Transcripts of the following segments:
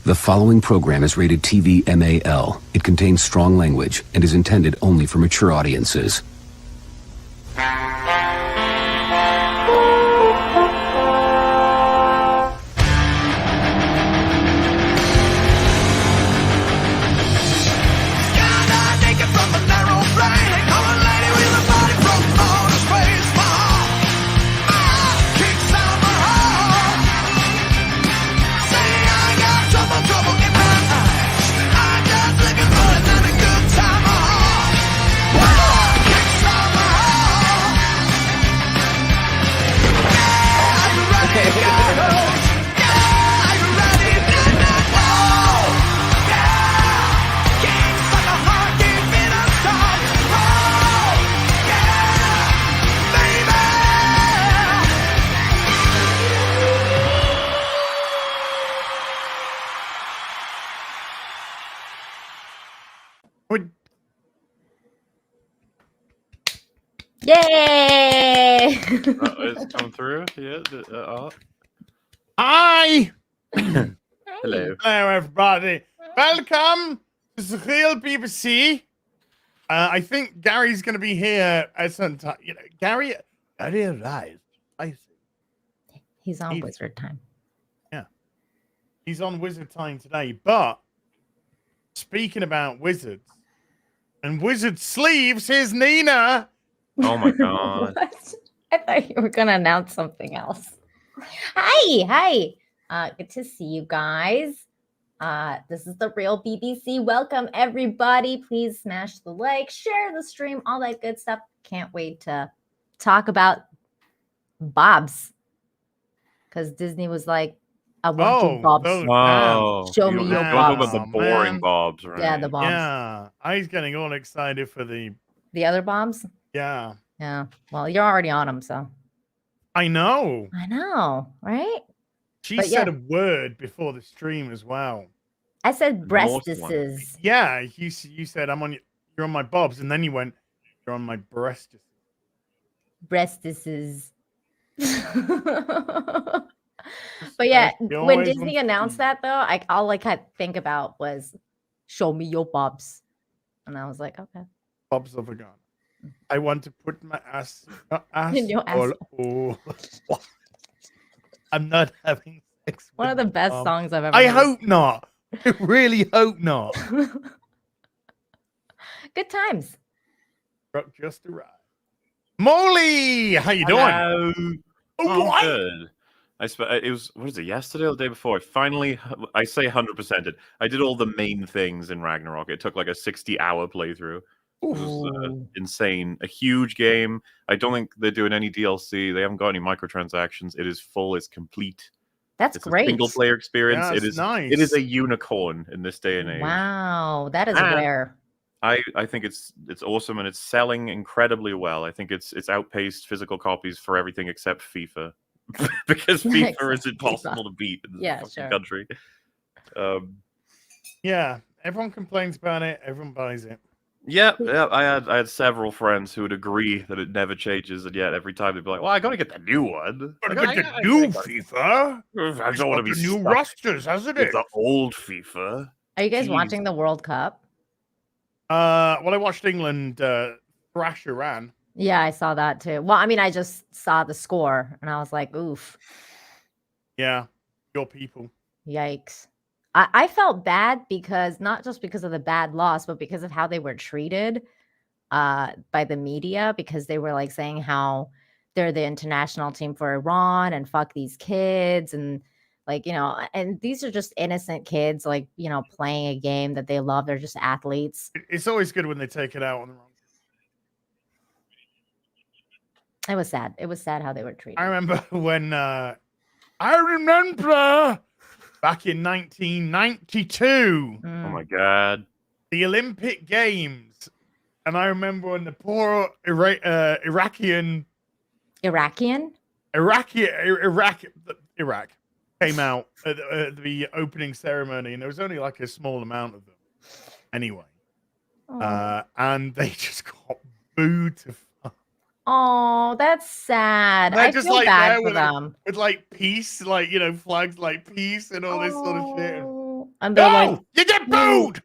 The following program is rated TV MAL. It contains strong language and is intended only for mature audiences. Yay! It's come through. Yeah. Hi! Hello. Hello, everybody. Welcome to the real BBC. I think Gary's going to be here at some time. You know, Gary arrived. I see. He's on wizard time. Yeah. He's on wizard time today. But speaking about wizards and wizard sleeves, here's Nina. Oh my god. What? I thought you were going to announce something else. Hi. Good to see you guys. This is the real BBC. Welcome, everybody. Please smash the like, share the stream, all that good stuff. Can't wait to talk about Bobs. Because Disney was like, I want you Bobs. Show me your Bobs. About the boring Bobs, right? Yeah, the Bobs. Yeah. I was getting all excited for the other Bobs? Yeah. Yeah. Well, you're already on them, so. I know, right? She said a word before the stream as well. I said breastises. Yeah, you said you're on my Bobs, and then you went, you're on my breastises. Breastises. But yeah, when Disney announced that though, all I could think about was show me your Bobs. And I was like, okay. Bobs of a gun. I want to put my ass in your ass. I'm not having sex. One of the best songs I've ever heard. I hope not. I really hope not. Good times. Truck just arrived. Molly, how you doing? Oh, good. It was, what is it, yesterday or the day before? I say 100%ed. I did all the main things in Ragnarok. It took like a 60-hour playthrough. It was insane. A huge game. I don't think they're doing any DLC. They haven't got any microtransactions. It is full. It's complete. It's great. A single-player experience. Yeah, it is nice. It is a unicorn in this day and age. Wow, that is rare. I think it's awesome, and it's selling incredibly well. I think it's outpaced physical copies for everything except FIFA. Because FIFA is impossible to beat in this country. Yeah, everyone complains about it. Everyone buys it. Yeah. I had several friends who would agree that it never changes, and yet every time they'd be like, "Well, I got to get the new one. Gotta get the new FIFA. I don't want to be new rosters, hasn't it? The old FIFA." Are you guys watching the World Cup? Well, I watched England thrash Iran. Yeah, I saw that too. Well, I mean, I just saw the score and I was like, oof. Yeah, your people. Yikes. I felt bad because not just because of the bad loss, but because of how they were treated by the media, because they were like saying how they're the international team for Iran and fuck these kids. And like, and these are just innocent kids, like, playing a game that they love. They're just athletes. It's always good when they take it out on the wrong. It was sad. It was sad how they were treated. I remember when back in 1992. Oh my god. The Olympic Games. And I remember when the poor Iraq came out at the opening ceremony, and there was only like a small amount of them. Anyway. And they just got booed to fuck. Oh, that's sad. I just feel like bad for them. With like peace, like, flags like peace and all this sort of shit. And they're like, No, you get booed.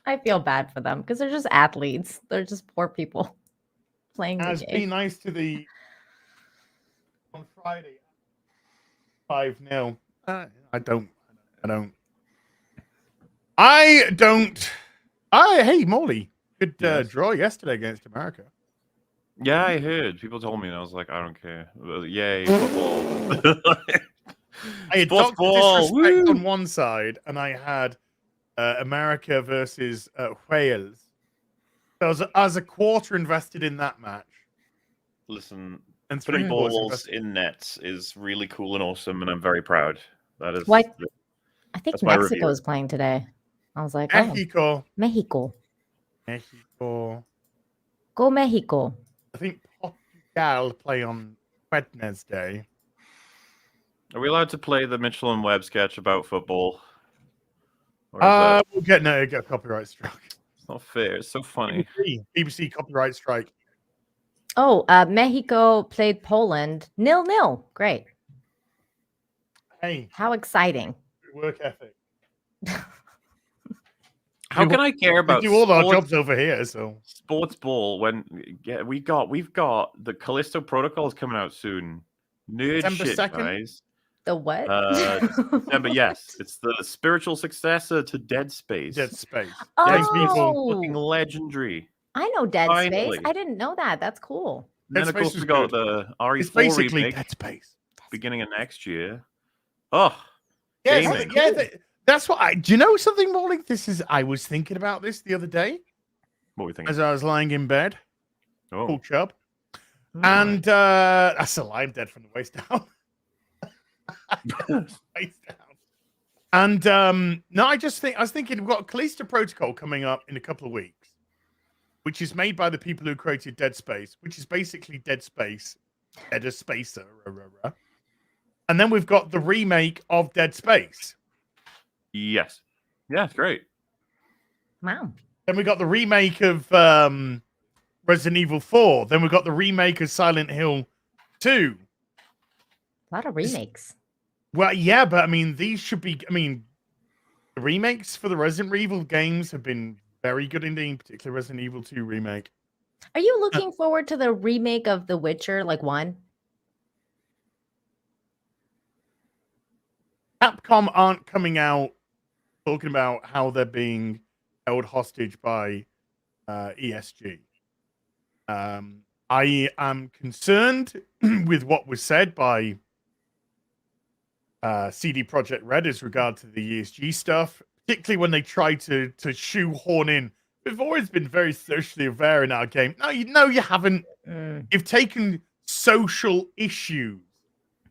I feel bad for them because they're just athletes. They're just poor people playing the As game. be nice to the on Friday 5-0. I don't. Hey, Molly, good Yes. draw yesterday against America. Yeah, I heard. People told me, and I was like, I don't care. Yay, football. I had Sports Dr. ball, Disrespect woo! on one side, and I had America versus Wales. So I was a quarter invested in that match, Listen, and putting 3 quarters balls invested. in nets is really cool and awesome, and I'm very proud. That is. Why- I think That's my Mexico review. is playing today. I was like, oh, Mexico. Mexico. Go Mexico. I think Portugal play on Wednesday. Are we allowed to play the Mitchell and Webb sketch about football? Or is that We'll get a copyright strike. it's not fair? It's so funny. BBC copyright strike. Oh, Mexico played Poland 0-0. Great. Hey, How exciting. work ethic. How can I care We about do all our sports, jobs over here, so sports ball when we've got the Callisto Protocols coming out soon? Nerd December shit, 2nd? guys. The what? December, yes, it's the spiritual successor to Dead Space. Dead Space. Dead Space Space people. is fucking legendary. I know Dead Finally. Space. I didn't know that. That's cool. And then Dead of course Space we was got good. the RE4 It's basically remake Dead Space. beginning of next year. Oh, Yeah, gaming. that's what I. Do you know something, Molly? I was thinking about this the other day What were we thinking? as I was lying in bed. Oh, Cool chub. Mm. And that's a lie. I'm dead from the waist down. Waist down. And no, I was thinking we've got Callisto Protocol coming up in a couple of weeks, which is made by the people who created Dead Space, which is basically Dead Space, Dead Spacer. And then we've got the remake of Dead Space. yes. Yeah, it's great. Wow. Then we got the remake of Resident Evil 4. Then we got the remake of Silent Hill 2. A lot of remakes. Well, yeah, but I mean, these should be. I mean, the remakes for the Resident Evil games have been very good indeed, particularly Resident Evil 2 remake. Are you looking forward to the remake of The Witcher, like 1? Capcom aren't coming out talking about how they're being held hostage by ESG. I am concerned with what was said by CD Projekt Red as regard to the ESG stuff, particularly when they try to shoehorn in. We've always been very socially aware in our game. No, you haven't. Mm. You've taken social issues,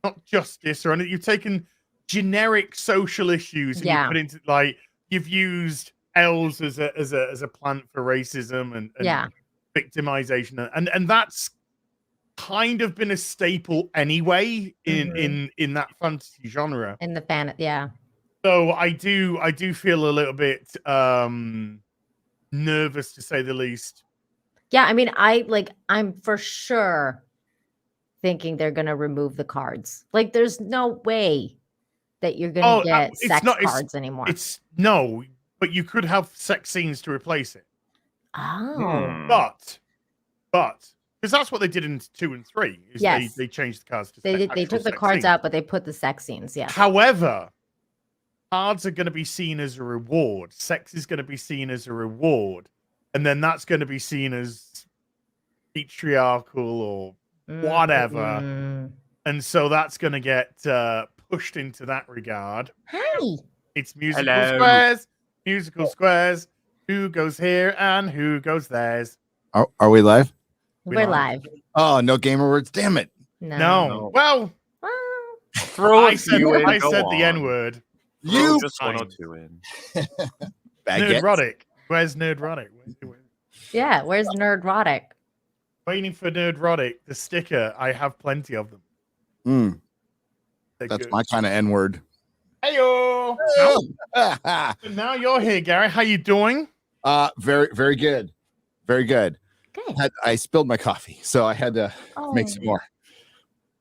not justice or anything. You've taken generic social issues and you put into you've used elves as a plant for racism and victimization, and that's kind of been a staple anyway in that fantasy genre. In the fan, yeah. So I do feel a little bit nervous, to say the least. Yeah, I mean, I'm for sure thinking they're gonna remove the cards. Like, there's no way that you're gonna get sex cards anymore. It's no, but you could have sex scenes to replace it. Oh, But because that's what they did in 2 and 3. Is yes, they changed the cards to they took the cards out, but they put the sex scenes. Yeah. However, cards are going to be seen as a reward. Sex is going to be seen as a reward, and then that's going to be seen as patriarchal or whatever. And so that's going to get pushed into that regard. Hey, it's musical squares. Who goes here and who goes theirs? Are we live? We're live. Oh, no gamer words. Damn it. No. Well, I said the N word. You just 1 or 2 in. Nerdrotic. Where's Nerdrotic? Yeah, where's Nerdrotic? Waiting for Nerdrotic, the sticker. I have plenty of them. That's good. my kind of N word. Heyo. Now you're here, Gary. How you doing? Very, very good. Very good. Good. I spilled my coffee, so I had to make some more.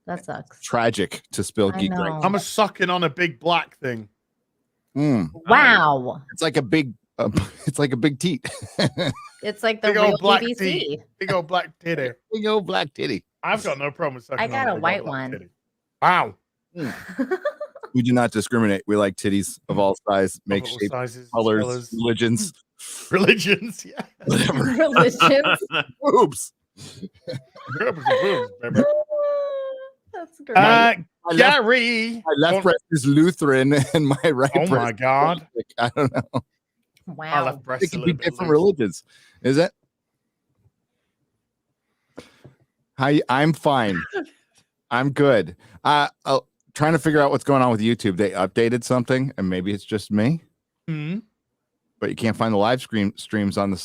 That sucks. Tragic to spill I geek know. drinks. I'm a sucking on a big black thing. Mm. Wow. It's like a big teat. It's like the Big real old black BBC. teeth. Big old black titty. Big old black titty. I've got no problem with sucking I got on a big old white black one. titty. Wow. We do not discriminate. We like titties of all size, make Of all shapes, sizes, colors, colours. religions, Religions, yeah. whatever. Religions. Boobs. Boobs, baby. That's great. My left, Gary. my left breast is Lutheran and my right Oh breast my is God. Catholic. I don't know. My Wow. left breast It is a could be little bit different loose. religions. Is it? I'm fine. I'm good. Trying to figure out what's going on with YouTube. They updated something, and maybe it's just me. Hmm. But you can't find the live streams on the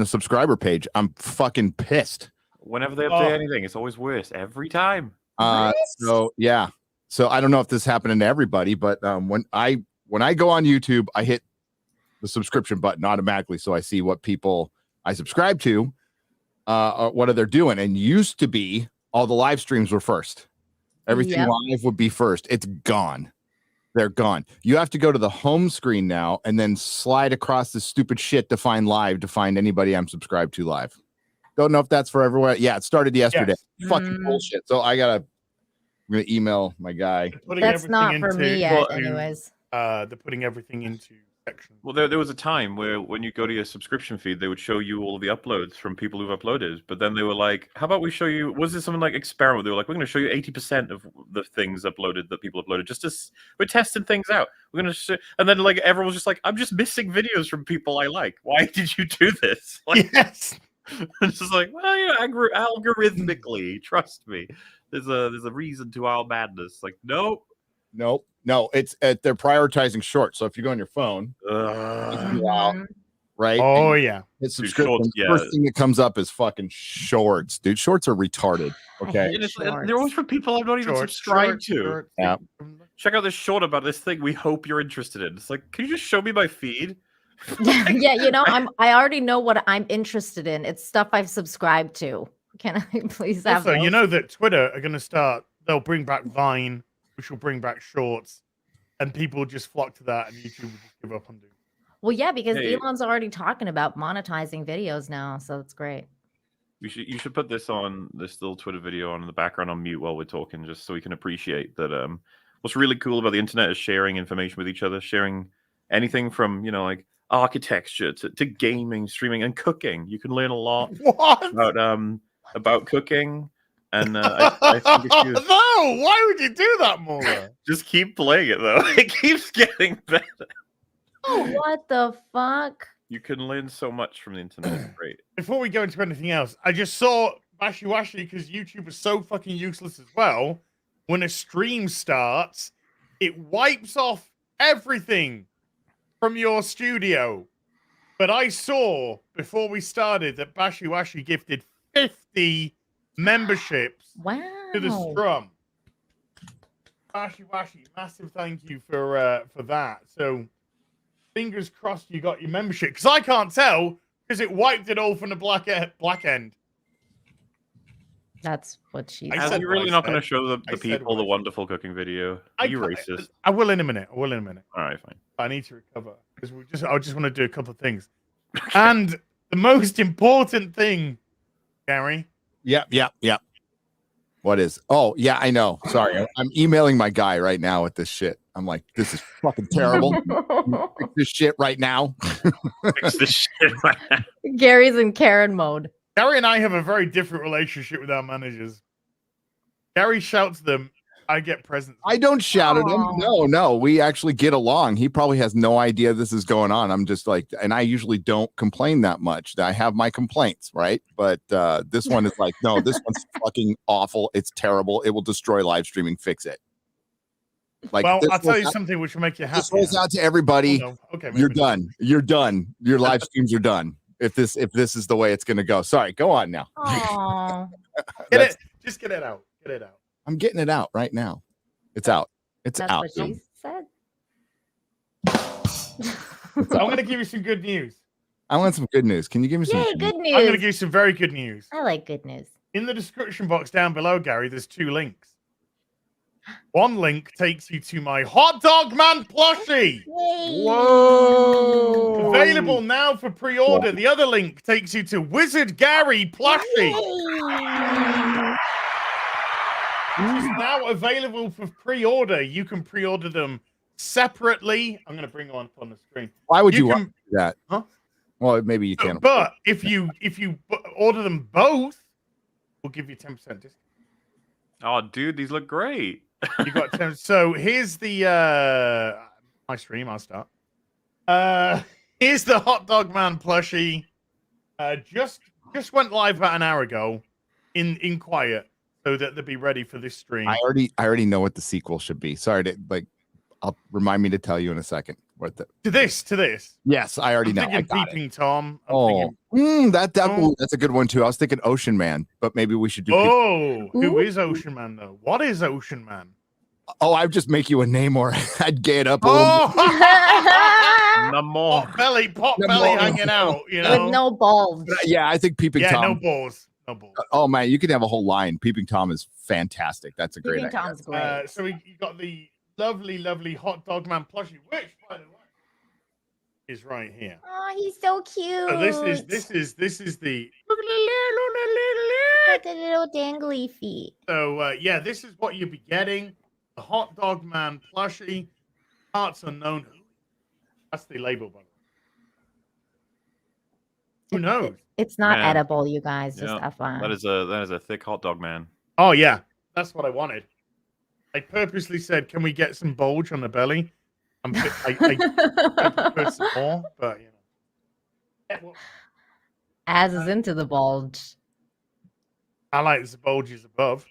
subscriber page. I'm fucking pissed. Whenever they update Oh. anything, it's always worse every time. So yeah. So I don't know if this happened to everybody, but when I go on YouTube, I hit the subscription button automatically, so I see what people I subscribe to, what are they doing. And used to be all the live streams were first. Everything Yep. live would be first. It's gone. They're gone. You have to go to the home screen now and then slide across this stupid shit to find live, to find anybody I'm subscribed to live. Don't know if that's for everywhere. Yeah, it started yesterday. Yes. Fucking bullshit. So I'm gonna email my guy. Putting That's everything not for into- me yet, well, anyways. They're putting everything into sections. Well, there was a time where when you go to your subscription feed, they would show you all of the uploads from people who've uploaded. But then they were like, how about we show you, was this something like experiment? They were like, we're going to show you 80% of the things uploaded that people uploaded. We're testing things out. We're going to and then like everyone was just like, I'm just missing videos from people I like. Why did you do this? Like, Yes. it's just like, well, you know, algorithmically, trust me. There's a reason to our madness. Like, nope. No, it's they're prioritizing shorts. So if you go on your phone, Mhm. right? Oh yeah. It's Dude, subscription. shorts, The first thing that comes up is fucking shorts, dude. Shorts are retarded. I Okay. hate And shorts. they're always for people I'm not even Shorts, subscribed shorts, to. shorts. Yeah. Check out this short about this thing we hope you're interested in. It's like, can you just show me my feed? Yeah, you know, I already know what I'm interested in. It's stuff I've subscribed to. Can I please have Also, you those? know that Twitter are going to start. They'll bring back Vine, which will bring back Shorts, and people will just flock to that, and YouTube will just give up on doing. Well, yeah, because Hey. Elon's already talking about monetizing videos now, so it's great. You should put this little Twitter video on in the background on mute while we're talking, just so we can appreciate that. What's really cool about the internet is sharing information with each other, sharing anything from like architecture to gaming, streaming, and cooking. You can learn a lot What? about cooking. And I think if you No, why would you do that, Mola? just keep playing it though, it keeps getting better. Oh, what the fuck? You can learn so much from the internet. It's great. Before we go into anything else, I just saw Bashy Washy because YouTube is so fucking useless as well. When a stream starts, it wipes off everything from your studio. But I saw before we started that Bashy Washy gifted 50 memberships Wow. to the Scrum. Bashy Washy, massive thank you for that. So fingers crossed you got your membership, because I can't tell because it wiped it all from the black end. That's what she I Are said you what really I not going to said. show the I said people what the I wonderful cooking video? Are you can't- racist? I will in a minute. All right, fine. I need to recover because I just want to do a couple of things. And the most important thing, Gary, Yep. What is? Oh, yeah, I know. Sorry. I'm emailing my guy right now with this shit. I'm like, this is fucking terrible. Fix this shit right now. Fix this shit right now. Gary's in Karen mode. Gary and I have a very different relationship with our managers. Gary shouts them, I get presents. I don't shout at him. Aw. No. We actually get along. He probably has no idea this is going on. I'm just like, and I usually don't complain that much. I have my complaints, right? But this one is like, no, this one's fucking awful. It's terrible. It will destroy live streaming. Fix it. Like, Well, this I'll tell goes you out- something which will make you happy. This goes out to everybody. Oh, no. Okay, You're maybe. done. You're done. Your live streams are done. If this is the way it's going to go. Sorry, go on now. Oh, That's- Just get it out. Get it out. I'm getting it out right now. It's out. It's that's out. what she said. I'm going to give you some good news. I want some good news. Can you give me some? Yay, good I'm going to news. give you some very good news. I like good news. In the description box down below, Gary, there's 2 links. One link takes you to my Hot Dog Man plushie. Whoa! Available now for pre-order. The other link takes you to Wizard Gary plushie. Which is now available for pre-order. You can pre-order them separately. I'm going to bring them up on the screen. Why would you want to do that? Huh? Well, maybe you can. But if you order them both, we'll give you 10% discount. Oh, dude, these look great. You got 10. So here's the my stream. I'll start. Here's the Hot Dog Man plushie. Just went live about an hour ago, in quiet, so that they'll be ready for this stream. I already know what the sequel should be. Sorry to I'll remind me to tell you in a second. What the to this. Yes, I already know. I Thinking got Peeping Tom. it. That's a good one too. I was thinking Ocean Man, but maybe we should do. Who is Ocean Man though? What is Ocean Man? Oh, I'd just make you a name, or I'd gay it up a little. No more. Pot belly hanging out, you know. With no balls. But, yeah, I think Peeping Tom. no balls. No balls. Oh man, you could have a whole line. Peeping Tom is fantastic. That's a great Peeping idea. Tom's great. So you got the lovely Hot Dog Man plushie, which, by the way, is right here. Oh, he's so cute. So this is the look Look at the little dangly feet. So yeah, this is what you'll be getting. The Hot Dog Man plushie. Parts unknown. That's the label, by the way. Who knows? It's not Man. edible, you guys. Just Yeah, FYI. that is a thick hot dog man. Oh yeah, that's what I wanted. I purposely said, "Can we get some bulge on the belly?" I prefer some more, but you know. Yeah, well, As is into the bulge. I like the bulges above.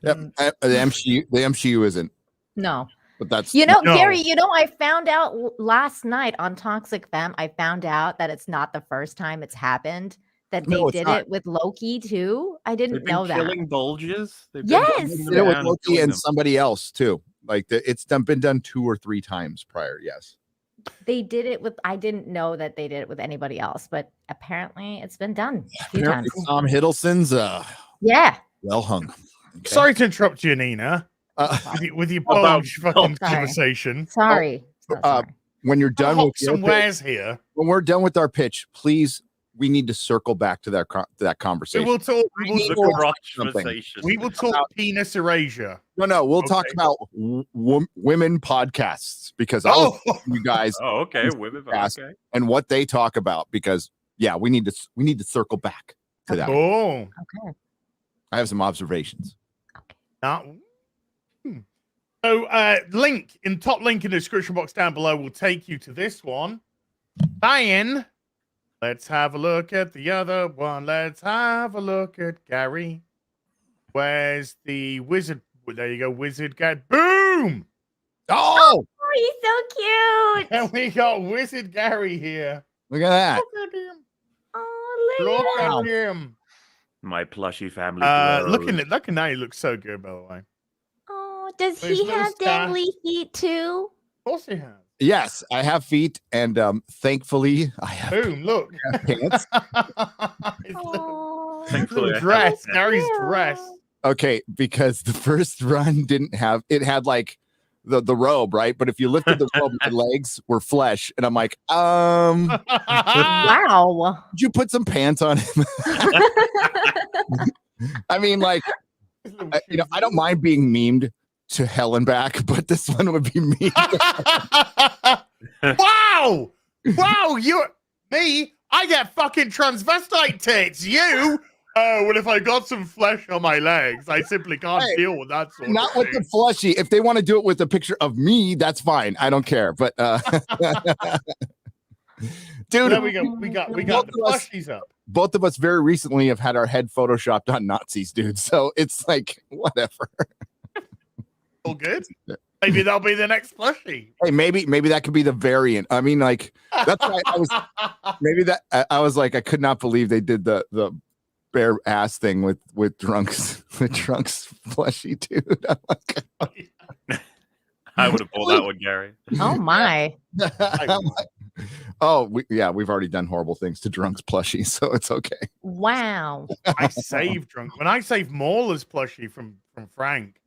Yep. The MCU isn't, No. but that's No. Gary, I found out last night on Toxic Femme, I found out that it's not the first time it's happened, that they No, it's did not. it with Loki too. I didn't They've been know that. killing bulges. They've been Yes! hunting them did it with down and Loki killing and them. somebody else too. It's been done 2 or 3 times prior. Yes. They did it with, I didn't know that they did it with anybody else, but apparently it's been done a few Apparently times. Tom Hiddleston's Yeah. well hung. Okay. Sorry to interrupt you, Nina, with your bulge fucking Sorry. conversation. Sorry. So sorry. When you're done with your pitch, Somewhere's here. when we're done with our pitch, please, we need to circle back to that conversation. We will talk. The We'll talk crotch something. sensation. We will talk penis erasure. No, we'll talk Okay. about women podcasts, because I'll you guys Oh, okay. This Women. fast. Okay. and what they talk about, because yeah, we need to circle back to that. Oh, Okay. I have some observations. now. So, top link in the description box down below will take you to this one. Diane, let's have a look at the other one. Let's have a look at Gary. Where's the wizard? Well, there you go, wizard guy. Boom! Oh, Oh, he's so cute. And we got Wizard Gary here. look at that. Look at him. Oh, look Look at Wow. at him. My plushy family. Looking now, he looks so good, by the way. Of Oh, does There's he little have star. dangly feet too? course he has. Yes, I have feet, and thankfully I have Boom! Look. pants. His little Oh, Thankfully, I dress. have- Gary's cute. dress. Okay, because the first run didn't have it, had like the robe, right? But if you lifted the robe, the legs were flesh, and I'm like, Wow. did you put some pants on him? I mean, like, I don't mind being memed to hell and back, but this one would be me. Wow! Wow! You're me. I get fucking transvestite tits. You? Oh, well, if I got some flesh on my legs, I simply can't Hey, deal with that sort Not of with thing. the fleshy. If they want to do it with a picture of me, that's fine. I don't care. But dude, There we go. We got the Both of us- plushies up. both of us very recently have had our head photoshopped on Nazis, dude. So it's like whatever. All good. Maybe that'll be the next plushie. Hey, maybe that could be the variant. I mean, like that's why I was maybe that I was like, I could not believe they did the bare ass thing with drunks plushie, dude. I'm like, I would have pulled that one, Gary. Oh my. I'm like, Oh, we've already done horrible things to Drunk's plushie, so it's okay. Wow. I saved Drunk. When I saved Mauler's plushie from Frank,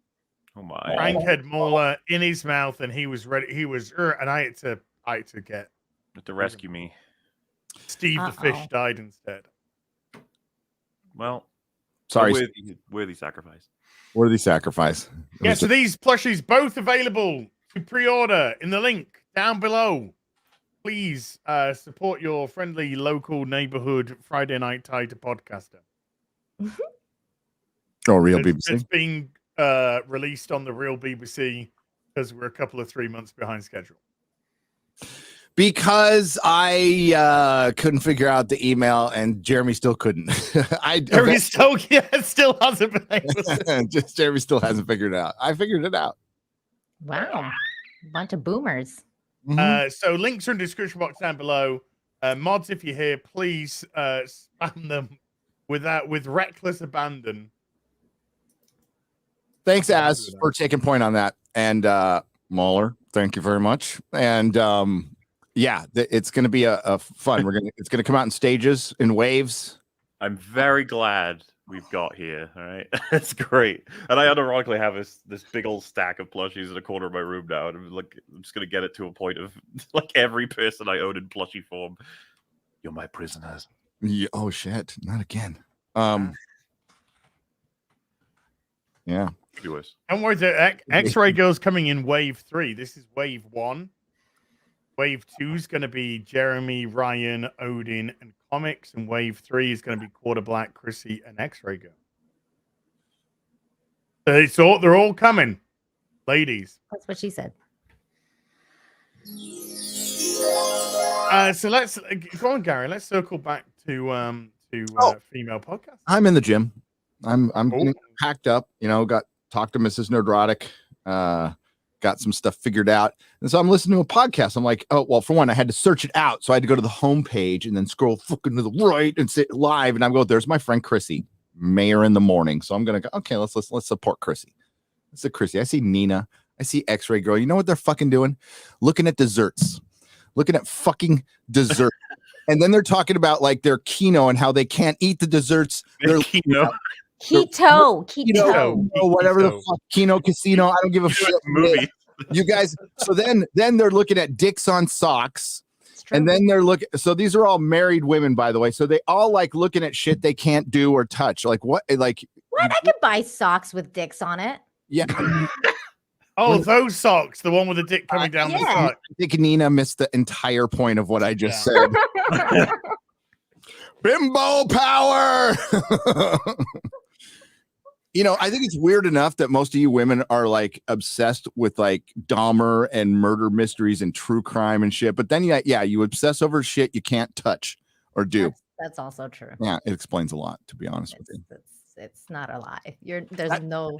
Oh my! Frank had Mauler in his mouth and he was ready. He was, and I had to get To rescue me. Steve the fish died instead. Well, Sorry, worthy sacrifice. worthy sacrifice. Yeah, so these plushies both available to pre-order in the link down below. Please support your friendly local neighborhood Friday night Tiger podcaster. Oh, real BBC. It's being released on the real BBC because we're a couple of 3 months behind schedule. Because I couldn't figure out the email, and Jeremy still couldn't. Jeremy still hasn't been able to. Just Jeremy still hasn't figured it out. I figured it out. Wow. Bunch of boomers. So links are in the description box down below. Mods, if you're here, please spam them with reckless abandon. Thanks, Az, for taking point on that. And Mauler, thank you very much. And yeah, it's going to be a fun. It's going to come out in stages, in waves. I'm very glad we've got here. All right, it's great. And I unironically have this big old stack of plushies in a corner of my room now, and I'm just going to get it to a point of like every person I own in plushie form. You're my prisoners. Yeah, oh shit! Not again. Yeah. Could be worse. Don't worry, the X-Ray Girl's coming in wave 3. This is wave 1. Wave 2 is going to be Jeremy, Ryan, Odin, and Comics, and wave 3 is going to be Quarter Black, Chrissy, and X-Ray Girl. So they're all coming, ladies. That's what she said. So let's go on, Gary. Let's circle back to female podcast. I'm in the gym. I'm getting packed up. Got talked to Mrs. Nerdrotic. Got some stuff figured out. And so I'm listening to a podcast. I'm like, oh, well, for one, I had to search it out. So I had to go to the home page and then scroll fucking to the right and sit live. And I'm going, there's my friend Chrissy, Mayor in the Morning. So I'm going to go, okay, let's support Chrissy. Let's see Chrissy. I see Nina. I see X-Ray Girl. You know what they're fucking doing? Looking at desserts. Looking at fucking dessert. And then they're talking about like their keto and how they can't eat the desserts. They're Keto. Whatever the fuck. Kino Casino. I don't give a shit. Movie. You guys. So then they're looking at dicks on socks. And then they're looking. So these are all married women, by the way. So they all like looking at shit they can't do or touch. Like what? Like what? I could buy socks with dicks on it. Yeah. Oh, those socks. The one with the dick coming down the side. I think Nina missed the entire point of what I just said. Bimbo power. I think it's weird enough that most of you women are like obsessed with like Dahmer and murder mysteries and true crime and shit. But then, you obsess over shit you can't touch or do. That's also true. Yeah, it explains a lot, to be honest with you. It's not a lie.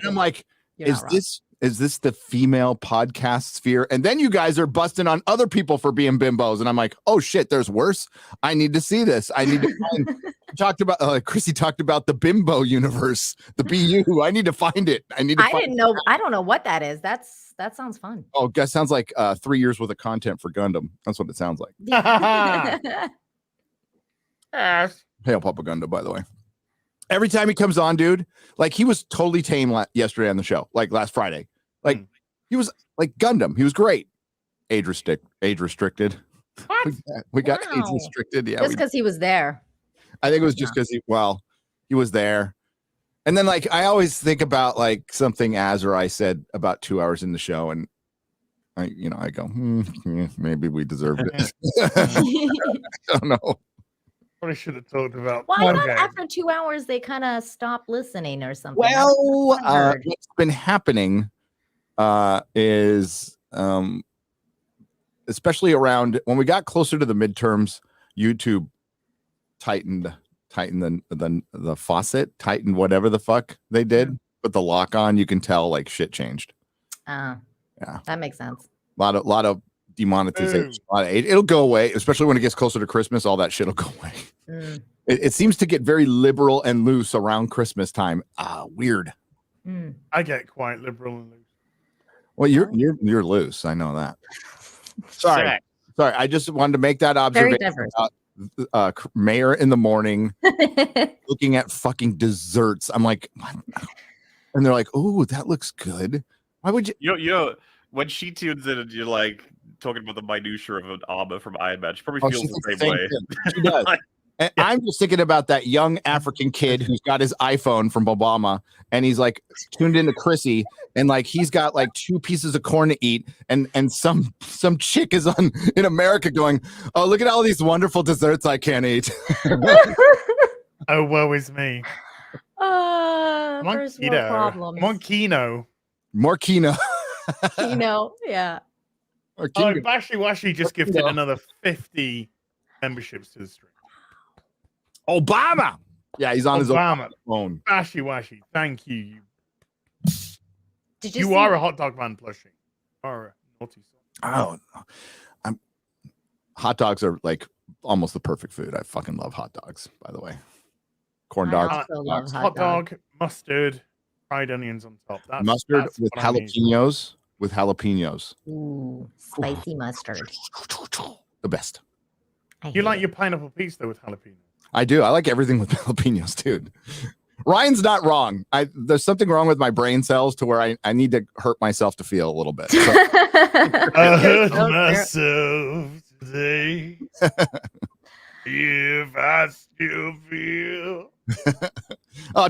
I'm like, is this the female podcast sphere? And then you guys are busting on other people for being bimbos. And I'm like, oh shit, there's worse. I need to see this. I need to find. Chrissy talked about the bimbo universe, the BU. I need to find it. I didn't know. I don't know what that is. That sounds fun. Oh, that sounds like 3 years worth of content for Gundam. That's what it sounds like. Hail Papa Gundam, by the way. Every time he comes on, dude, like he was totally tame yesterday on the show, like last Friday. Like he was like Gundam. He was great. Age restricted. What? We got age restricted. Yeah. Just because he was there. I think it was just because he was there. And then like I always think about like something Az or I said about 2 hours in the show, and I go, maybe we deserved it. I don't know. Probably should have talked about. Why not after 2 hours they kind of stop listening or something? Well, what's been happening is especially around when we got closer to the midterms, YouTube tightened the faucet, tightened whatever the fuck they did. Put the lock on, you can tell like shit changed. Yeah, that makes sense. A lot of demonetization. It'll go away, especially when it gets closer to Christmas. All that shit will go away. It seems to get very liberal and loose around Christmas time. Weird. I get quite liberal and loose. Well, you're loose. I know that. Sorry. Sorry, I just wanted to make that Very observation. diverse. Mayor in the morning looking at fucking desserts. I'm like, and they're like, oh, that looks good. Why would you? You know, when she tunes in and you're like talking about the minutia of an armor from Iron Man, she probably feels she's the same way. She does. Like, And I'm just thinking about that young African kid who's got his iPhone from Obama, and he's like tuned into Chrissy, and like he's got like 2 pieces of corn to eat, and some chick is on in America going, oh, look at all these wonderful desserts I can't eat. Oh, woe is me. I'm on First world keto. problems. I'm on Kino. More Kino. Yeah. Or Oh, Kino. Bashy Washy just gifted another 50 memberships to the stream. Obama. Yeah, he's on his Obama. phone. Bashy Washy, thank you. Did You see- are a hot dog man, Plushie. You are a naughty son. Oh, hot dogs are like almost the perfect food. I fucking love hot dogs, by the way. Corn I dogs, also love Hot dog, mustard, fried onions on top. mustard That's with what I need. jalapenos. Ooh, spicy mustard. The best. You like your pineapple pizza with jalapeno? I do. I like everything with jalapenos, dude. Ryan's not wrong. There's something wrong with my brain cells to where I need to hurt myself to feel a little bit. So, I hurt Oh, myself today. If I still feel.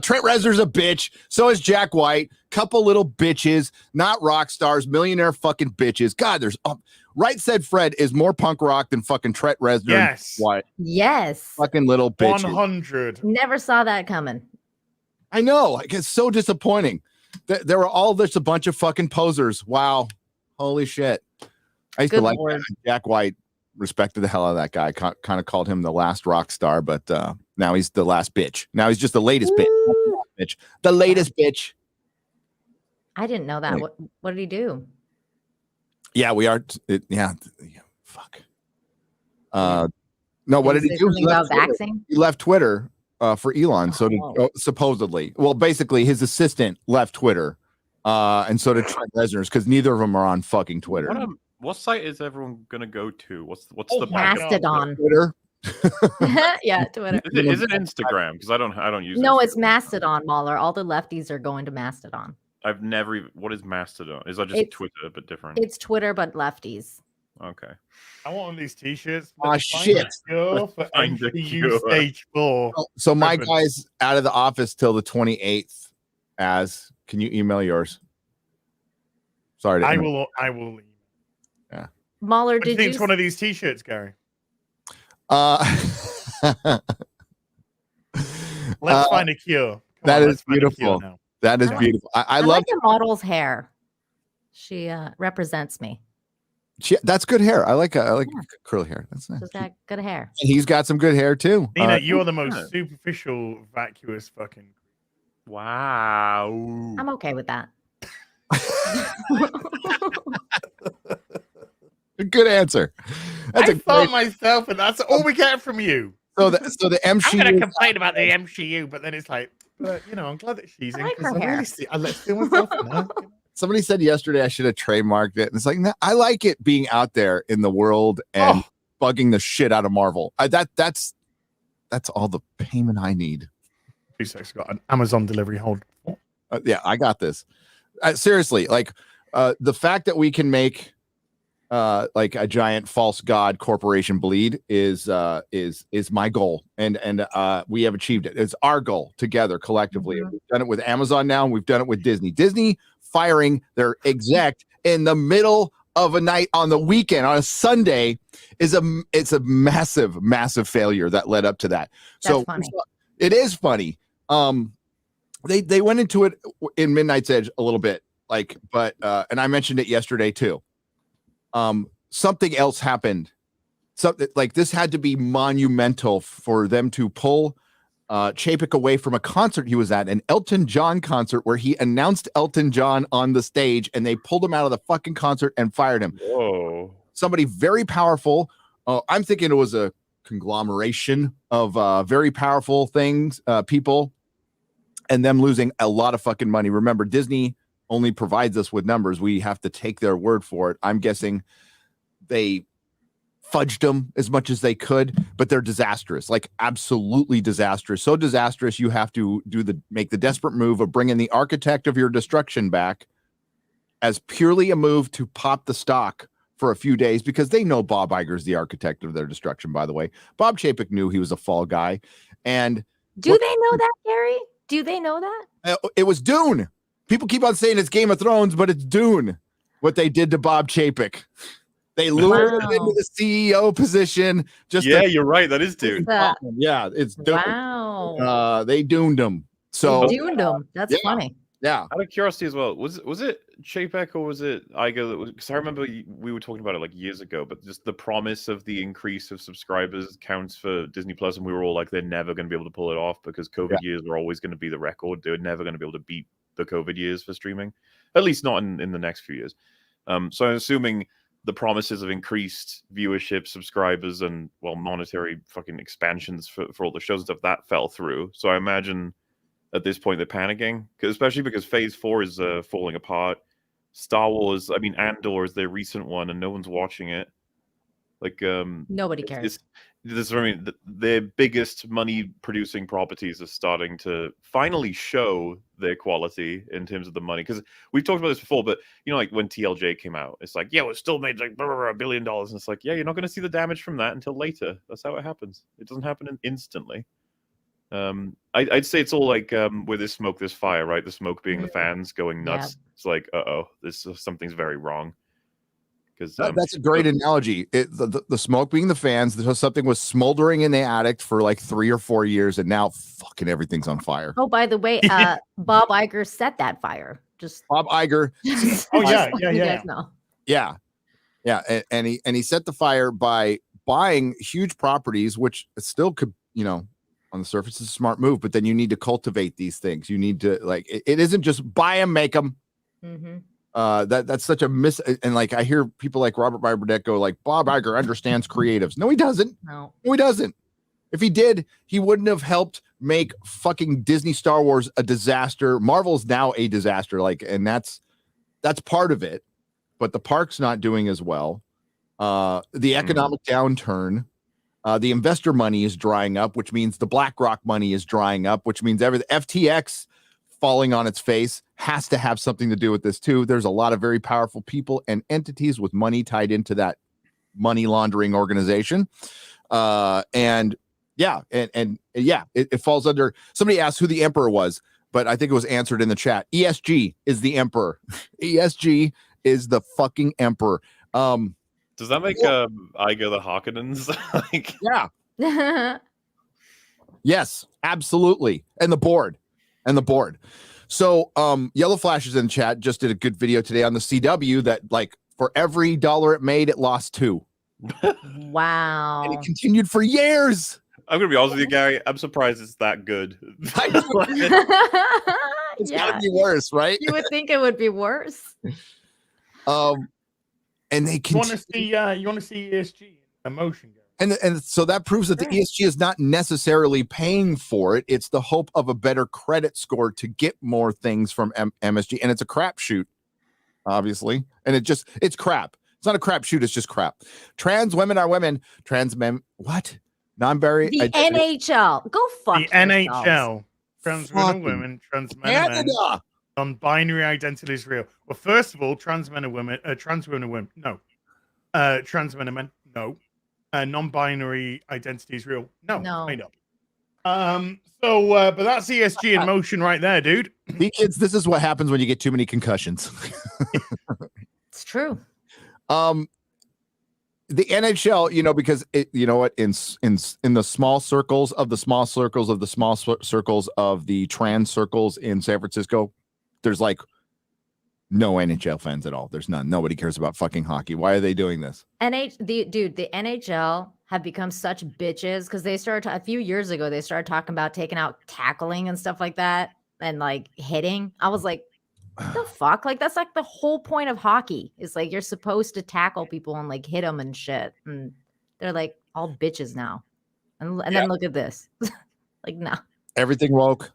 Trent Reznor's a bitch. So is Jack White. Couple little bitches, not rock stars, millionaire fucking bitches. God, there's Right Said Fred is more punk rock than fucking Trent Reznor. Yes. What? Yes. Fucking little bitches. 100. Never saw that coming. I know. Like, it's so disappointing. There were all just a bunch of fucking posers. Wow. Holy shit. I used Good to like Lord. Jack White. Respected the hell out of that guy. Kind of called him the last rock star, but now he's the last bitch. Now he's just the latest bitch. The latest bitch. I didn't know that. Right. What did he do? Yeah, we are. Yeah. Fuck. No, what did he do? Something about vaxing? He left Twitter for Elon. So did, Oh. supposedly. Well, basically, his assistant left Twitter, and so did Trent Reznor's, because neither of them are on fucking Twitter. What site is everyone gonna go to? What's Oh, the my backup? Mastodon. Twitter. Yeah, Twitter. Is it Instagram? Because I don't use. No, it's Instagram. Mastodon, Mahler. All the lefties are going to Mastodon. I've never even. What is Mastodon? Is that just It's- Twitter but different? It's Twitter, but lefties. Okay. I want one of these t-shirts. Aw, shit. For Find a MCU cure. stage 4. So my Ribbon. guy's out of the office till the 28th. Can you email yours? Sorry. I will. Mahler, What do you did think it's you? one of these t-shirts, Gary? Let's Let's find a cure. Come that on, is let's find a cure beautiful. now. That is I like- beautiful. I I love like the model's hair. She represents me. that's good hair. I like curly hair. That's nice. She's got good hair. And he's got some good hair too. Nina, you're the most yeah. superficial, vacuous fucking. Wow. I'm okay with that. Good answer. That's I a thought great. myself, and that's all we get from you. So the I'm MCU. going to complain about the MCU, but then it's like, but I'm glad that she's I in like 'cause her I hair. really see. I feel myself in her. Somebody said yesterday I should have trademarked it. And it's like, no, I like it being out there in the world and bugging the shit out of Marvel. That's all the payment I need. 2 seconds, got an Amazon delivery hold. Yeah, I got this. Seriously, like the fact that we can make like a giant false god corporation bleed is my goal, and we have achieved it. It's our goal together collectively. Mhm. We've done it with Amazon now. We've done it with Disney. Disney firing their exec in the middle of a night on the weekend on a Sunday it's a massive failure that led up to that. So That's funny. it is funny. They went into it in Midnight's Edge a little bit, like, but and I mentioned it yesterday too. Something else happened. Something like this had to be monumental for them to pull Chapek away from a concert he was at, an Elton John concert where he announced Elton John on the stage, and they pulled him out of the fucking concert and fired him. Whoa. Somebody very powerful. I'm thinking it was a conglomeration of very powerful things, people, and them losing a lot of fucking money. Remember, Disney only provides us with numbers. We have to take their word for it. I'm guessing they fudged them as much as they could, but they're disastrous, like absolutely disastrous. So disastrous, you have to make the desperate move of bringing the architect of your destruction back as purely a move to pop the stock for a few days, because they know Bob Iger's the architect of their destruction, by the way. Bob Chapek knew he was a fall guy. And do they know that, Gary? Do they know that? It was Dune. People keep on saying it's Game of Thrones, but it's Dune. What they did to Bob Chapek. They lured him into the CEO position. You're right. That is Dune. Yeah, it's Dune. Wow. They doomed him. So they doomed him. That's funny. Yeah. Out of curiosity as well, was it Chapek or was it Iger? Because I remember we were talking about it like years ago, but just the promise of the increase of subscribers counts for Disney Plus, and we were all like, they're never going to be able to pull it off because COVID years are always going to be the record. They're never going to be able to beat the COVID years for streaming, at least not in the next few years. So I'm assuming the promises of increased viewership, subscribers, and monetary fucking expansions for all the shows and stuff that fell through. So I imagine at this point they're panicking, especially because Phase 4 is falling apart. Star Wars, Andor is their recent one, and no one's watching it. Like, nobody cares. Their biggest money-producing properties are starting to finally show their quality in terms of the money. Because we've talked about this before, but like when TLJ came out, it's like, it still made like $1 billion, and it's like, you're not going to see the damage from that until later. That's how it happens. It doesn't happen instantly. I'd say it's all like where there's smoke, there's fire, right? The smoke being the fans going nuts. Yeah. It's like, something's very wrong. Because that's a great analogy. The smoke being the fans. Something was smoldering in the attic for like 3 or 4 years, and now fucking everything's on fire. Oh, by the way, Bob Iger set that fire. Just Bob Iger. Yeah. And he set the fire by buying huge properties, which still could, on the surface is a smart move, but then you need to cultivate these things. You need to it isn't just buy them, make them. Mm-hmm. That's such a and like I hear people like Robert Burnett go like, Bob Iger understands creatives. No, he doesn't. No, he doesn't. If he did, he wouldn't have helped make fucking Disney Star Wars a disaster. Marvel's now a disaster. And that's part of it, but the park's not doing as well. The economic downturn, the investor money is drying up, which means the BlackRock money is drying up, which means FTX falling on its face has to have something to do with this too. There's a lot of very powerful people and entities with money tied into that money laundering organization. It falls under, somebody asked who the emperor was, but I think it was answered in the chat. ESG is the emperor. ESG is the fucking emperor. Does that make Iger the Harkonnens? Yeah. Yes, absolutely. And the board. So Yellow Flash is in chat, just did a good video today on the CW that for every $1 it made, it lost $2. Wow. And it continued for years. I'm gonna be honest with you, Gary. I'm surprised it's that good. It's gotta be worse, right? You would think it would be worse. And they you want to see ESG in motion, Gary. And so that proves that the ESG is not necessarily paying for it. It's the hope of a better credit score to get more things from MSG. And it's a crapshoot, obviously. And it's crap. It's not a crapshoot. It's just crap. Trans women are women. Trans men, what? Non-binary. The NHL. Go fuck the yourselves. NHL. Trans men are women. Trans men are men. Non-binary identity is real. Well, first of all, trans men are women. Trans women are women. No. Trans men are men. No. Non-binary identity is real. No. Made up. But that's ESG in motion right there, dude. See, kids, this is what happens when you get too many concussions. It's true. The NHL, because in the small circles of the small circles of the small circles of the trans circles in San Francisco, there's no NHL fans at all. There's none. Nobody cares about fucking hockey. Why are they doing this? The NHL have become such bitches because they started a few years ago. They started talking about taking out tackling and stuff like that and hitting. I was like, what the fuck? That's the whole point of hockey. Is you're supposed to tackle people and hit them and shit. And they're all bitches now. And then look at this. No. Everything woke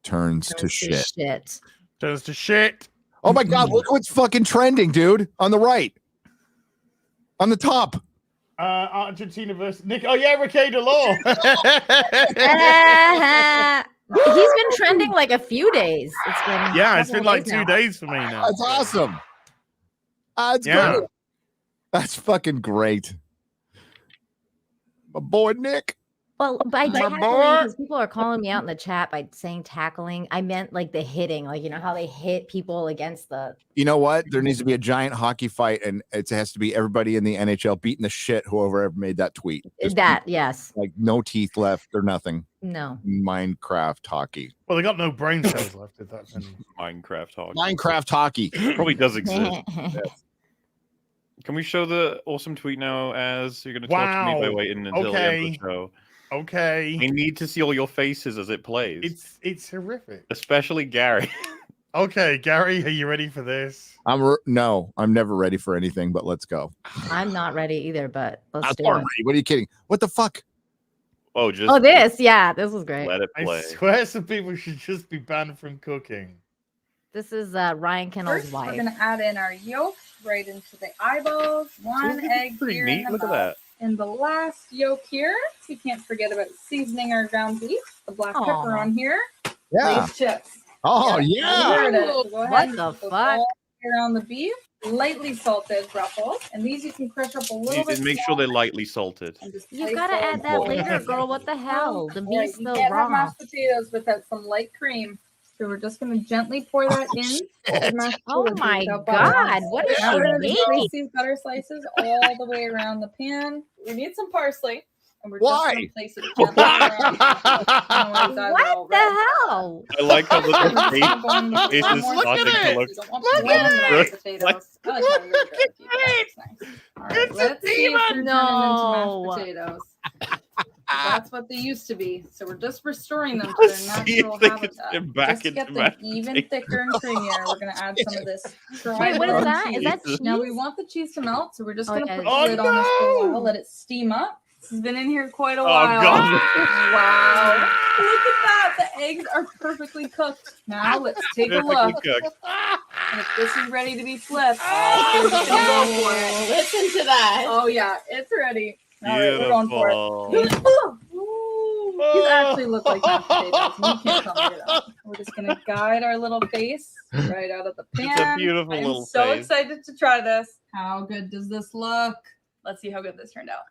turns to shit. Turns to shit. Oh my God, look what's fucking trending, dude. On the right. On the top. Argentina versus Nick. Oh yeah, Ricardo Law. He's been trending like a few days. It's been It's been like 2 days for me now. That's awesome. That's great. That's fucking great. My boy Nick. Well, by My tackling, boy. because people are calling me out in the chat by saying tackling. I meant like the hitting, like you know how they hit people against the. You know what? There needs to be a giant hockey fight, and it has to be everybody in the NHL beating the shit whoever ever made that tweet. Just Yes. like no teeth left or nothing. No. Minecraft hockey. Well, they got no brain cells left. If that's any. Minecraft hockey. Minecraft hockey. Probably does exist. Can we show the awesome tweet now as you're going to talk to me by waiting until the end of the show? Okay. I need to see all your faces as it plays. It's horrific. Especially Gary. Okay, Gary, are you ready for this? No, I'm never ready for anything, but let's go. I'm not ready either, but let's do I'm it. ready. What are you kidding? What the fuck? Oh, just this was great. let it play. I swear some people should just be banned from cooking. This is Ryan Kendall's First, wife. we're going to add in our yolk right into the eyeballs. One egg Pretty here neat. in the Look at mouth. that. And the last yolk here. We can't forget about seasoning our ground beef. The black Aw. pepper on here. Yeah. Lay's chips. Oh, You yeah. heard it. So go ahead What and the put those fuck? all around the beef. Lightly salted ruffles. And these you can crush up a little bit. Make sure they're lightly salted. and just You place gotta those add that all later, over. girl. What the hell? The All beef's you still can't have raw. mashed potatoes without some light cream. So we're just going to gently pour that in. The mashed Oh potatoes my without butter. god, what is Now she we're going to making? place these butter slices all the way around the pan. We need some parsley. And we're Why? just going to place it gently around. What the hell? I like how the face Look is starting to look. Look at potatoes. I like how you're nice. All right, let's see if they're turning into No. mashed potatoes. That's what they used to be. So we're just restoring them to their See if natural they can habitat. turn back Just to into get them mashed even potatoes. thicker and creamier, we're going to add some of this. Wait, what is that? Is that Jesus. cheese? Now we want the cheese to melt, so we're just Oh, going to yeah. put the Oh, lid on this for a no! while, let it steam up. This has been in here quite a Oh, while. God. Wow. Look at that. The eggs are perfectly cooked. Now let's take a look. And if this is ready to be flipped, we're just gonna go for it. Listen to that. Oh yeah, it's ready. All right, we're going for it. Beautiful. These actually look like mashed potatoes. You can't tell me that. We're just gonna guide our little face right out of the pan. It's a beautiful I'm little so face. excited to try this. How good does this look? Let's see how good this turned out.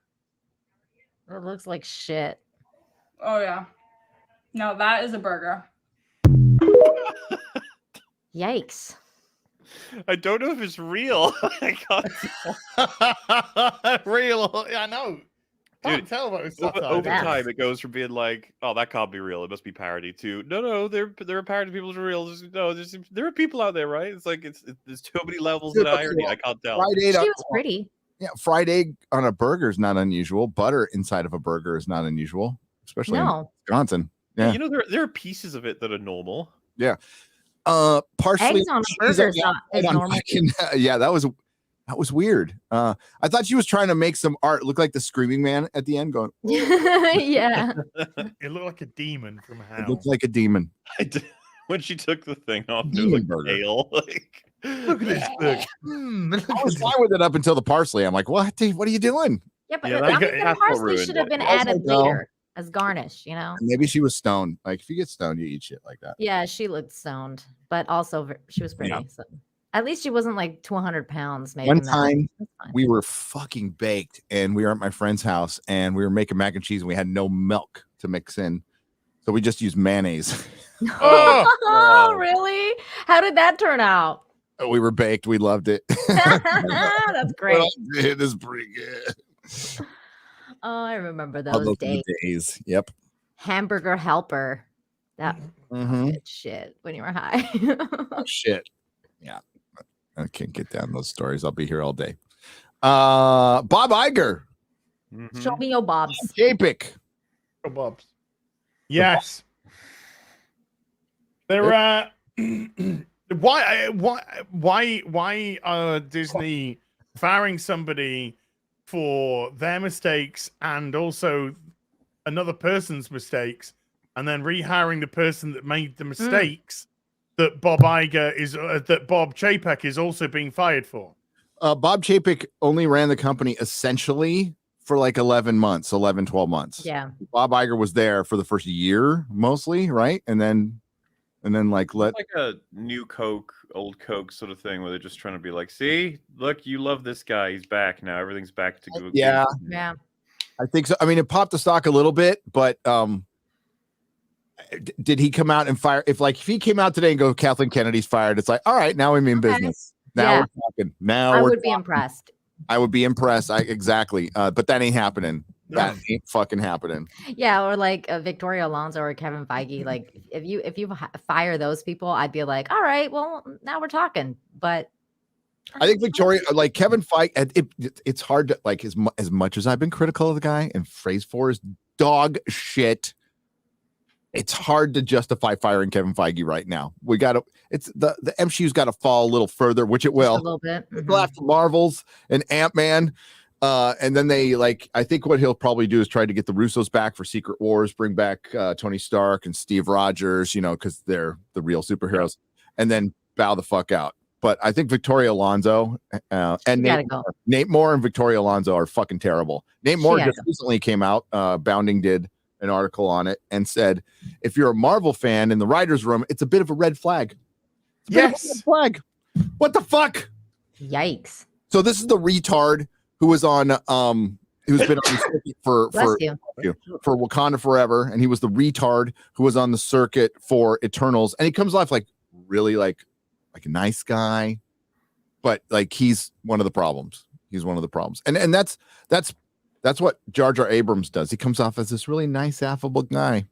It looks like shit. Oh yeah. No, that is a burger. Yikes. I don't know if it's real. I can't. Real. Yeah, I know. Can't Dude, tell what it's over Yeah. time, it goes from being like, "Oh, that can't be real. It must be parody." To no, there are parody people's real. There are people out there, right? It's like there's too many levels of irony. I can't tell. Fried egg She on, was pretty. yeah, fried egg on a burger is not unusual. Butter inside of a burger is not unusual, especially in No. Wisconsin. Yeah. Yeah. You know, there are pieces of it that are normal. Partially Eggs on a cheese burger is on- not is on normal. fucking- yeah, that was weird. I thought she was trying to make some art look like the Screaming Man at the end, going, Yeah. It looked like a demon from it hell. looks like a demon. I did, when she took the thing off, it Demon was like burger. pale. Like, Look at this. Look. Look I at was this. fine with it up until the parsley. I'm like, what are you doing? Yeah, but Yeah, I that- mean, that's the what parsley ruined should have it. been I was added like, no. later as garnish, you know? Maybe she was stoned. Like, if you get stoned, you eat shit like that. Yeah, she looked stoned, but also she was pretty. Yeah. So at least she wasn't like 200 pounds. Maybe One time That's fine. we were fucking baked and we were at my friend's house and we were making mac and cheese and we had no milk to mix in. So we just used mayonnaise. Oh, Oh, really? How did that turn out? We were baked. We loved it. That's great. It is pretty good. Oh, I remember All those those were days. the days. Yep. Hamburger helper. That was Mhm. good shit when you were high. Oh, shit. Yeah. I can't get down those stories. I'll be here all day. Bob Iger. mhm. Show me your bobs. Japik. Bobs. Yes. There are. Why are Disney firing somebody for their mistakes and also another person's mistakes, and then rehiring the person that made the mistakes that Bob Chapek is also being fired for? Bob Chapek only ran the company essentially for like 11 months, 12 months. Yeah. Bob Iger was there for the first year mostly, right? And then like It's like a new Coke, old Coke sort of thing where they're just trying to be like, see, look, you love this guy. He's back now. Everything's back to good. Yeah. Yeah. I think so. I mean, it popped the stock a little bit, but did he come out and fire? If he came out today and go, Kathleen Kennedy's fired, it's like, all right, now we mean business. Now we're talking. Now I would be impressed. I would be impressed. Exactly. But that ain't happening. That ain't fucking happening. Yeah, or like Victoria Alonso or Kevin Feige. Like if you fire those people, I'd be like, all right, well now we're talking. But I think Victoria, like Kevin Feige, it's hard to like as much as I've been critical of the guy and phrase for his dog shit. It's hard to justify firing Kevin Feige right now. We got to. It's the MCU's got to fall a little further, which it will. Just a little bit. We'll have to Marvels and Ant-Man. And then I think what he'll probably do is try to get the Russos back for Secret Wars, bring back Tony Stark and Steve Rogers, because they're the real superheroes, and then bow the fuck out. But I think Victoria Alonso and Nate Moore and Victoria Alonso are fucking terrible. Nate Moore just recently came out. Bounding did an article on it and said, if you're a Marvel fan in the writer's room, it's a bit of a red flag. Yes. Flag. What the fuck? Yikes. So this is the retard who was on who's been on the circuit for Wakanda Forever, and he was the retard who was on the circuit for Eternals, and he comes off like really like a nice guy, but like he's one of the problems. He's one of the problems. And that's what Jar Jar Abrams does. He comes off as this really nice, affable guy.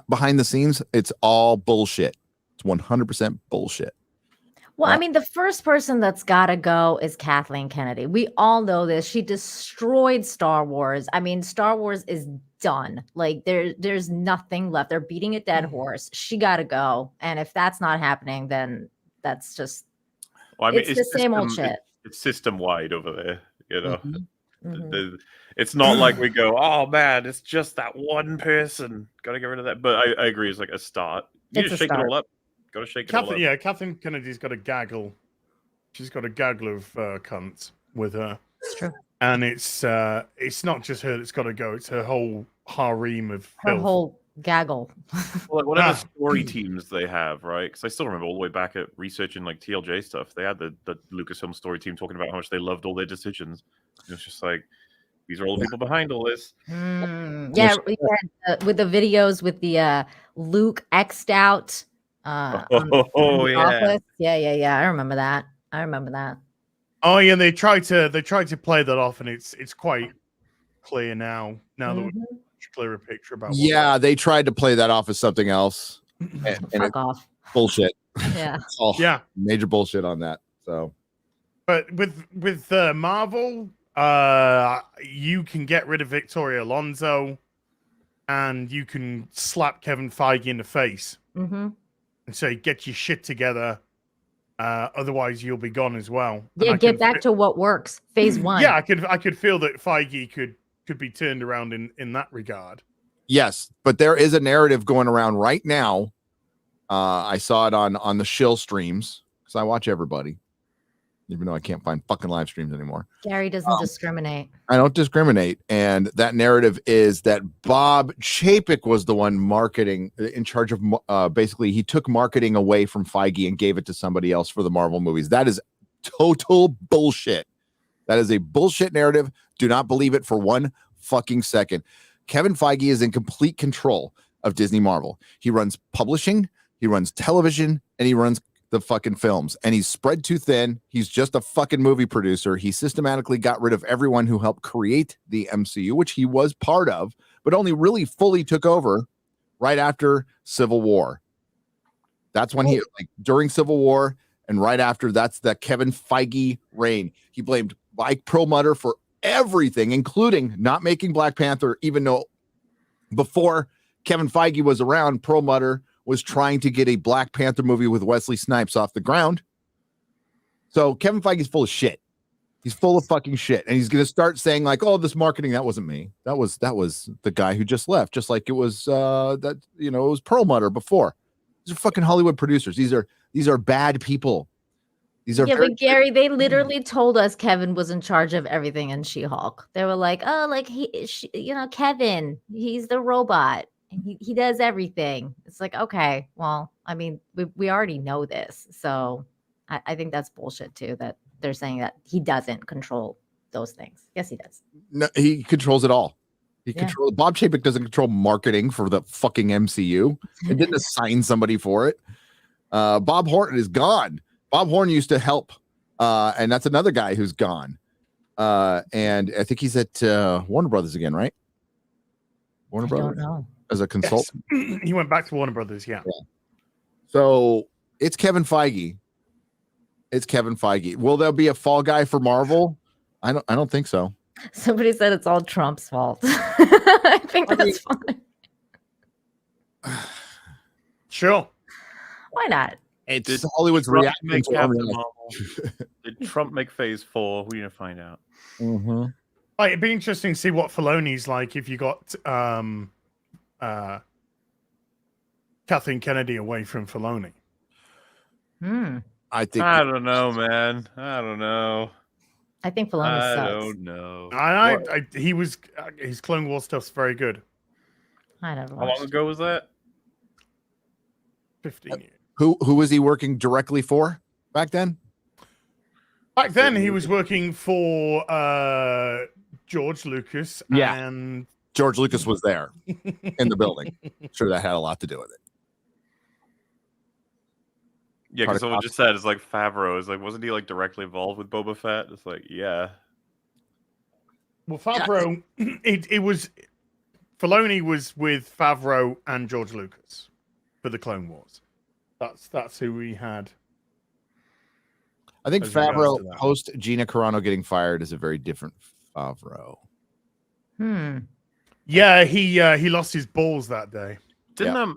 Behind the scenes, it's all bullshit. It's 100% bullshit. Well, I mean, the first person that's got to go is Kathleen Kennedy. We all know this. She destroyed Star Wars. I mean, Star Wars is done. Like there's nothing left. They're beating a dead horse. She got to go. And if that's not happening, then that's just, well, I mean, it's the same old shit. It's system wide over there, It's not like we go, oh man, it's just that one person. Got to get rid of that. But I agree. It's like a start. You just shake it all up. Got to shake it all up. Yeah, Kathleen Kennedy's got a gaggle. She's got a gaggle of cunts with her. It's true. And it's not just her that's got to go. It's her whole harem of her filth. whole gaggle. Well, like whatever story teams they have, right? Because I still remember all the way back at researching like TLJ stuff. They had the Lucasfilm story team talking about how much they loved all their decisions. It was just like, these are all the people behind all this. Yeah, we had, with the videos with the Luke X'd out. Yeah. Yeah. I remember that. Oh yeah, they tried to play that off, and it's quite clear now. Now that we have a much clearer picture about. They tried to play that off as something else. And Fuck off. Bullshit. Yeah. Major bullshit on that. So, but with Marvel, you can get rid of Victoria Alonso, and you can slap Kevin Feige in the face and say, "Get your shit together." Otherwise, you'll be gone as well. Yeah, get back to what works. Phase 1. Yeah, I could feel that Feige could be turned around in that regard. Yes, but there is a narrative going around right now. I saw it on the Shill streams because I watch everybody, even though I can't find fucking live streams anymore. Gary doesn't discriminate. I don't discriminate. And that narrative is that Bob Chapek was the one marketing in charge of, basically he took marketing away from Feige and gave it to somebody else for the Marvel movies. That is total bullshit. That is a bullshit narrative. Do not believe it for one fucking second. Kevin Feige is in complete control of Disney Marvel. He runs publishing, he runs television, and he runs the fucking films, and he's spread too thin. He's just a fucking movie producer. He systematically got rid of everyone who helped create the MCU, which he was part of, but only really fully took over right after Civil War. That's when he, like, during Civil War and right after, that's the Kevin Feige reign. He blamed Mike Perlmutter for everything, including not making Black Panther, even though before Kevin Feige was around, Perlmutter was trying to get a Black Panther movie with Wesley Snipes off the ground. So Kevin Feige's full of shit. He's full of fucking shit. And he's going to start saying like, oh, this marketing, that wasn't me. That was the guy who just left. Just like it was it was Perlmutter before. These are fucking Hollywood producers. These are bad people. These are Yeah, very but Gary, they literally told us Kevin was in charge of everything in She-Hulk. They were like, "Oh, like Kevin, he's the robot. He does everything." It's like, okay, well, I mean, we already know this, so I think that's bullshit too. That they're saying that he doesn't control those things. Yes, he does. no, he controls it all. He Yeah. controls. Bob Chapek doesn't control marketing for the fucking MCU. It didn't assign somebody for it. Bob Horton is gone. Bob Horton used to help, and that's another guy who's gone. And I think he's at Warner Brothers again, right? Warner I Brothers don't know. as a consultant. Yes. He went back to Warner Brothers. Yeah. So it's Kevin Feige. It's Kevin Feige. Will there be a fall guy for Marvel? I don't think so. Somebody said it's all Trump's fault. I think that's fine. Sure. Why not? It's Hollywood's Trump reaction make to Captain unreal. Marvel? Did Trump make Phase 4? We're gonna find out. Mm-hmm. It'd be interesting to see what Filoni's like if you got Kathleen Kennedy away from Filoni. I think I don't know, man. I don't know. I think Filoni I sucks. don't know. He was his Clone War stuff's very good. I never How long watched. ago was that? 15 years. who was he working directly for back then? Back then, he was working for George Lucas. Yeah. And George Lucas was there in the building. Sure, that had a lot to do with it. Yeah, because someone just said it's like Favreau. It's like, wasn't he like directly involved with Boba Fett? It's like, yeah. well, Favreau, it was Filoni was with Favreau and George Lucas for the Clone Wars. That's who we had. I think As regards to Favreau that. post Gina Carano getting fired is a very different Favreau. Yeah, he lost his balls that day. Didn't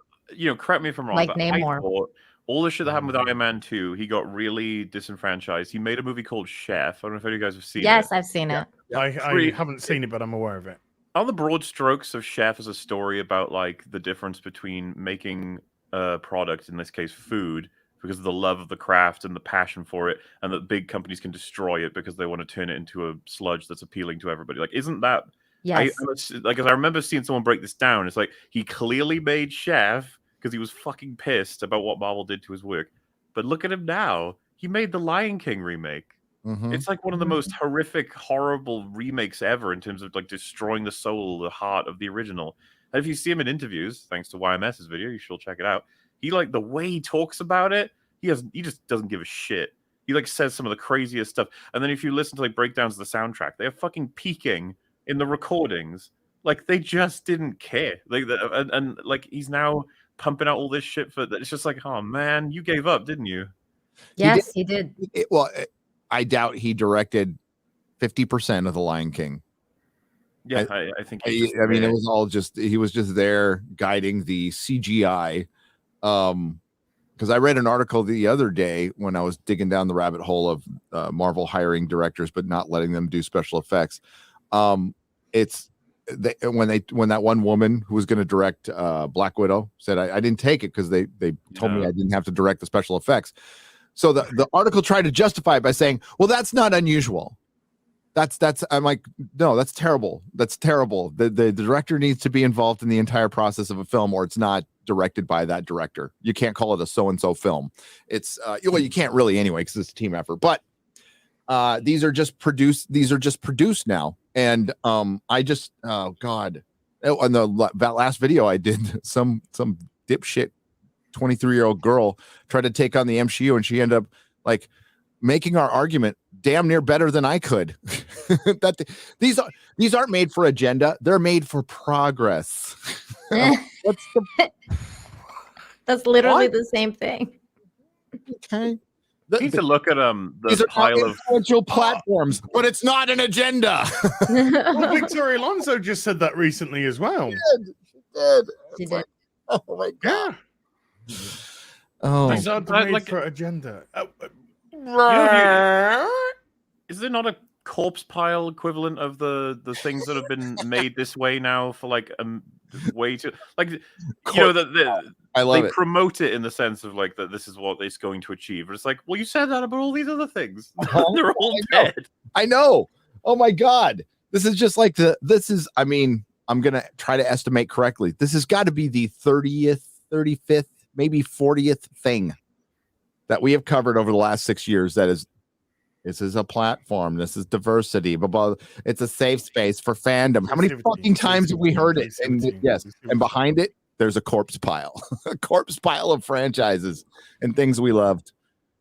correct me if I'm wrong. Like but I Namor. thought all the shit that happened with Iron Man 2, he got really disenfranchised. He made a movie called Chef. I don't know if any of you guys have seen it. Yes, I've seen it. Yeah. I Pretty- haven't seen it, but I'm aware of it. On the broad strokes of Chef as a story about like the difference between making a product, in this case food, because of the love of the craft and the passion for it, and that big companies can destroy it because they want to turn it into a sludge that's appealing to everybody. Like, isn't that Yes. like, as I remember seeing someone break this down, it's like he clearly made Chef because he was fucking pissed about what Marvel did to his work. But look at him now. He made the Lion King remake. Mhm. It's like one of the most horrific, horrible remakes ever in terms of like destroying the soul, the heart of the original. And if you see him in interviews, thanks to YMS's video, you should check it out. He like the way he talks about it, he just doesn't give a shit. He like says some of the craziest stuff. And then if you listen to like breakdowns of the soundtrack, they're fucking peaking in the recordings. Like they just didn't care. Like and like he's now pumping out all this shit for that. It's just like, oh man, you gave up, didn't you? Yes, he did. I doubt he directed 50% of the Lion King. Yeah, I think. I mean, it was all just he was just there guiding the CGI. Because I read an article the other day when I was digging down the rabbit hole of Marvel hiring directors but not letting them do special effects. It's when that one woman who was going to direct Black Widow said I didn't take it because they told me I didn't have to direct the special effects. So the article tried to justify it by saying, well, that's not unusual. I'm like, no, that's terrible. That's terrible. The director needs to be involved in the entire process of a film, or it's not directed by that director. You can't call it a so-and-so film. It's well, you can't really anyway, because it's a team effort. But these are just produced now. And I just on that last video I did, some dipshit 23-year-old girl tried to take on the MCU, and she ended up like making our argument damn near better than I could. These aren't made for agenda; they're made for progress. That's literally the same thing. Okay. You need to look at These the are pile of influential platforms, but it's not an agenda. Well, Victoria Alonso just said that recently as well. She did. Oh my god. Yeah. Oh, These aren't But, made like- for agenda. Is there not a corpse pile equivalent of the things that have been made this way now for like way too like you know I love they it. promote it in the sense of like that this is what it's going to achieve. But it's like, well, you said that about all these other things. They're all dead. I know. Oh my God. This is just like I mean, I'm going to try to estimate correctly. This has got to be the 30th, 35th, maybe 40th thing that we have covered over the last 6 years. This is a platform. This is diversity. Blah, blah. It's a safe space for fandom. How many fucking times have we heard it? And yes, and behind it, there's a corpse pile, a corpse pile of franchises and things we loved.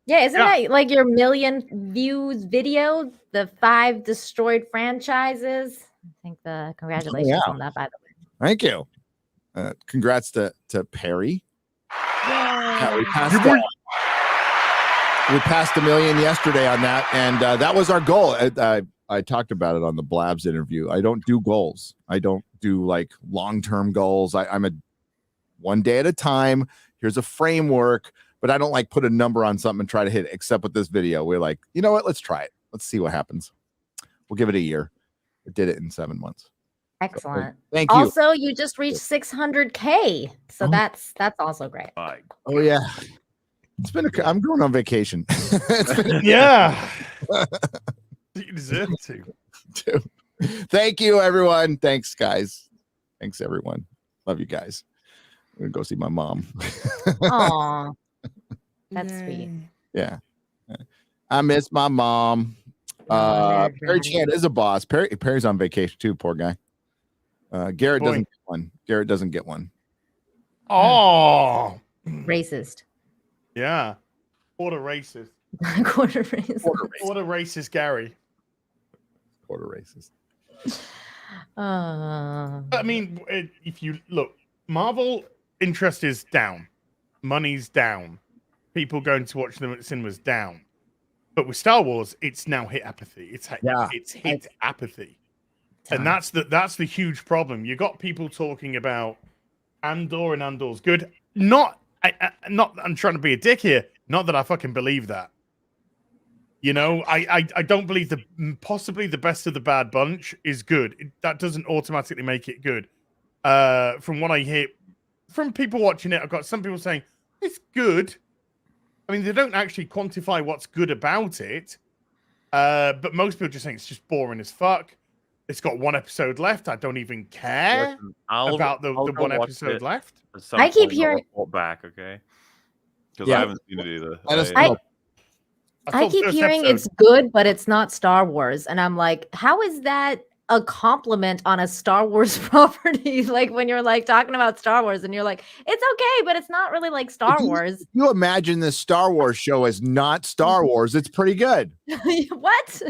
Yeah, isn't that like your million views video? The 5 destroyed franchises. I think congratulations on that, by the way. Thank you. Congrats to Perry. Yay. We passed 1 million yesterday on that, and that was our goal. I talked about it on the Blabs interview. I don't do goals. I don't do like long-term goals. I'm a one day at a time. Here's a framework, but I don't like put a number on something and try to hit it, except with this video. We're like, you know what? Let's try it. Let's see what happens. We'll give it a year. I did it in 7 months. Excellent. Thank you. Also, you just reached 600K. So that's also great. Oh yeah. I'm going on vacation. Yeah. You deserve to. Thank you, everyone. Thanks, guys. Thanks, everyone. Love you guys. I'm gonna go see my mom. Aw. That's sweet. Yeah. I miss my mom. Perry Chan is a boss. Perry's on vacation too, poor guy. Garrett doesn't get one. Garrett doesn't get one. Oh. Racist. Yeah. Quarter racist. Quarter racist. Quarter racist, Gary. Quarter racist. I mean, if you look, Marvel interest is down. Money's down. People going to watch them at cinemas down. But with Star Wars, it's now hit apathy. It's hit apathy. And that's the huge problem. You got people talking about Andor and Andor's good. I'm trying to be a dick here. Not that I fucking believe that. You know, I don't believe possibly the best of the bad bunch is good. That doesn't automatically make it good. From what I hear from people watching it, I've got some people saying it's good. I mean, they don't actually quantify what's good about it. But most people just think it's just boring as fuck. It's got 1 episode left. I don't even care about the 1 episode left. I keep hearing back, okay? Because I haven't seen it either. I keep hearing it's good, but it's not Star Wars. And I'm like, how is that a compliment on a Star Wars property? Like when you're like talking about Star Wars and you're like, it's okay, but it's not really like Star Wars. You imagine this Star Wars show as not Star Wars. It's pretty good. What?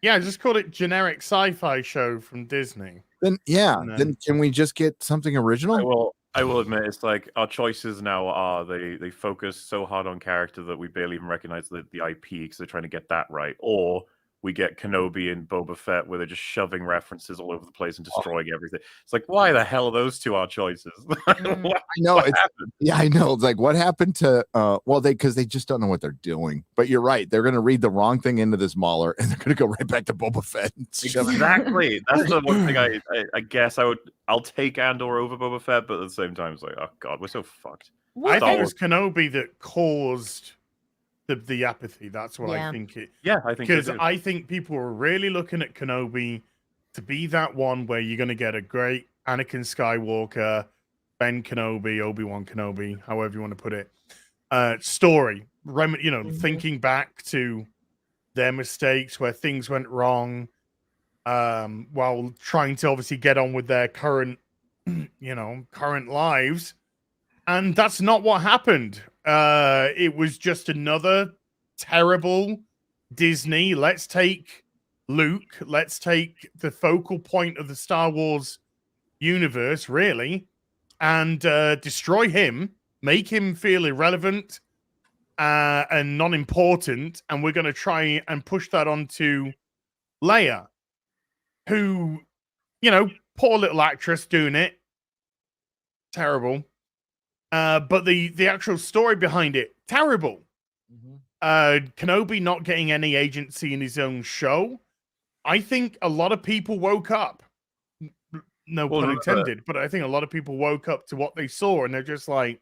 Yeah, just call it generic sci-fi show from Disney. Then then can we just get something original? I will admit, it's like our choices now are they focus so hard on character that we barely even recognize the IP because they're trying to get that right. Or we get Kenobi and Boba Fett where they're just shoving references all over the place and destroying everything. It's like, why the hell are those two our choices? I know. I know. It's like, what happened to because they just don't know what they're doing. But you're right. They're going to read the wrong thing into this Mauler and they're going to go right back to Boba Fett. Exactly. That's the one thing I guess I'll take Andor over Boba Fett, but at the same time, it's like, oh god, we're so fucked. I think it was Kenobi that caused the apathy. That's what I think it. Yeah, I think because I think people were really looking at Kenobi to be that one where you're going to get a great Anakin Skywalker, Ben Kenobi, Obi-Wan Kenobi, however you want to put it, story. Thinking back to their mistakes where things went wrong, while trying to obviously get on with their current lives. And that's not what happened. It was just another terrible Disney. Let's take Luke. Let's take the focal point of the Star Wars universe, really, and destroy him, make him feel irrelevant and non-important. And we're going to try and push that onto Leia, who, poor little actress doing it. Terrible. But the actual story behind it, terrible. Kenobi not getting any agency in his own show. I think a lot of people woke up. No pun intended, but I think a lot of people woke up to what they saw and they're just like,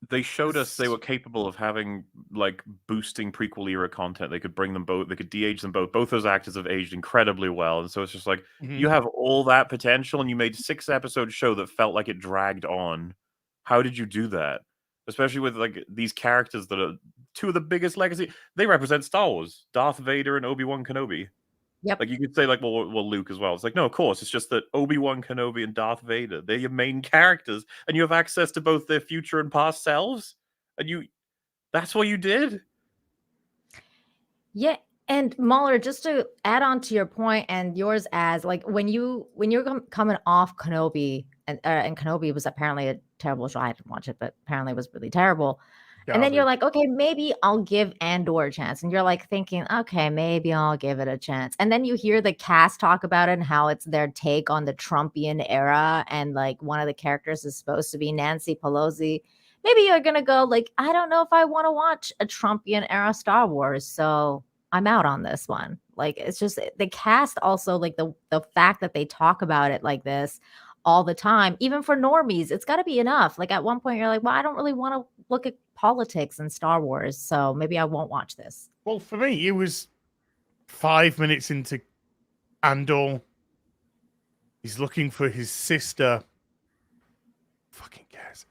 They showed us they were capable of having like boosting prequel era content. They could bring them both. They could de-age them both. Both those actors have aged incredibly well, and so it's just like you have all that potential, and you made 6-episode show that felt like it dragged on. How did you do that? Especially with like these characters that are two of the biggest legacy. They represent Star Wars: Darth Vader and Obi-Wan Kenobi. Yep. Like you could say, like, well, Luke as well. It's like, no, of course, it's just that Obi-Wan Kenobi and Darth Vader, they're your main characters, and you have access to both their future and past selves, and that's what you did. Yeah, and Mahler, just to add on to your point and yours, as like when you're coming off Kenobi, and Kenobi was apparently a terrible show. I didn't watch it, but apparently it was really terrible. And then you're like, okay, maybe I'll give Andor a chance. And you're like thinking, okay, maybe I'll give it a chance. And then you hear the cast talk about it and how it's their take on the Trumpian era. And like one of the characters is supposed to be Nancy Pelosi. Maybe you're going to go like, I don't know if I want to watch a Trumpian era Star Wars. So I'm out on this one. Like, it's just the cast also, like the fact that they talk about it like this all the time, even for normies, it's got to be enough. Like at one point you're like, well, I don't really want to look at politics in Star Wars, so maybe I won't watch this. Well, for me, it was 5 minutes into Andor. He's looking for his sister. Fucking cares.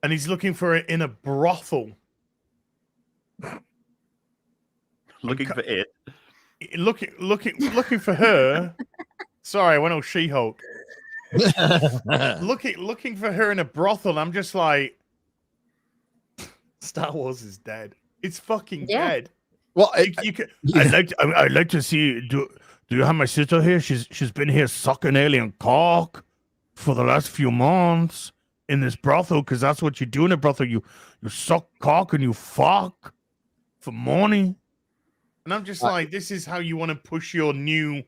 And he's looking for it in a brothel. Looking for it. Looking for her. Sorry, I went all She-Hulk. looking for her in a brothel. I'm just like, Star Wars is dead. It's fucking dead. Well, you could, I'd like to see. Do you have my sister here? She's been here sucking alien cock for the last few months in this brothel, because that's what you do in a brothel. You suck cock and you fuck for money. And I'm just like, this is how you want to push your new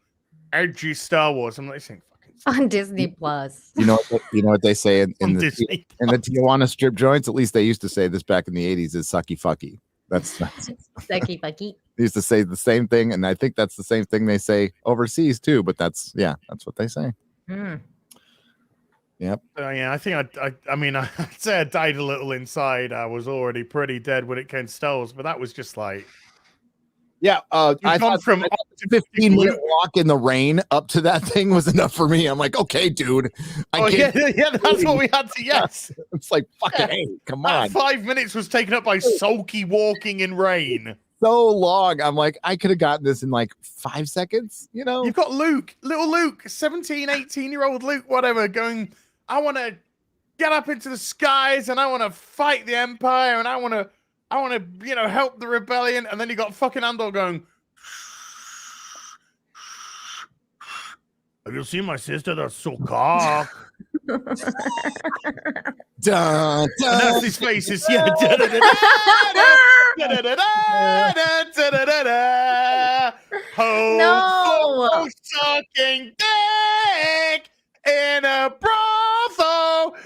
edgy Star Wars. I'm like saying on Disney Plus. You know what they say in the Disney Tijuana strip joints. At least they used to say this back in the 80s. Is sucky fucky. That's sucky fucky. They used to say the same thing, and I think that's the same thing they say overseas too. But that's what they say. Yep. Yeah, I think I mean, I'd say I died a little inside. I was already pretty dead when it came to Star Wars, but that was just like, I thought from 15-minute walk in the rain up to that thing was enough for me. I'm like, okay, dude. Yeah, that's what we had to. Yes, it's like fucking hey, come on. 5 minutes was taken up by sulky walking in rain. So long. I'm like, I could have gotten this in like 5 seconds. You know, you've got little Luke, 17, 18-year-old Luke, whatever, going, I want to get up into the skies and I want to fight the Empire and I want to, help the rebellion. And then you got fucking Andor going, have you seen my sister? That's so cock. Dun, and that's his face. Is yeah. No, sucking dick in a brothel.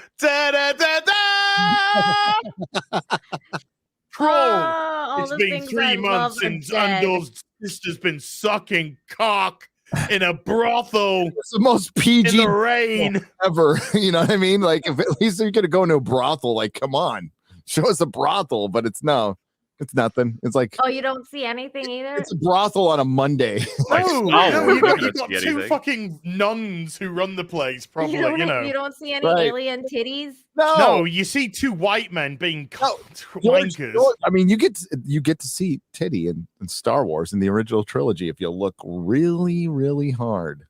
It's been 3 months since Andor's sister's been sucking cock in a brothel. It's the most PG in the rain ever. You know what I mean? Like, if at least you're gonna go into a brothel, like, come on, show us a brothel. But it's nothing. It's like, oh, you don't see anything either. It's a brothel on a Monday. You got two fucking nuns who run the place. Probably, you don't see any alien titties. No, you see two white men being wankers. I mean, you get to see titty in Star Wars in the original trilogy if you look really, really hard.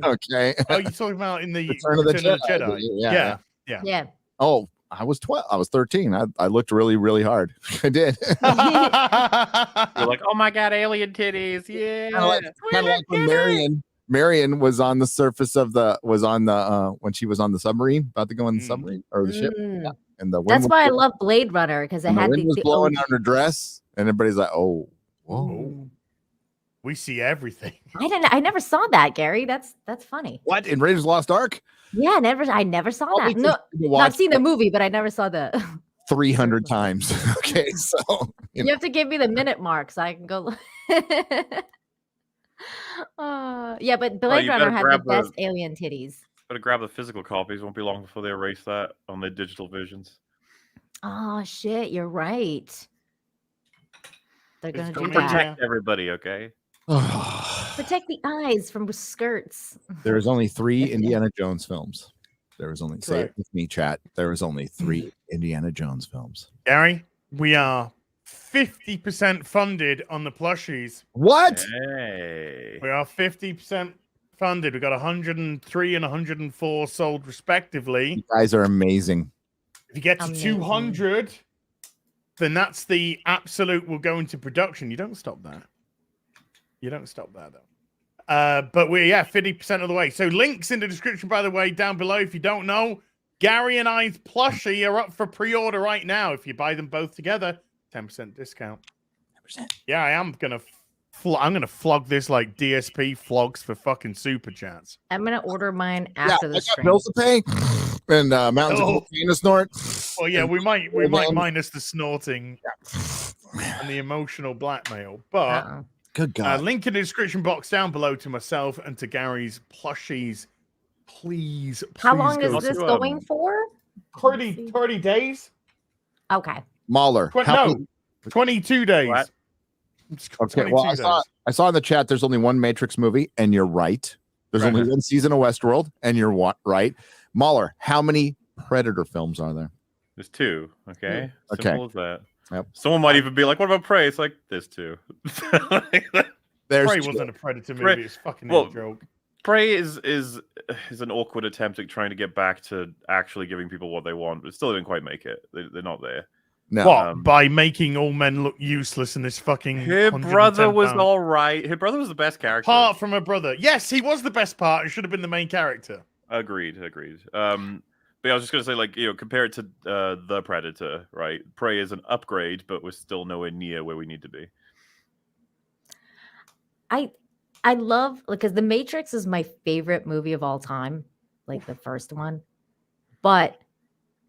Okay. Oh, you're talking about in the Return of the Jedi. Yeah. Oh, I was 12. I was 13. I looked really, really hard. I did. You're like, oh my god, alien titties! Yeah. Kind of like when Marion was on the surface of when she was on the submarine, about to go in the submarine or the ship. Yeah. And the wind that's why I love Blade Runner, because it had the wind was blowing on her dress, and everybody's like, oh, whoa. We see everything. I never saw that, Gary. That's funny. What, in Raiders of the Lost Ark? Yeah, I never saw that. No, I've seen the movie, but I never saw the 300 times. Okay, so you have to give me the minute mark so I can go. Yeah, but Blade Runner had the best alien titties. Better grab the physical copies. Won't be long before they erase that on their digital versions. Oh shit, you're right. They're It's gonna gonna do be- that. Protect everybody, okay? Protect the eyes from skirts. There's only 3 Indiana Jones films. There was only say it Correct. with me, chat. There was only 3 Indiana Jones films. Gary, we are 50% funded on the plushies. What? Hey. We are 50% funded. We got 103 and 104 sold respectively. You guys are amazing. If you get to Amazing. 200, then that's the absolute will go into production. You don't stop that. You don't stop that though. But we're 50% of the way. So links in the description, by the way, down below. If you don't know, Gary and I's plushie are up for pre-order right now. If you buy them both together, 10% discount. 10%. Yeah, I am gonna. I'm gonna flog this like DSP flogs for fucking super chats. I'm gonna order mine after I the got stream. bills to pay and mountains of Oh. cocaine to snort. Well, yeah, And- we might then- minus the snorting and the emotional blackmail, but. Uh-oh. Good God. Link in the description box down below to myself and to Gary's plushies. Please. How long go is this to, going for? 30 days? Okay. Mahler. how many- 22 days. What? Okay, well, I saw in the chat there's only one Matrix movie, and you're right. There's only one season of Westworld, and you're right. Mahler, how many Predator films are there? There's 2, okay? Okay. Simple as that. Yep. Someone might even be like, what about Prey? It's like, there's 2. There's Prey 2. wasn't a Predator movie. Prey- It's fucking well, a joke. Prey is an awkward attempt at trying to get back to actually giving people what they want, but still didn't quite make it. They're not there. No. What? By making all men look useless in this fucking. Her brother 110 was pound- all right. Her brother was the best character. Apart from her brother. Yes, he was the best part. He should have been the main character. Agreed. But I was just gonna say, like, compare it to the Predator, right? Prey is an upgrade, but we're still nowhere near where we need to be. I love because The Matrix is my favorite movie of all time, like the first one. But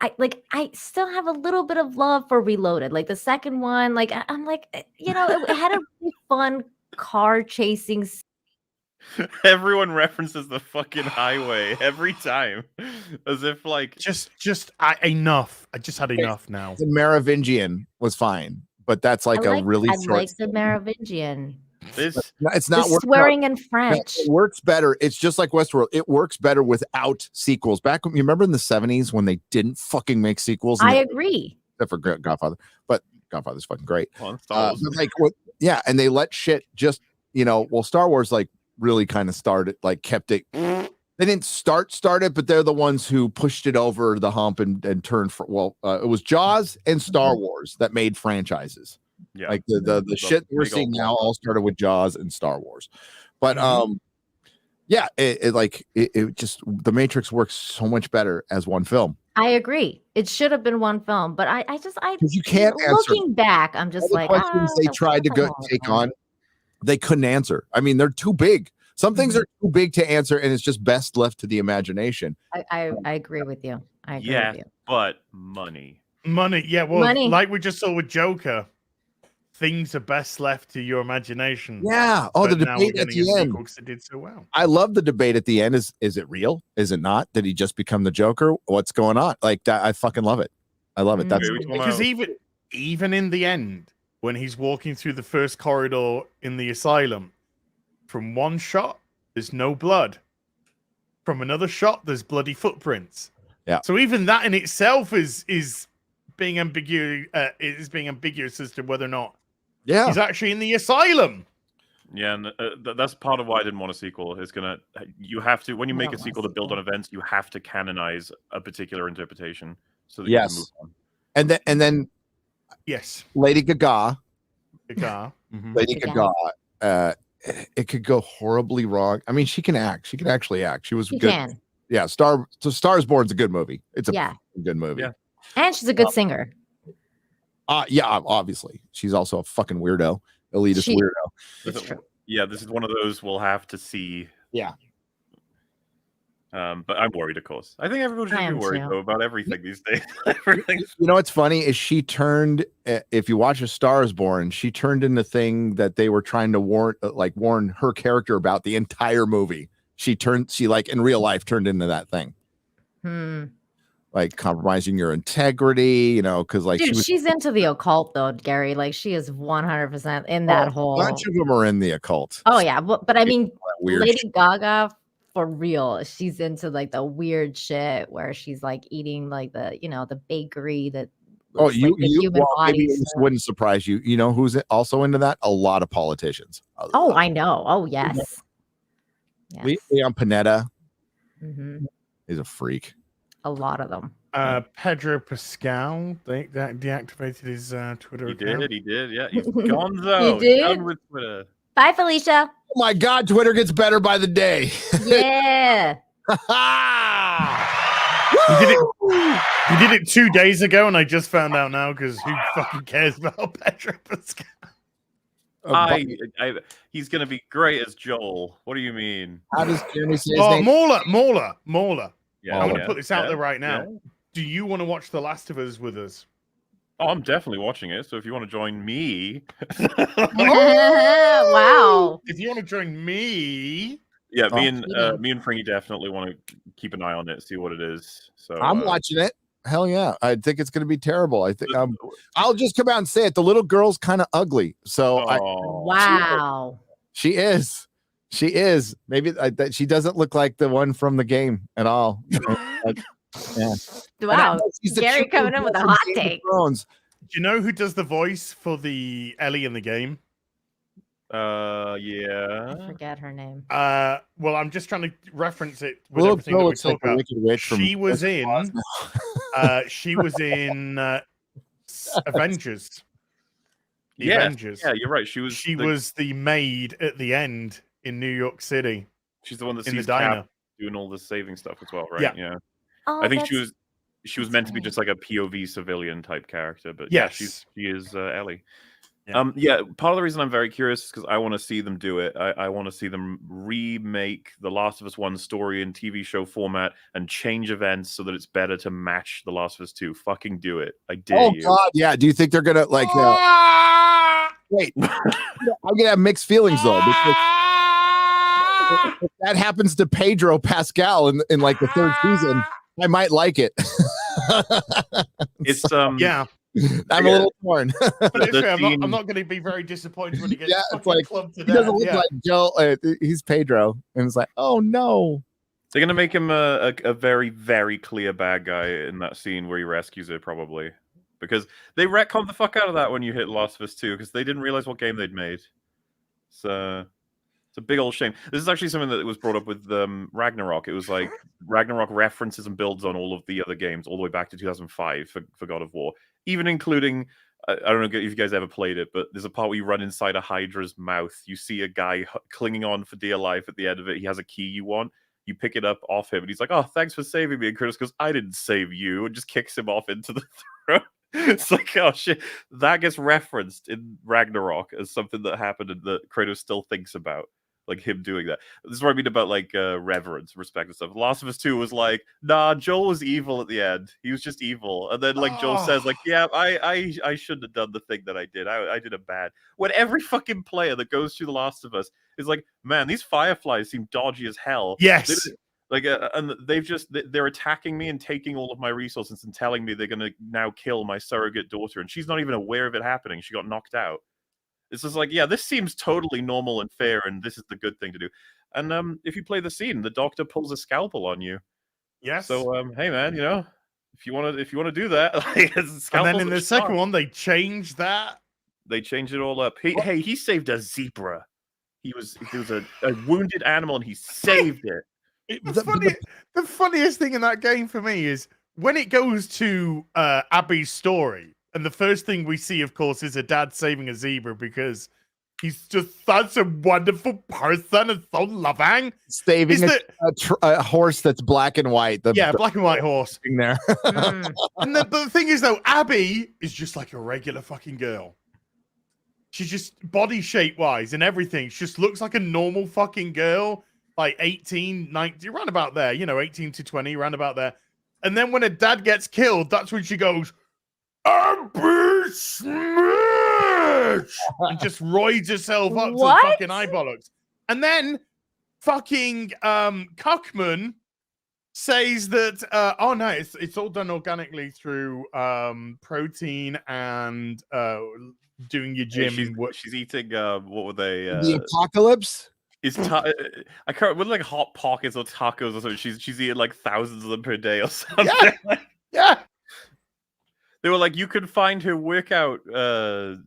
I still have a little bit of love for Reloaded. Like the second one, like I'm like, it had a really fun car chasing. Everyone references the fucking highway every time, as if like Enough. I just had enough now. The Merovingian was fine, but that's like a really I short. like the Merovingian. this. It's not The working swearing out. in French. It works better. It's just like Westworld. It works better without sequels. Back when you remember in the 70s when they didn't fucking make sequels. I agree. Except for Godfather, but Godfather's fucking great. Well, Star Wars. But like and they let shit just Star Wars like really kind of started, like kept it. They didn't start it, but they're the ones who pushed it over the hump and turned for. It was Jaws and Star Wars that made franchises. Yeah, Like the shit we're big seeing old now all started with Jaws and Star Wars. But it just the Matrix works so much better as one film. I agree. It should have been one film, but I Because you can't answer looking back, I'm just all the like questions they tried to go take on. They couldn't answer. I mean, they're too big. Some things are too big to answer, and it's just best left to the imagination. I agree with you. I agree yeah, with you. but money. Yeah, well, Money. like we just saw with Joker, things are best left to your imagination. Yeah. Oh, the But now we're debate at getting the a end. sequel 'cause it did so well. I love the debate at the end. Is it real? Is it not? Did he just become the Joker? What's going on? Like that, I fucking love it. I love it. That's Okay, Because even in the end, when he's walking through the first corridor in the asylum, from one shot, there's no blood. From another shot, there's bloody footprints. Yeah. So even that in itself is being ambiguous. Is being ambiguous as to whether or not he's actually in the asylum. Yeah, and that's part of why I didn't want a sequel. You have to, when you make a sequel to build on events, you have to canonize a particular interpretation so that you can move on. And then Yes. Lady Gaga. Lady Gaga. Gaga. It could go horribly wrong. I mean, she can act. She can actually act. She was She good. can. Yeah, Stars Born's a good movie. It's a Yeah. good movie. Yeah. And she's a good singer. Yeah, obviously. She's also a fucking weirdo, elitist weirdo. It's true. Yeah, this is one of those we'll have to see. Yeah. But I'm worried, of course. I think everyone should I be am worried too. though about everything these days. Everything. You know what's funny is she turned. If you watch A Star Is Born, she turned in the thing that they were trying to warn her character about the entire movie. She like in real life turned into that thing. like compromising your integrity, because like Dude, she's into the occult though, Gary. Like she is 100% in that a whole. bunch of them are in the occult. Oh yeah, but I mean, Weird Lady Gaga for real. She's into like the weird shit where she's like eating like the bakery that. Oh, looks like the human maybe body. this wouldn't surprise you. You know who's also into that? A lot of politicians. Oh, I know. Oh, yes. Leon Panetta Mm-hmm. is a freak. A lot of them. Pedro Pascal, they deactivated his Twitter account. He did. Yeah, he's gonzo. He did? Done with Twitter. Bye, Felicia. Oh my God, Twitter gets better by the day. Yeah. He did it 2 days ago, and I just found out now because who fucking cares about Pedro Pascal? He's gonna be great as Joel. What do you mean? How does Jeremy say his name? Mauler. Yeah, I'm gonna put this out there right now. Yeah. Do you want to watch The Last of Us with us? Oh, I'm definitely watching it. So if you want to join me, Wow. If you want to join me, yeah, me and Fringy definitely want to keep an eye on it, see what it is. So I'm watching it. Hell yeah. I think it's going to be terrible. I think I'll just come out and say it. The little girl's kind of ugly. So wow. She is. Maybe she doesn't look like the one from the game at all. Yeah. Wow. Gary coming in with a hot take. Do you know who does the voice for the Ellie in the game? Yeah. I forget her name. Well, I'm just trying to reference it with Little everything that girl we looks like talk a about. wicked witch from She was in Avengers. Avengers. Yeah, you're right. She was the maid at the end in New York City. She's the one that in the sees diner Cap doing all the saving stuff as well, right? Yeah. Oh, I think she was meant to be just like a POV civilian type character, but she is Ellie. Yeah. Part of the reason I'm very curious is because I want to see them do it. I want to see them remake the Last of Us 1 story in TV show format and change events so that it's better to match the Last of Us 2. Fucking do it. I dare you. God, yeah. Do you think they're gonna like wait? I'm gonna have mixed feelings though, because if that happens to Pedro Pascal in like the third season, I might like it. It's yeah. I'm a little torn. But I'm not going to be very disappointed when he gets it's like clubbed to he doesn't death. look like Joel. He's Pedro, and it's like, oh no. They're gonna make him a very, very clear bad guy in that scene where he rescues her, probably, because they retconned the fuck out of that when you hit Last of Us 2 because they didn't realize what game they'd made. So it's a big old shame. This is actually something that was brought up with Ragnarok. It was like Ragnarok references and builds on all of the other games all the way back to 2005 for God of War, even including. I don't know if you guys ever played it, but there's a part where you run inside a Hydra's mouth. You see a guy clinging on for dear life at the end of it. He has a key you want. You pick it up off him, and he's like, "Oh, thanks for saving me." And Kratos goes, "I didn't save you," and just kicks him off into the throat. It's like, oh shit, that gets referenced in Ragnarok as something that happened and that Kratos still thinks about, like him doing that. This is what I mean about like reverence, respect, and stuff. Last of Us 2 was like, nah, Joel was evil at the end. He was just evil, and then like Joel says, like, yeah, I shouldn't have done the thing that I did. I did it bad. When every fucking player that goes through The Last of Us is like, man, these fireflies seem dodgy as hell. Yes. Like, and they're attacking me and taking all of my resources and telling me they're going to now kill my surrogate daughter. And she's not even aware of it happening. She got knocked out. It's just like, yeah, this seems totally normal and fair. And this is the good thing to do. And if you play the scene, the doctor pulls a scalpel on you. Yes. So, hey, man, if you want to do that. Like, and then in the second one, they changed that. They changed it all up. He saved a zebra. He was a wounded animal and he saved it. The funniest thing in that game for me is when it goes to Abby's story, and the first thing we see, of course, is a dad saving a zebra because he's just such a wonderful person and so loving. Saving a horse that's black and white. Black and white horse. There. And the thing is, though, Abby is just like a regular fucking girl. She's just body shape wise and everything. She just looks like a normal fucking girl. Like 18, 19, round about there, 18 to 20, round about there. And then when her dad gets killed, that's when she goes, Abby Smash! And just roids herself up to the fucking eyeballs. And then fucking Cuckman says that oh no, it's all done organically through protein and doing your Yeah, gym work. she's eating what were they? The apocalypse. Is I can't remember, like hot pockets or tacos or something. She's eating like thousands of them per day or something. Yeah. They were like, you could find her workout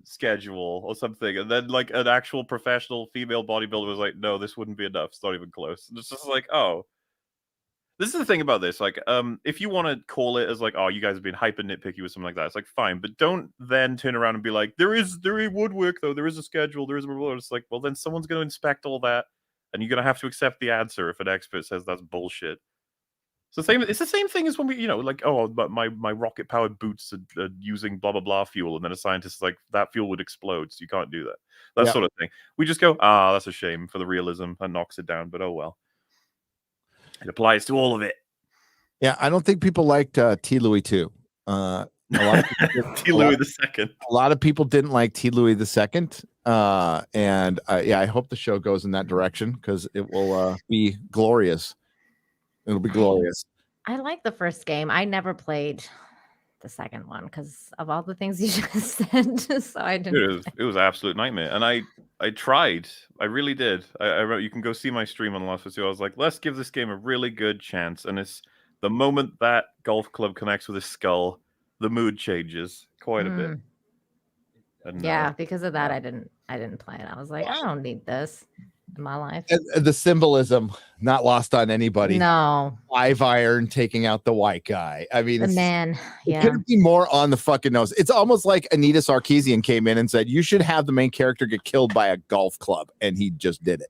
schedule or something, and then like an actual professional female bodybuilder was like, no, this wouldn't be enough. It's not even close. And it's just like, oh. This is the thing about this, like, if you want to call it as like, oh, you guys have been hyper nitpicky with something like that, it's like fine, but don't then turn around and be like, there would work though, there is a schedule, there is a reward. It's like, well, then someone's going to inspect all that, and you're going to have to accept the answer if an expert says that's bullshit. It's the same thing as when we, like, oh, but my rocket powered boots are using blah blah blah fuel, and then a scientist is like, that fuel would explode, so you can't do that. That sort of thing. We just go, that's a shame for the realism, and knocks it down, but oh well. It applies to all of it. Yeah, I don't think people liked T. Louis 2. A lot of T. Louis II. A lot of people didn't like T. Louis II. And I hope the show goes in that direction because it will be glorious. It'll be glorious. I like the first game. I never played the second one because of all the things you just said. So I didn't. It was an absolute nightmare, and I tried. I really did. I wrote, you can go see my stream on the last video. I was like, let's give this game a really good chance. And it's the moment that golf club connects with his skull, the mood changes quite a bit. And, yeah, because of that, I didn't play it. I was like, I don't need this in my life. The symbolism not lost on anybody. No. 5 iron taking out the white guy. I mean, the man. Yeah. It couldn't be more on the fucking nose. It's almost like Anita Sarkeesian came in and said, you should have the main character get killed by a golf club. And he just did it.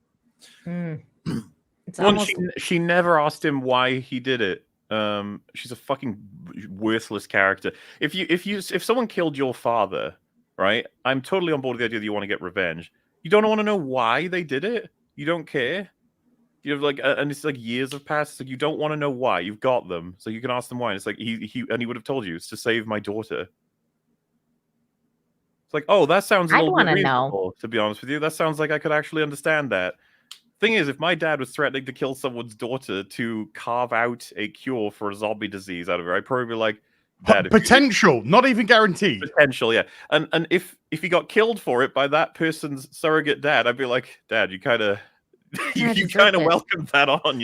It's almost... she never asked him why he did it. She's a fucking worthless character. If someone killed your father, right? I'm totally on board with the idea that you want to get revenge. You don't want to know why they did it. You don't care. You have like, and it's like years have passed. It's like you don't want to know why. You've got them, so you can ask them why. And it's like he would have told you it's to save my daughter. It's like, oh, that sounds a little bit reasonable, to be honest with you. That sounds like I could actually understand that. Thing is, if my dad was threatening to kill someone's daughter to carve out a cure for a zombie disease out of her, I'd probably be like, Dad, potential, not even guaranteed. Potential, yeah. And if he got killed for it by that person's surrogate dad, I'd be like, Dad, you kind of you kind of welcomed that on,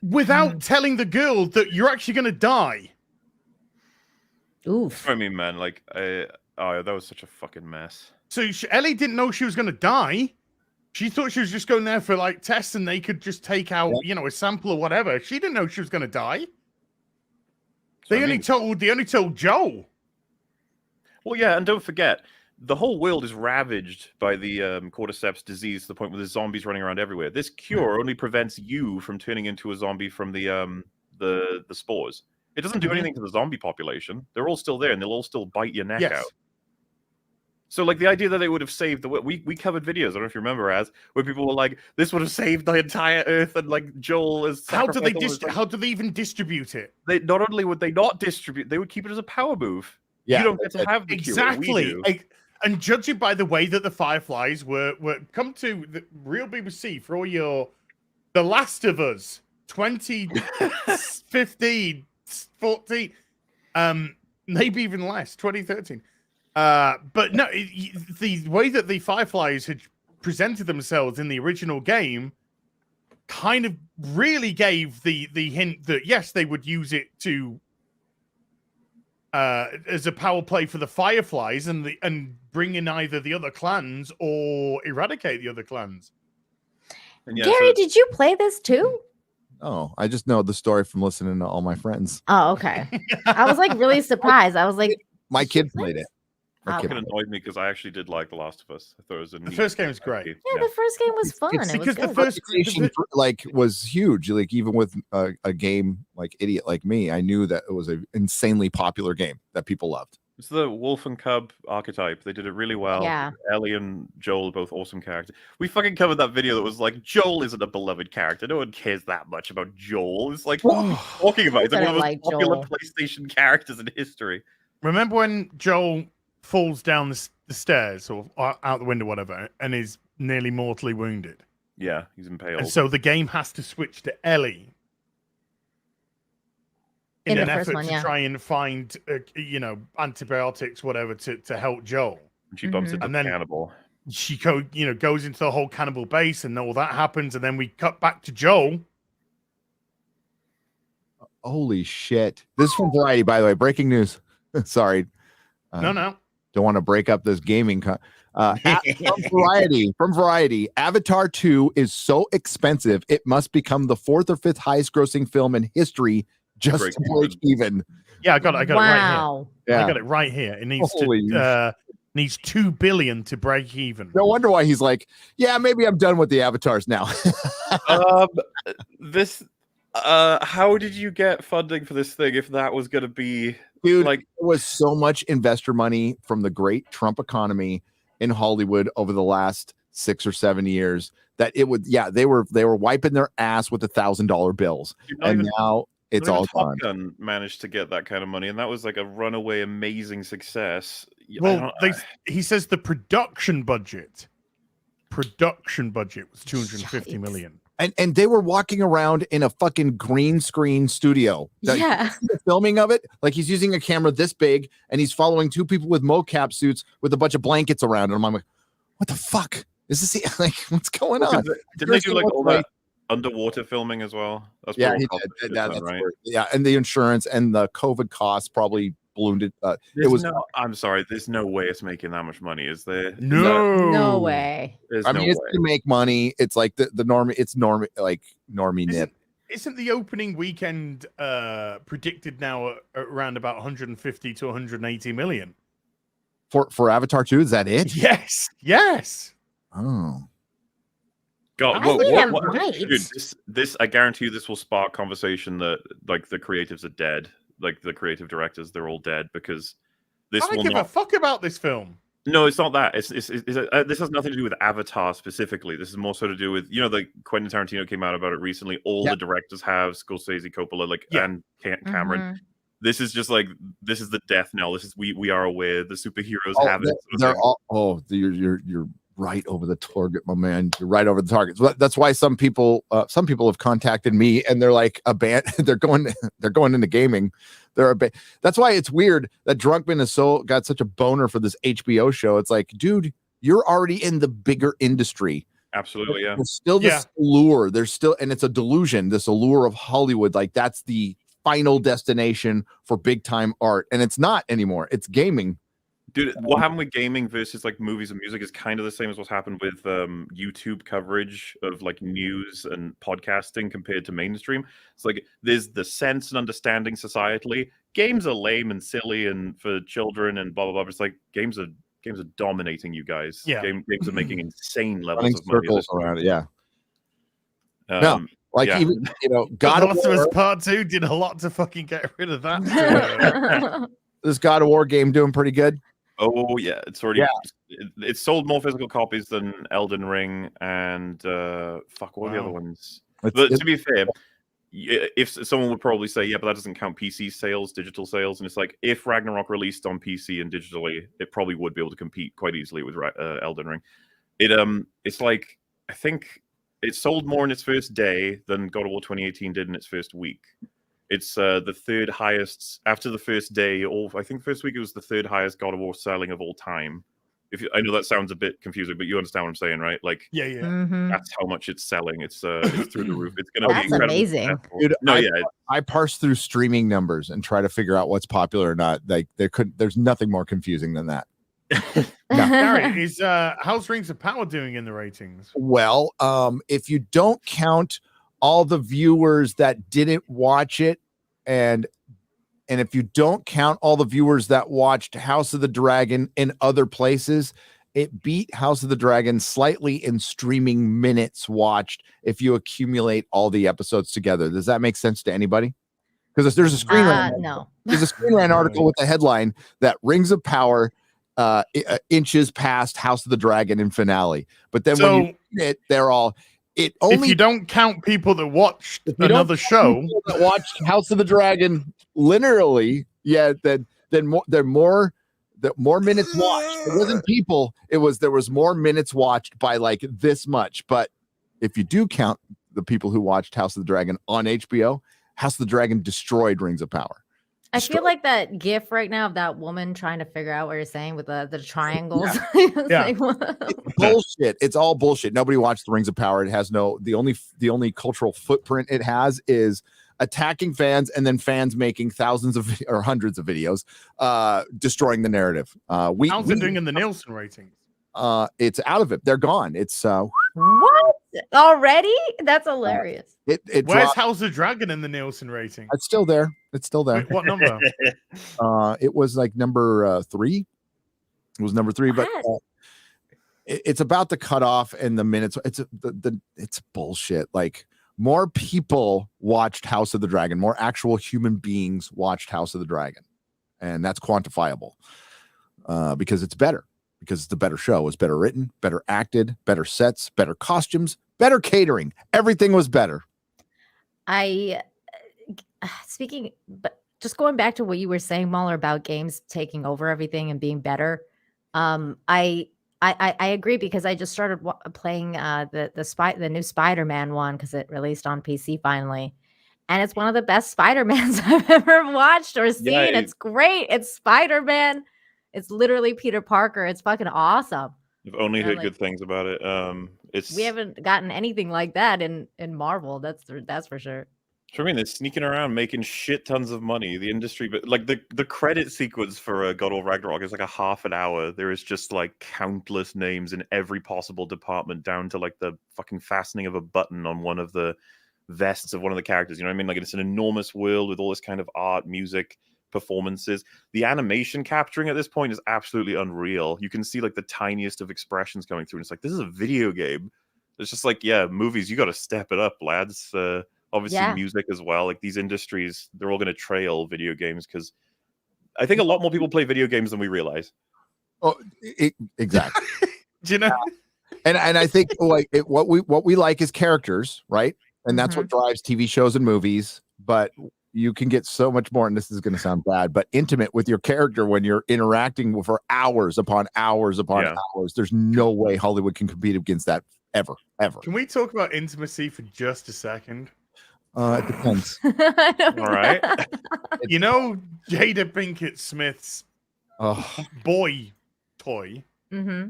without telling the girl that you're actually going to die. Oof. I mean, man, like, that was such a fucking mess. So Ellie didn't know she was going to die. She thought she was just going there for like tests, and they could just take out, a sample or whatever. She didn't know she was going to die. They only told Joel. Well, yeah, and don't forget, the whole world is ravaged by the cordyceps disease to the point where there's zombies running around everywhere. This cure only prevents you from turning into a zombie from the spores. It doesn't do anything to the zombie population. They're all still there, and they'll all still bite your neck out. So, like, the idea that they would have saved the we covered videos, I don't know if you remember, where people were like, this would have saved the entire Earth, and like Joel is. How do they even distribute it? They not only would they not distribute, they would keep it as a power move. Yeah, you don't get to have the exactly. And judging by the way that the Fireflies were come to the real BBC for all your The Last of Us 2015, 14, maybe even less, 2013. But no, the way that the Fireflies had presented themselves in the original game kind of really gave the hint that yes, they would use it to as a power play for the Fireflies and bring in either the other clans or eradicate the other clans. Gary, did you play this too? Oh, I just know the story from listening to all my friends. Oh, okay. I was like really surprised. I was like, my kid played it. It annoyed me because I actually did like The Last of Us. I thought it was the first game was great. Yeah, the first game was fun. It's because the first was huge. Like even with a game like idiot like me, I knew that it was an insanely popular game that people loved. It's the wolf and cub archetype. They did it really well. Yeah. Ellie and Joel are both awesome characters. We fucking covered that video that was like, Joel isn't a beloved character. No one cares that much about Joel. It's like, what are you talking about? He's one of the most popular PlayStation characters in history. Remember when Joel falls down the stairs or out the window, whatever, and is nearly mortally wounded? Yeah, he's impaled. And so the game has to switch to Ellie. in the an first effort one, to yeah. try and find, antibiotics, whatever, to help Joel. And she bumps into And the then- cannibal. She goes into the whole cannibal base, and all that happens, and then we cut back to Joel. Holy shit! This is from Variety, by the way. Breaking news. Sorry. No. Don't want to break up this gaming. From Variety, Avatar 2 is so expensive it must become the 4th or 5th highest grossing film in history just Break to break even. Yeah, I got it right here. Wow. Yeah. I got it right here. It needs Holy needs $2 billion to break even. No wonder why he's like, yeah, maybe I'm done with the avatars now. How did you get funding for this thing if that was going to be Dude, like there was so much investor money from the great Trump economy in Hollywood over the last 6 or 7 years that it would, they were wiping their ass with $1,000 bills, and now it's all Top gone. Gun managed to get that kind of money, and that was like a runaway amazing success. Well, he says the production budget was 250 million. And they were walking around in a fucking green screen studio. Yeah. The filming of it, like he's using a camera this big and he's following 2 people with mocap suits with a bunch of blankets around him. I'm like, what the fuck? Is this like what's going on? Didn't they do like all that underwater filming as well? That's Yeah, all he cost did. a Yeah, ton, that's right? where, and the insurance and the COVID costs probably ballooned it. I'm sorry, there's no way it's making that much money, is there? No way. There's I mean, it's to make money. It's like the normie. It's normie nip. Isn't the opening weekend predicted now at around about 150 to 180 million? For Avatar 2, is that it? Yes. Oh. God, I think I'm right. Dude, this I guarantee you this will spark conversation that like the creatives are dead. Like the creative directors, they're all dead because this I don't will give not a fuck about this film. No, it's not that. It's this has nothing to do with Avatar specifically. This is more so to do with, like Quentin Tarantino came out about it recently. All the directors have, Scorsese, Coppola, and Cameron. Mm-hmm. This is just like, this is the death knell. This is we are aware the superheroes have it. They're all. You're right over the target, my man. You're right over the target. So that's why some people have contacted me and they're like they're going into gaming. That's why it's weird that Drunkman is got such a boner for this HBO show. It's like, dude, you're already in the bigger industry. Absolutely, yeah. There's still this allure. There's still, and it's a delusion, this allure of Hollywood. Like that's the final destination for big time art. And it's not anymore. It's gaming. Dude, what happened with gaming versus like movies and music is kind of the same as what's happened with YouTube coverage of like news and podcasting compared to mainstream. It's like there's the sense and understanding societally. Games are lame and silly and for children and blah blah blah. But it's like games are dominating you guys. Yeah. Games are making insane levels Running of money. circles around it. Yeah. No, even God of War Part 2 did a lot to fucking get rid of that. This God of War game doing pretty good. Oh yeah, it's already it's sold more physical copies than Elden Ring and what are the other ones? But to be fair, if someone would probably say, yeah, but that doesn't count PC sales, digital sales, and it's like if Ragnarok released on PC and digitally, it probably would be able to compete quite easily with Elden Ring. It's like I think it sold more in its first day than God of War 2018 did in its first week. It's the third highest after the first day, or I think first week it was the third highest God of War selling of all time. I know that sounds a bit confusing, but you understand what I'm saying, right? Like, that's how much it's selling. It's through the roof. It's gonna be incredibly amazing. successful. Dude, No, I parse through streaming numbers and try to figure out what's popular or not. Like there's nothing more confusing than that. Gary, is how's Rings of Power doing in the ratings? Well, if you don't count all the viewers that didn't watch it, and if you don't count all the viewers that watched House of the Dragon in other places, it beat House of the Dragon slightly in streaming minutes watched if you accumulate all the episodes together. Does that make sense to anybody? Because there's a Screen Rant. No. There's a Screen Rant article with the headline that Rings of Power inches past House of the Dragon in finale. But then when you read it, they're all if you don't count people that watched another show that watched House of the Dragon linearly, then more minutes watched. It wasn't people, there was more minutes watched by like this much. But if you do count the people who watched House of the Dragon on HBO, House of the Dragon destroyed Rings of Power. I feel like that gif right now of that woman trying to figure out what you're saying with the triangles. Yeah. It's bullshit. It's all bullshit. Nobody watched the Rings of Power. It has the only cultural footprint it has is attacking fans and then fans making thousands of or hundreds of videos destroying the narrative. How's it doing in the Nielsen ratings? It's out of it. They're gone. It's what already? That's hilarious. Where's dropped. House of Dragon in the Nielsen rating? It's still there. It's still there. Wait, what number? It was like number 3. It was number 3, but it's about the cutoff and the minutes. It's bullshit. Like, more people watched House of the Dragon. More actual human beings watched House of the Dragon, and that's quantifiable because it's better. Because it's a better show. It was better written, better acted, better sets, better costumes, better catering. Everything was better. But just going back to what you were saying, Mahler, about games taking over everything and being better. I agree because I just started playing the new Spider-Man one because it released on PC finally, and it's one of the best Spider-Mans I've ever watched or seen. Yeah, it's great. It's Spider-Man. It's literally Peter Parker. It's fucking awesome. I've only heard good things about it. We haven't gotten anything like that in Marvel. That's for sure. I mean, they're sneaking around making shit tons of money. The industry, but like the credit sequence for God of War Ragnarok is like a half an hour. There is just like countless names in every possible department, down to like the fucking fastening of a button on one of the vests of one of the characters. You know what I mean? Like, it's an enormous world with all this kind of art, music, performances. The animation capturing at this point is absolutely unreal. You can see like the tiniest of expressions coming through, and it's like, this is a video game. It's just like, yeah, movies, you got to step it up, lads. Obviously music as well. Like, these industries, they're all going to trail video games, because I think a lot more people play video games than we realize. Oh, exactly. Do you know? And I think like what we like is characters, right? And that's what drives TV shows and movies. But you can get so much more, and this is going to sound bad, but intimate with your character when you're interacting for hours upon hours upon hours. There's no way Hollywood can compete against that ever. Can we talk about intimacy for just a second? It depends. All right. You know, Jada Pinkett Smith's boy toy. Mm-hmm.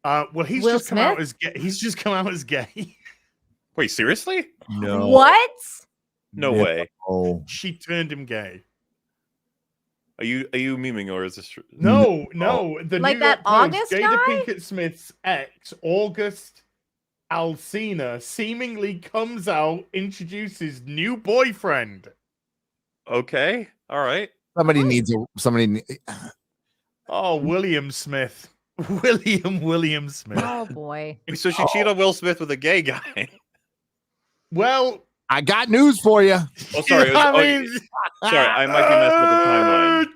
Well, he's Will just Smith? come out as gay. He's just come out as gay. Wait, seriously? No. What? No way. Oh. She turned him gay. Are you memeing, or is this true? No. The Like New that York Post, August Jada guy? Pinkett Smith's ex, August Alsina, seemingly comes out, introduces new boyfriend. Okay. All right. Somebody. Oh, William Smith. William Smith. Oh boy. So she cheated on Will Smith with a gay guy. Well, I got news for you. Oh, sorry. You know what I mean? Sorry, I might be messing with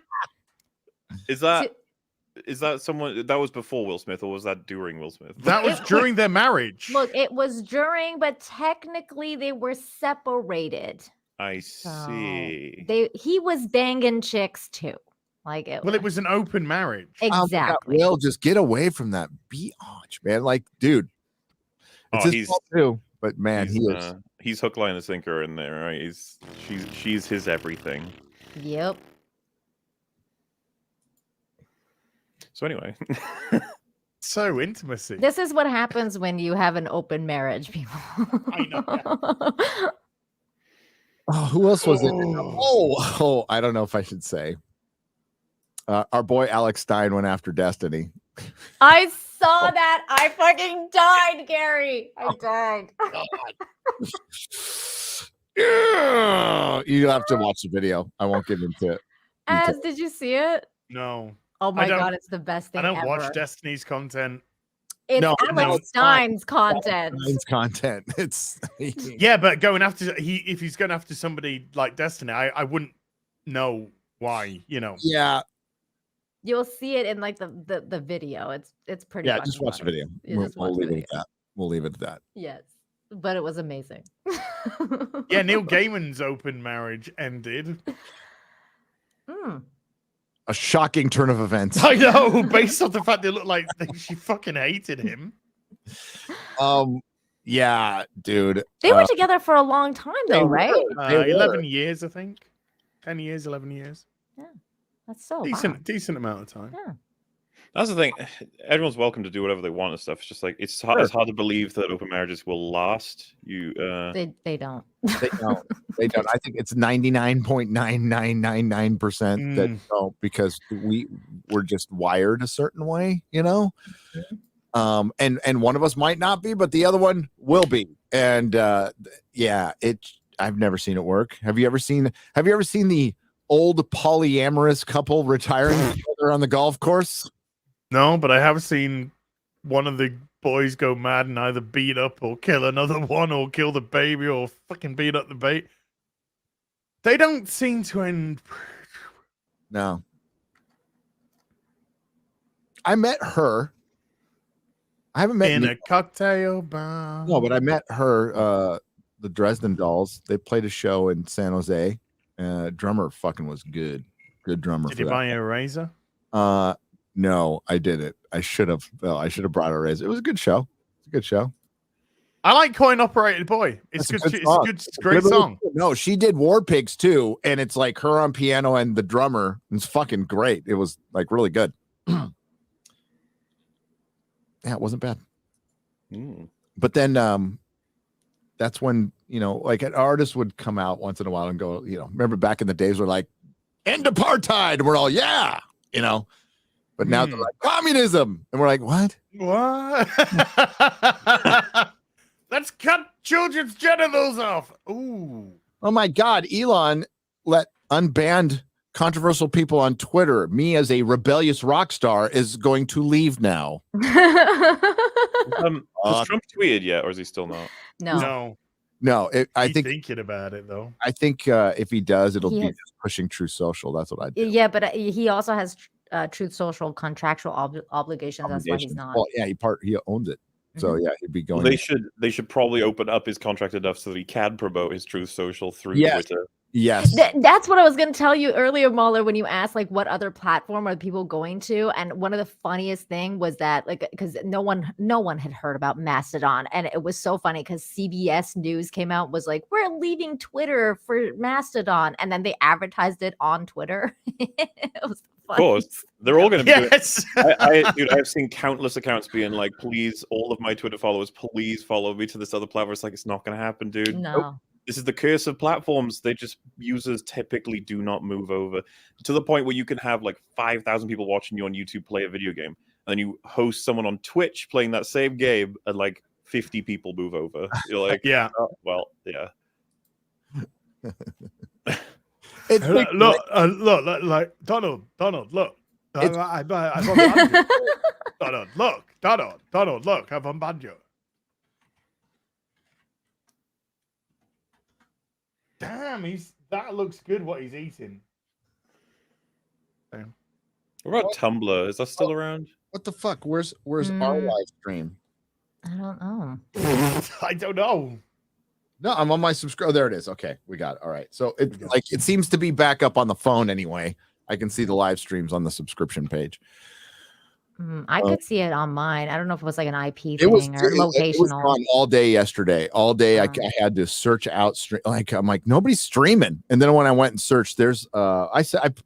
the timeline. Is that someone that was before Will Smith, or was that during Will Smith? That was during their marriage. Look, it was during, but technically they were separated. I So see. he was banging chicks too. Like it. Well, it was an open marriage. Exactly. Will, just get away from that biatch, man. Like, dude, it's his fault too. But man, he's hook, line, and sinker in there, right? She's his everything. Yep. So anyway. So intimacy. This is what happens when you have an open marriage, people. I know. Oh, who else was it? Oh, I don't know if I should say. Our boy Alex Stein went after Destiny. I saw that. I fucking died, Gary. I died. Yeah, you have to watch the video. I won't get into it. Did you see it? No. Oh my god, it's the best thing I don't ever. watch Destiny's content. It's Alex Stein's content. Stein's content. It's yeah, but going after if he's going after somebody like Destiny, I wouldn't know why. You know. Yeah. You'll see it in like the video. It's pretty. Yeah, just watch the video. We'll leave it at that. We'll leave it at that. Yes, but it was amazing. Yeah, Neil Gaiman's open marriage ended. A shocking turn of events. I know, based on the fact they look like she fucking hated him. Yeah, dude. They were together for a long time, though, right? They were. 11 years, I think. 10 years, 11 years. That's so Decent amount of time. Yeah. That's the thing. Everyone's welcome to do whatever they want and stuff. It's just like it's hard to believe that open marriages will last. They don't. They don't. They don't. I think it's 99.9999% that don't, because we're just wired a certain way, you know. And one of us might not be, but the other one will be. And yeah, I've never seen it work. Have you ever seen the old polyamorous couple retiring together on the golf course? No, but I have seen one of the boys go mad and either beat up or kill another one, or kill the baby, or fucking beat up the baby. They don't seem to end. No. I met her. I haven't met in a cocktail bar. No, but I met her. The Dresden Dolls. They played a show in San Jose. Drummer fucking was good. Good drummer. Did you buy a razor? No, I didn't. I should have. Well, I should have brought a razor. It was a good show. It's a good show. I like Coin Operated Boy. It's good. It's a great song. No, she did War Pigs too, and it's like her on piano and the drummer. It's fucking great. It was like really good. Yeah, it wasn't bad. But then that's when, you know, like an artist would come out once in a while and go, you know, remember back in the days we're like, end apartheid. We're all, yeah, you know. But now they're like, communism. And we're like, what? What? Let's cut children's genitals off. Ooh. Oh my God. Elon let unbanned controversial people on Twitter. Me as a rebellious rock star is going to leave now. Has Trump tweeted yet, or is he still not? No. I think thinking about it though. I think if he does, it'll be just pushing Truth Social. That's what I do. Yeah, but he also has Truth Social contractual obligations. That's why he's not. Well, yeah, he owns it. So yeah, he'd be going. Well, they should probably open up his contract enough so that he can promote his Truth Social through Twitter. Yes. That's what I was going to tell you earlier, Mahler, when you asked like what other platform are people going to, and one of the funniest thing was that like because no one had heard about Mastodon, and it was so funny because CBS News came out was like, we're leaving Twitter for Mastodon, and then they advertised it on Twitter. It was funny. Of course, they're all going to be. Yes, dude, I've seen countless accounts being like, please, all of my Twitter followers, please follow me to this other platform. It's like it's not going to happen, dude. No. Nope. This is the curse of platforms. Users typically do not move over to the point where you can have like 5,000 people watching you on YouTube play a video game, and then you host someone on Twitch playing that same game, and like 50 people move over. You're like, yeah, oh, well, yeah. Look, like Donald, look. Donald, look, I've unbanned you. Damn, that looks good. What he's eating. What about Tumblr? Is that still around? What the fuck? Where's our live stream? I don't know. I don't know. No, I'm on my subscribe. Oh, there it is. Okay, we got it. All right. So it seems to be back up on the phone anyway. I can see the live streams on the subscription page. I could see it on mine. I don't know if it was like an IP thing or locational. It was on all day yesterday. All day I had to search out I'm like, nobody's streaming. And then when I went and searched, there's I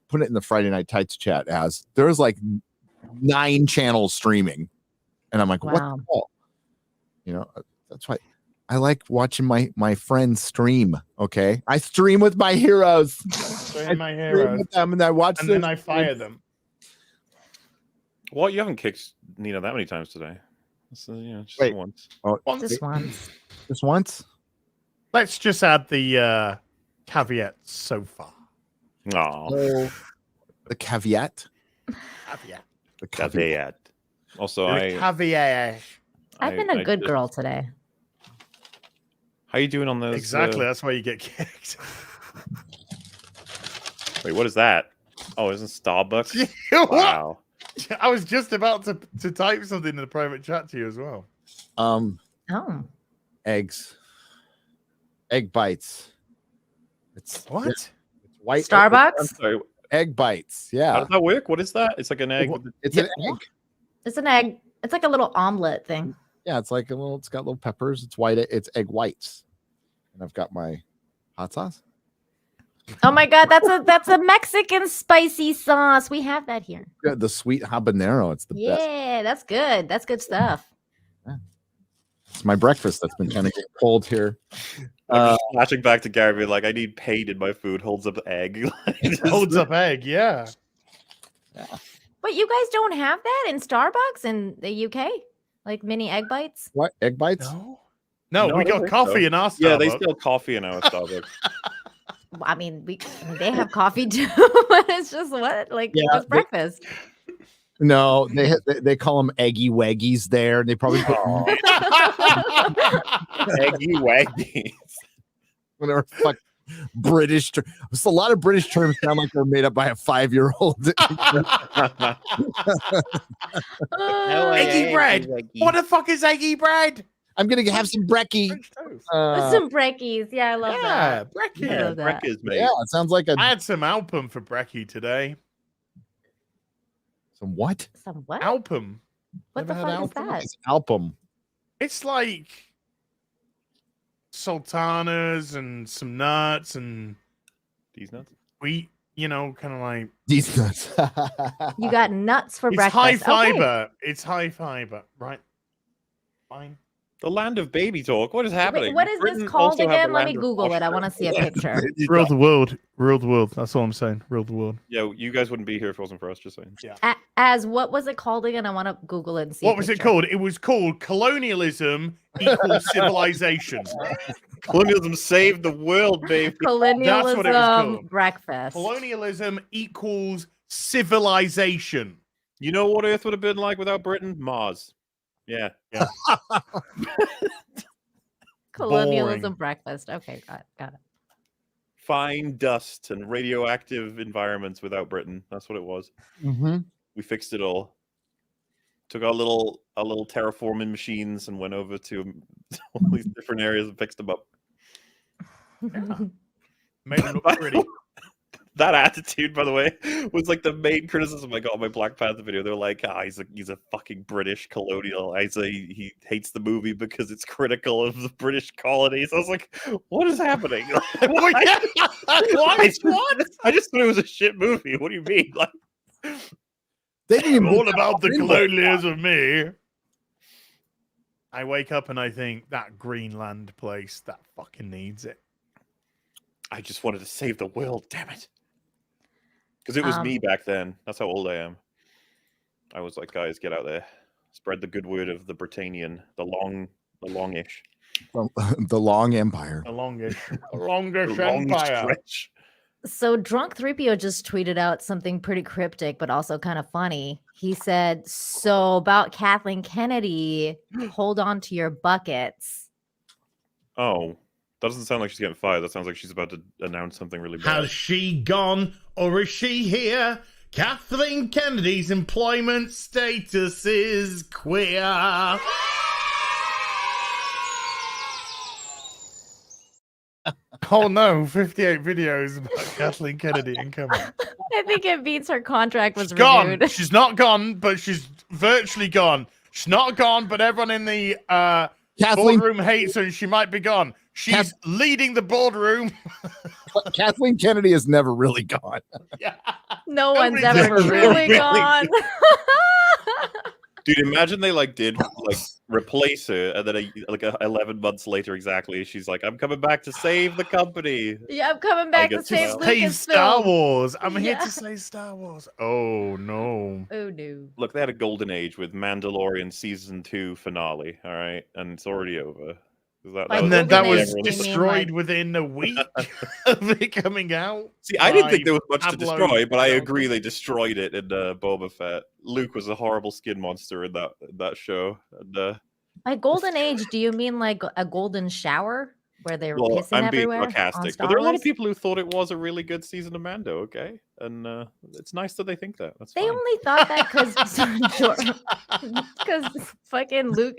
put it in the Friday Night Tights chat as there's like 9 channels streaming. And I'm like, what the hell? You know, that's why I like watching my friends stream. Okay. I stream with my heroes. Stream with them and I watch them. And then I fire them. Well, you haven't kicked Nina that many times today. So, just Wait. Once. Oh, just once. Just once? Let's just add the caveat so far. Oh. The caveat? Caveat. The caveat. Also, caveat. I've been a good girl today. How you doing on those? Exactly. That's why you get kicked. Wait, what is that? Oh, isn't Starbucks? Wow. I was just about to type something in the private chat to you as well. Eggs. Egg bites. It's what? It's white. Starbucks? I'm sorry. Egg bites. Yeah. How does that work? What is that? It's like an egg. It's an egg. It's an egg. It's like a little omelet thing. Yeah, it's like it's got little peppers. It's white. It's egg whites. And I've got my hot sauce. Oh my god, that's a Mexican spicy sauce. We have that here. Yeah, the sweet habanero. It's the best. Yeah, that's good. That's good stuff. It's my breakfast that's been kind of getting cold here. I'm just flashing back to Gary being like, I need pain in my food. Holds up egg. Holds up egg, yeah. But you guys don't have that in Starbucks in the UK? Like mini egg bites? What? Egg bites? No, No, we I don't got think coffee so. in our Starbucks. Yeah, they sell coffee in our Starbucks. I mean, they have coffee too, but it's just what? Like just breakfast. No, they call them eggy waggies there. They probably put Eggy waggies. whatever fuck British. It's a lot of British terms sound like they're made up by a 5-year-old. Eggy bread. What the fuck is eggy bread? I'm gonna have some brekkie. Some brekkies. Yeah, I love Yeah, that. brekkie. I love that. Breakfast, mate. Yeah, it sounds like I had some Alpum for brekkie today. some what? Some what? Alpum. What the Never had fuck is Alpum? that? It's Alpum. It's like sultanas and some nuts and These nuts. wheat, kind of like These nuts. You got nuts for it's breakfast. high Okay. fiber. It's high fiber, right? Fine. The land of baby talk. What is happening? Wait, what is Britain this called also have the again? Let me land of Google it. I want to see a picture. Rule the world. Rule the world. That's all I'm saying. Rule the world. Yeah, you guys wouldn't be here if it wasn't for us. Just saying. As what was it called again? I want to Google it and see. What was it called? It was called colonialism equals civilization. Colonialism saved the world, baby. Colonialism what it was called. breakfast. Colonialism equals civilization. You know what Earth would have been like without Britain? Mars. Yeah. Colonialism Boring. breakfast. Okay, got it. Fine dust and radioactive environments without Britain. That's what it was. Mm-hmm. We fixed it all. Took our little terraforming machines and went over to all these different areas and fixed them up. Made it look pretty. That attitude, by the way, was like the main criticism I got on my Black Panther video. They're like, he's a fucking British colonial. I say he hates the movie because it's critical of the British colonies. I was like, what is happening? What? I just thought it was a shit movie. What do you mean? Like, They didn't even All about the colonialism of me. I wake up and I think that Greenland place that fucking needs it. I just wanted to save the world. Damn it. Because it was me back then. That's how old I am. I was like, guys, get out there. Spread the good word of the Britannian, the longish. the long empire. The longest The long empire. stretch. So Drunk 3PO just tweeted out something pretty cryptic, but also kind of funny. He said, "So about Kathleen Kennedy, hold on to your buckets." Oh, that doesn't sound like she's getting fired. That sounds like she's about to announce something really bad. Has she gone or is she here? Kathleen Kennedy's employment status is queer. Oh no, 58 videos about Kathleen Kennedy incoming. I think it beats her contract was She's gone. renewed. She's not gone, but she's virtually gone. She's not gone, but everyone in the Kathleen, boardroom hates her and she might be gone. She's leading the boardroom. Kathleen Kennedy is never really gone. Yeah. No one's Nobody's ever ever really really gone. Dude, imagine they did replace her, and then 11 months later, exactly, she's like, "I'm coming back to save the company." Yeah, I'm coming back to guess save so. Save Star Lucasfilm. Wars. I'm here Yeah. to save Star Wars. Oh no. Oh no. Look, they had a golden age with Mandalorian season 2 finale. All right, and it's already over. By And then that golden was age, you mean, destroyed like- within a week of it coming out. See, I didn't think by there was much to Pablo destroy, but I Picasso. agree they destroyed it in Boba Fett. Luke was a horrible skin monster in that show. And, By golden age, do you mean like a golden shower where they were well, pissing I'm being everywhere? on sarcastic, Star but there are a lot Wars? of people who thought it was a really good season of Mando. Okay, and it's nice that they think that. That's They fine. only thought that because fucking Luke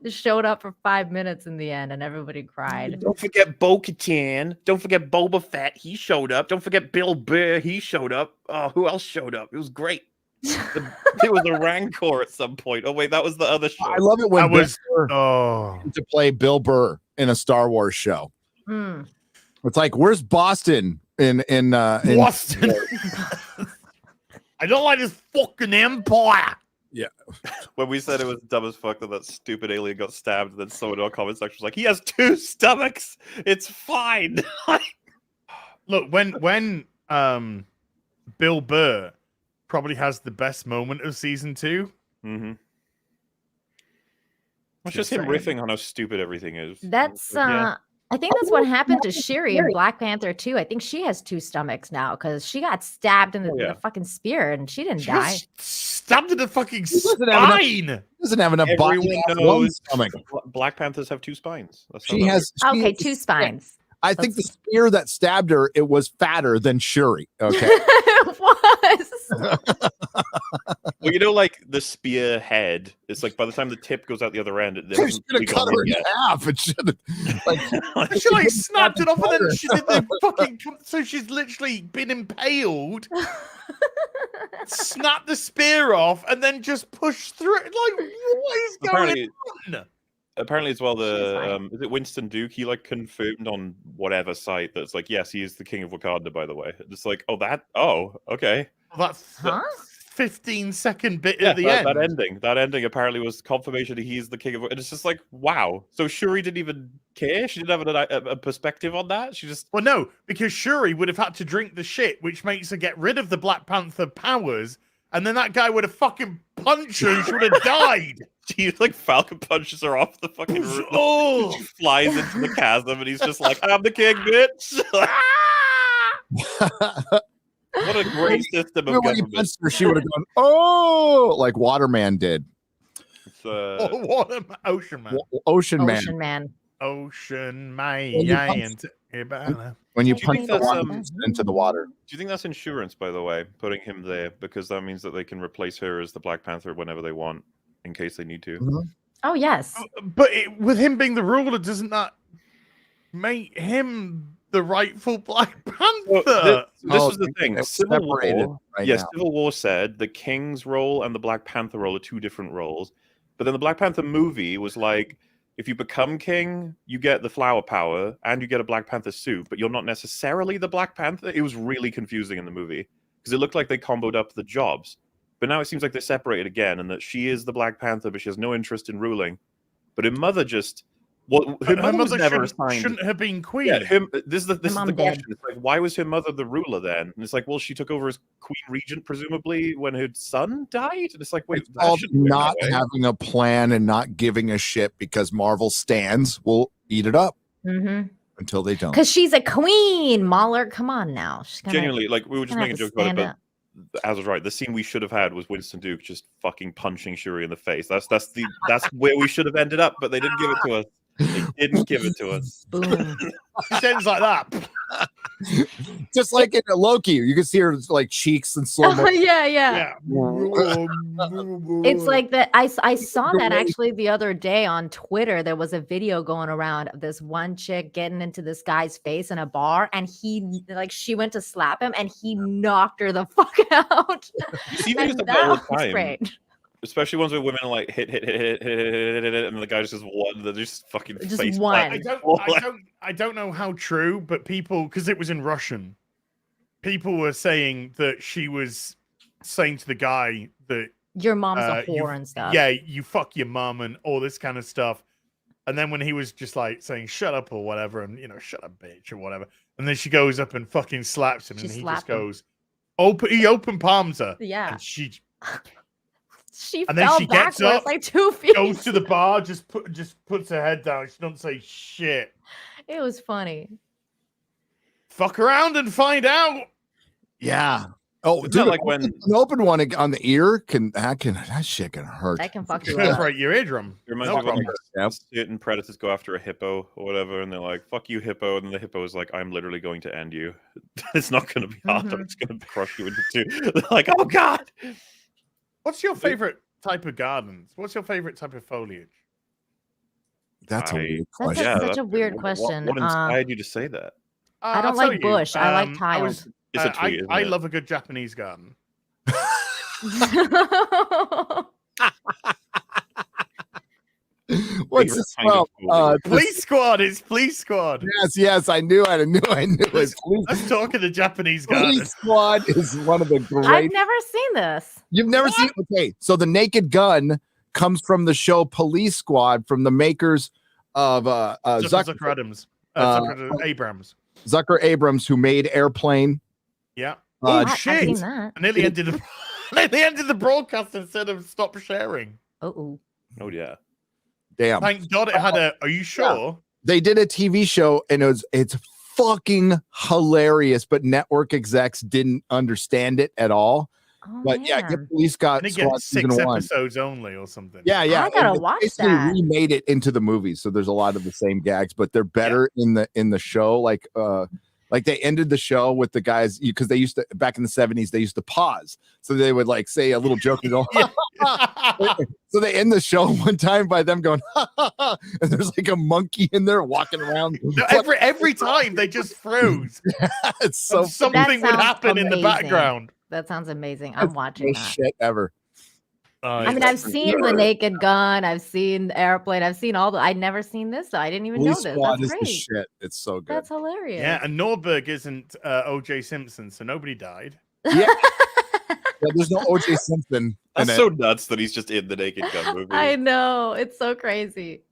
showed up for 5 minutes in the end and everybody cried. Don't forget Bo-Katan. Don't forget Boba Fett. He showed up. Don't forget Bill Burr. He showed up. Oh, who else showed up? It was great. There was a Rancor at some point. Oh wait, that was the other show. I love it when That was Bill Burr to play Bill Burr in a Star Wars show. Mm. It's like, where's Boston in Boston? I don't like this fucking empire. Yeah. When we said it was dumb as fuck that stupid alien got stabbed, and then someone in our comment section was like, "He has 2 stomachs. It's fine." Look, when Bill Burr probably has the best moment of season 2. Mm-hmm. It's just him riffing on how stupid everything is. That's Yeah. I think that's what happened to Shuri in Black Panther 2. I think she has 2 stomachs now because she got stabbed in the fucking spear and she didn't She die. got stabbed in the fucking doesn't have enough- spine. Doesn't have enough body. Everyone to have one knows stomach. Black Panthers have 2 spines. That's how She that has. works. Okay, 2 spines. I think the spear that stabbed her, it was fatter than Shuri. Okay. It was. Well, you know, like the spear head. It's like by the time the tip goes out the other end, it She hasn't should have cut her in yet. half. It should have. Like, She like snapped it off and then she did the fucking. So she's literally been impaled, snapped the spear off, and then just pushed through it. Like, what is going on? Apparently, as well, She's is it Winston Duke? He like confirmed on whatever site that's like, yes, he is the king of Wakanda. By the way, it's like, okay. That Huh? 15-second bit Yeah, at the that end. That ending apparently was confirmation that he's the king of. And it's just like, wow. So Shuri didn't even care. She didn't have a perspective on that. She just Well, no, because Shuri would have had to drink the shit, which makes her get rid of the Black Panther powers, and then that guy would have fucking punched her and she would have died. she like Falcon punches her off the fucking roof. Oh, She flies into the chasm, and he's just like, "I'm the king, bitch." What a great system of when he government. punched her, she would have gone, "Oh," like Waterman did. It's, what an Ocean Man. Ocean Man. Ocean Man. Ocean Man. When you Yeah, punch- and Ibala. When you Do you punch think the that's, water into the water. Do you think that's insurance, by the way, putting him there? Because that means that they can replace her as the Black Panther whenever they want, in case they need to. Oh, yes. But with him being the ruler, doesn't that make him the rightful Black Panther? Well, this Oh, was the thing. they're Civil separated War, right yes, now. Civil War said the King's role and the Black Panther role are 2 different roles. But then the Black Panther movie was like, if you become king, you get the flower power and you get a Black Panther suit, but you're not necessarily the Black Panther. It was really confusing in the movie because it looked like they comboed up the jobs. But now it seems like they're separated again, and that she is the Black Panther, but she has no interest in ruling. But her mother just, her mother was never assigned. shouldn't have been queen. Yeah, this is the mom question. did. It's like, why was her mother the ruler then? And it's like, well, she took over as queen regent presumably when her son died. And it's like, wait, It's that called shouldn't have been not that way. having a plan and not giving a shit because Marvel stands will eat it up Mm-hmm. until they don't. Because she's a queen, Mahler. Come on now. She's gonna, Genuinely, like we were just gonna making have a to joke about it, stand but Az was right. The scene we should have had was Winston Duke just fucking punching Shuri in the face. That's where we should have ended up, but they didn't give it to us. They didn't give it to us. boom. It ends like that. Just like in Loki, you can see her like cheeks and slow Oh, motion. yeah. Yeah. It's like that. I saw that actually the other day on Twitter. There was a video going around of this one chick getting into this guy's face in a bar, and she went to slap him, and he knocked her the fuck out. You see And videos of that all the was time. great. Especially ones where women are like hit, and the guy just one. They're just fucking Just face one. planting. I don't know how true, but people, because it was in Russian, people were saying that she was saying to the guy that Your mom's a you- whore and stuff. yeah, you fuck your mum and all this kind of stuff. And then when he was just like saying shut up or whatever, and shut up, bitch, or whatever, and then she goes up and fucking slaps him, She and he slapped just him. goes he open palms her, Yeah. and she She And then fell she gets backwards up, like 2 feet. goes to the bar, just puts her head down. She don't say shit. It was funny. Fuck around and find out. Yeah. Oh, It's dude, not like when an open one on the ear that shit can hurt. That can fuck you up. Perforate your eardrum. it reminds No me of when problem. like, certain predators go after a hippo or whatever, and they're like, "Fuck you, hippo," and then the hippo is like, "I'm literally going to end you. It's not going to be hard. I'm just going to crush you into 2." They're like, "Oh God." What's your favorite type of gardens? What's your favorite type of foliage? That's a weird That's question. such that's a weird what- question. What inspired you to say that? I don't I'll tell like you, bush. I like I tiled. was- It's a tweet. isn't I it? love a good Japanese garden. What's Favorite this kind of from? movie. Police Squad. It's Police Squad. Yes, I knew it. Let's talk to the Japanese guy. Police Squad is one of the great. I've never seen this. You've never seen? Okay, so the Naked Gun comes from the show Police Squad from the makers of Zucker Adams. Zucker Abrams. Zucker Abrams, who made Airplane. Yeah. I've Shit. seen that. I nearly ended the broadcast instead of stop sharing. Oh. Oh yeah. Damn. Thank God it had a. Are you sure? They did a TV show and it's fucking hilarious, but network execs didn't understand it at all. Oh, But yeah, man. get Police Squad And it gets 6 season 1. episodes only or something. Yeah. I gotta And they watch basically that. remade it into the movies, so there's a lot of the same gags, but they're better in the show. Like they ended the show with the guys because they used to back in the 70s. They used to pause, so they would like say a little joke and go. So they end the show one time by them going, and there's like a monkey in there walking around. No, every time they just froze. It's so Something would sounds happen in the amazing. background. That sounds amazing. I'm watching best that. shit ever. I mean, I've seen The Naked Gun. I've seen Airplane. I've seen all the. I'd never seen this. So I didn't even Police know this. Squad That's is the great. shit. It's so good. That's hilarious. Yeah, and Nordberg isn't O.J. Simpson, so nobody died. Yeah, there's no O.J. Simpson. That's in it. so nuts that he's just in the Naked Gun movie. I know. It's so crazy.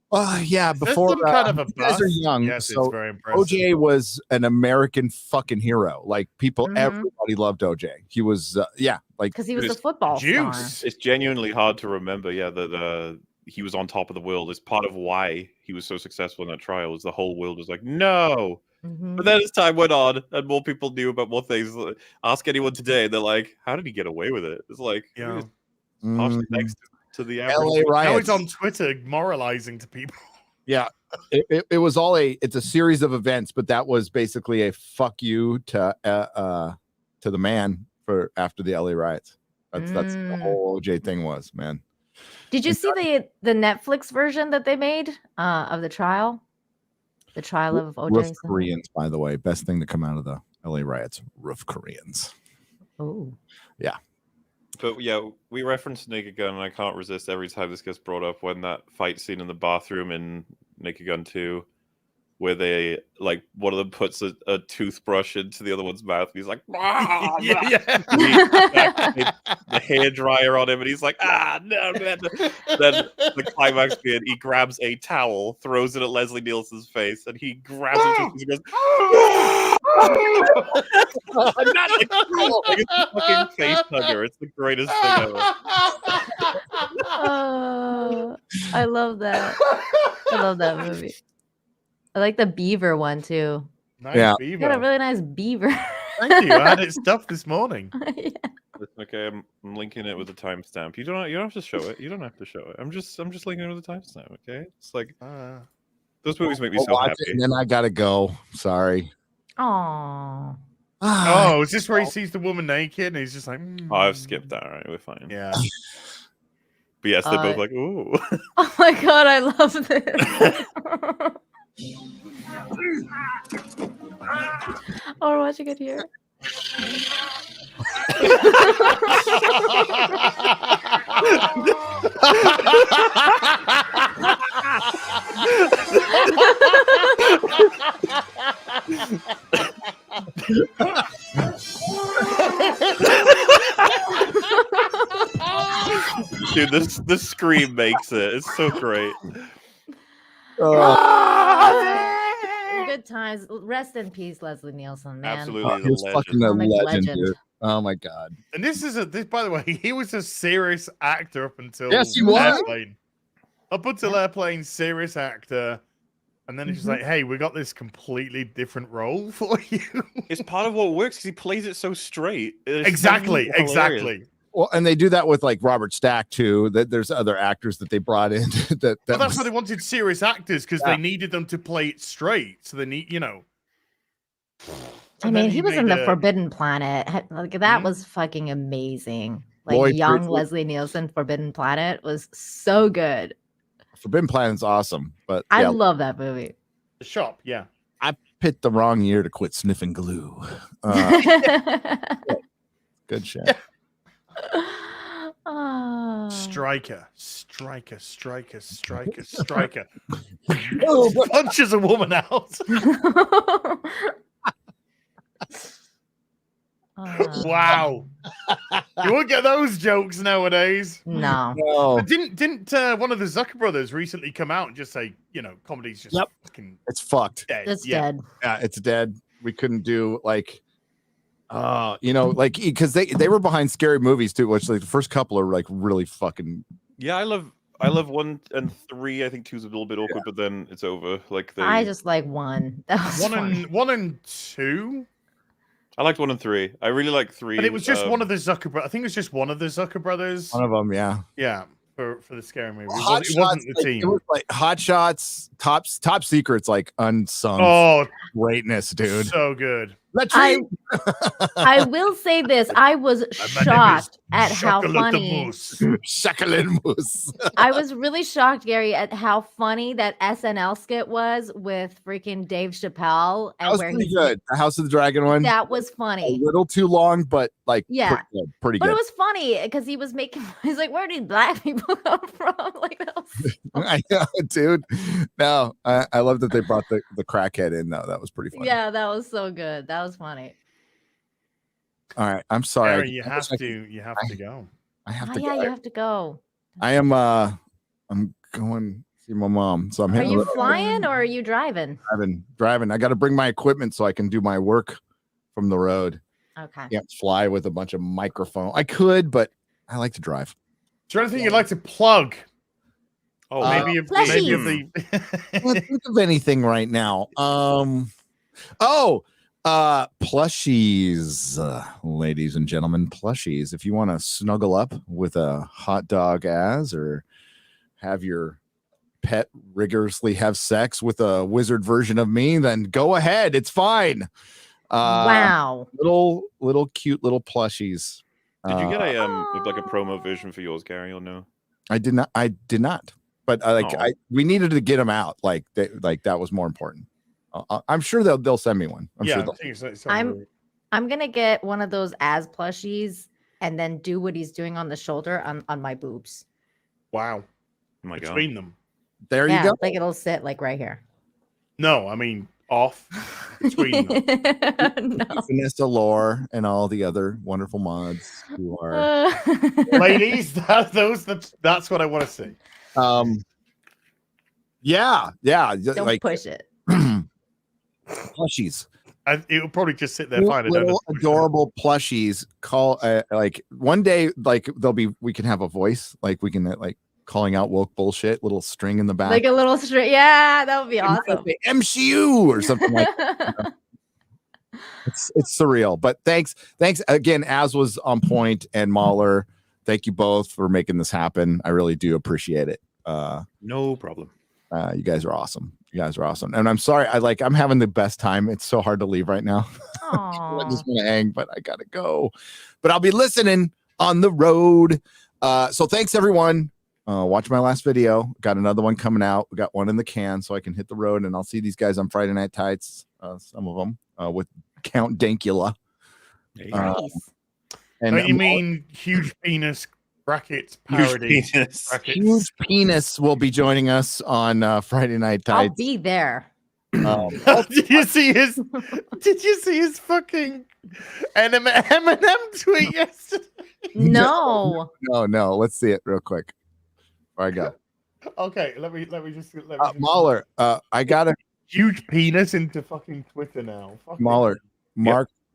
Yeah, There's before some kind of a you guys are bust. young, Yes, so it's very impressive. OJ was an American fucking hero. Like people, Mhm. everybody loved OJ. He was, like Because he was But a it's football star. Juice. It's genuinely hard to remember, that he was on top of the world. It's part of why he was so successful in that trial. Was the whole world was like, no. Mhm. But then as time went on, and more people knew about more things. Ask anyone today, and they're like, "How did he get away with it?" It's like, Yeah. partially thanks to the average. LA Now riots. he's on Twitter moralizing to people. Yeah, it was all it's a series of events, but that was basically a fuck you to the man for after the LA riots. That's the whole OJ thing was, man. Did you see the Netflix version that they made of the trial? The trial of OJ Roof Simpson? Koreans, by the way, best thing to come out of the LA riots. Roof Koreans. Oh. But yeah, we referenced Naked Gun, and I can't resist every time this gets brought up when that fight scene in the bathroom in Naked Gun 2, where they like one of them puts a toothbrush into the other one's mouth, and he's like, "Ah!" The hair dryer on him, and he's like, "Ah, no, man!" Then the climax being he grabs a towel, throws it at Leslie Nielsen's face, and he grabs it and goes, not like it's a fucking face hugger. It's the greatest thing ever. I love that. I love that movie. I like the beaver one too. Nice Yeah. You beaver. got a really nice beaver. Thank you. I had it stuffed this morning. Yeah. Okay, I'm linking it with a timestamp. You don't have to show it. You don't have to show it. I'm just linking it with a timestamp. Okay, it's like those movies make me I'll so watch happy. it, and then I gotta go. Sorry. Aw. Oh, is this where he sees the woman naked and he's just like, Oh, I've skipped that. All right, we're fine. Yeah. But yes, they're both like, ooh. Oh my god, I love this. Oh, we're watching it here. Dude, the scream makes it. It's so great. Good times. Rest in peace, Leslie Nielsen, man. Absolutely, He was the fucking legend. a Comic legend, legend. dude. Oh my god. And this, by the way, he was a serious actor up until Yes, he was. Airplane. Up until Airplane, serious actor. And then he's just like, hey, we got this completely different role for you. It's part of what works because he plays it so straight. It's Exactly. so hilarious. Exactly. Well, and they do that with like Robert Stack too. That there's other actors that they brought in. that Well, that's was- why they wanted serious actors because they needed them to play it straight. So they need, I And mean, then he was in made the Forbidden Planet. Like that was fucking amazing. Like Lloyd young Bridges. Leslie Nielsen, Forbidden Planet was so good. Forbidden Planet's awesome, but I yeah, love that movie. The Shop, yeah. I picked the wrong year to quit sniffing glue. Good shit. striker. Punches a woman out. Wow. You won't get those jokes nowadays. No. But didn't one of the Zucker brothers recently come out and just say, comedy's just fucking It's fucked. dead. It's dead. Yeah, it's dead. We couldn't do like because they were behind Scary Movies too, which like the first couple are like really fucking. Yeah, I love 1 and 3. I think 2's a little bit awkward, but then it's over. Like I just like 1. That was funny. 1 and 2. I liked 1 and 3. I really like 3. But it was just one of the Zucker brothers. I think it was just one of the Zucker brothers. One of them, yeah. Yeah, for the Scary Movie. It wasn't the team. It was like Hot Shots, Top Secrets, like unsung greatness, dude. So good. I will say this. I was shocked at how funny. I was really shocked, Gary, at how funny that SNL skit was with freaking Dave Chappelle. That was pretty good. The House of the Dragon one. That was funny. A little too long, but like pretty good. But it was funny because he was he's like, where did black people come from? Like that was I know, dude. No, I love that they brought the crackhead in though. That was pretty funny. Yeah, that was so good. That was funny. All right, I'm sorry. Aaron, you have to go. I have to go. Yeah, you have to go. I am I'm going to see my mom. So I'm Are you flying or are you driving? Driving. I got to bring my equipment so I can do my work from the road. Okay. I can't fly with a bunch of microphone. I could, but I like to drive. Is there anything you'd like to plug? Oh, maybe of the Can't think of anything right now. Plushies, ladies and gentlemen, plushies. If you want to snuggle up with a hot dog or have your pet rigorously have sex with a wizard version of me, then go ahead. It's fine. Wow. Little cute little plushies. Did you get a promo version for yours, Gary, or no? I did not. But we needed to get them out. Like that was more important. I'm sure they'll send me one. I'm gonna get one of those as plushies and then do what he's doing on the shoulder on my boobs. Wow. Oh my God. Between them. There you go. Like it'll sit like right here. No, I mean off between them. No. Vanessa Lore and all the other wonderful mods who are ladies. That's what I want to see. Yeah. Don't push it. Plushies. It'll probably just sit there fine. Little adorable plushies. Call one day, we can have a voice, like we can calling out woke bullshit, little string in the back, like a little string. Yeah, that would be awesome. MCU or something like that. It's surreal, but thanks again. Az was on point, and Mahler. Thank you both for making this happen. I really do appreciate it. No problem. You guys are awesome. And I'm sorry. I'm having the best time. It's so hard to leave right now. I just want to hang, but I gotta go. But I'll be listening on the road. So thanks everyone. Watch my last video. Got another one coming out. We got one in the can, so I can hit the road, and I'll see these guys on Friday Night Tights. Some of them with Count Dankula. Nice. And you mean huge penis brackets parody? Huge penis will be joining us on Friday Night Tights. I'll be there. Did you see his fucking Eminem tweet yesterday? No. No. Let's see it real quick. Where I go. Okay, let me just Mahler. I got a huge penis into fucking Twitter now. Mahler.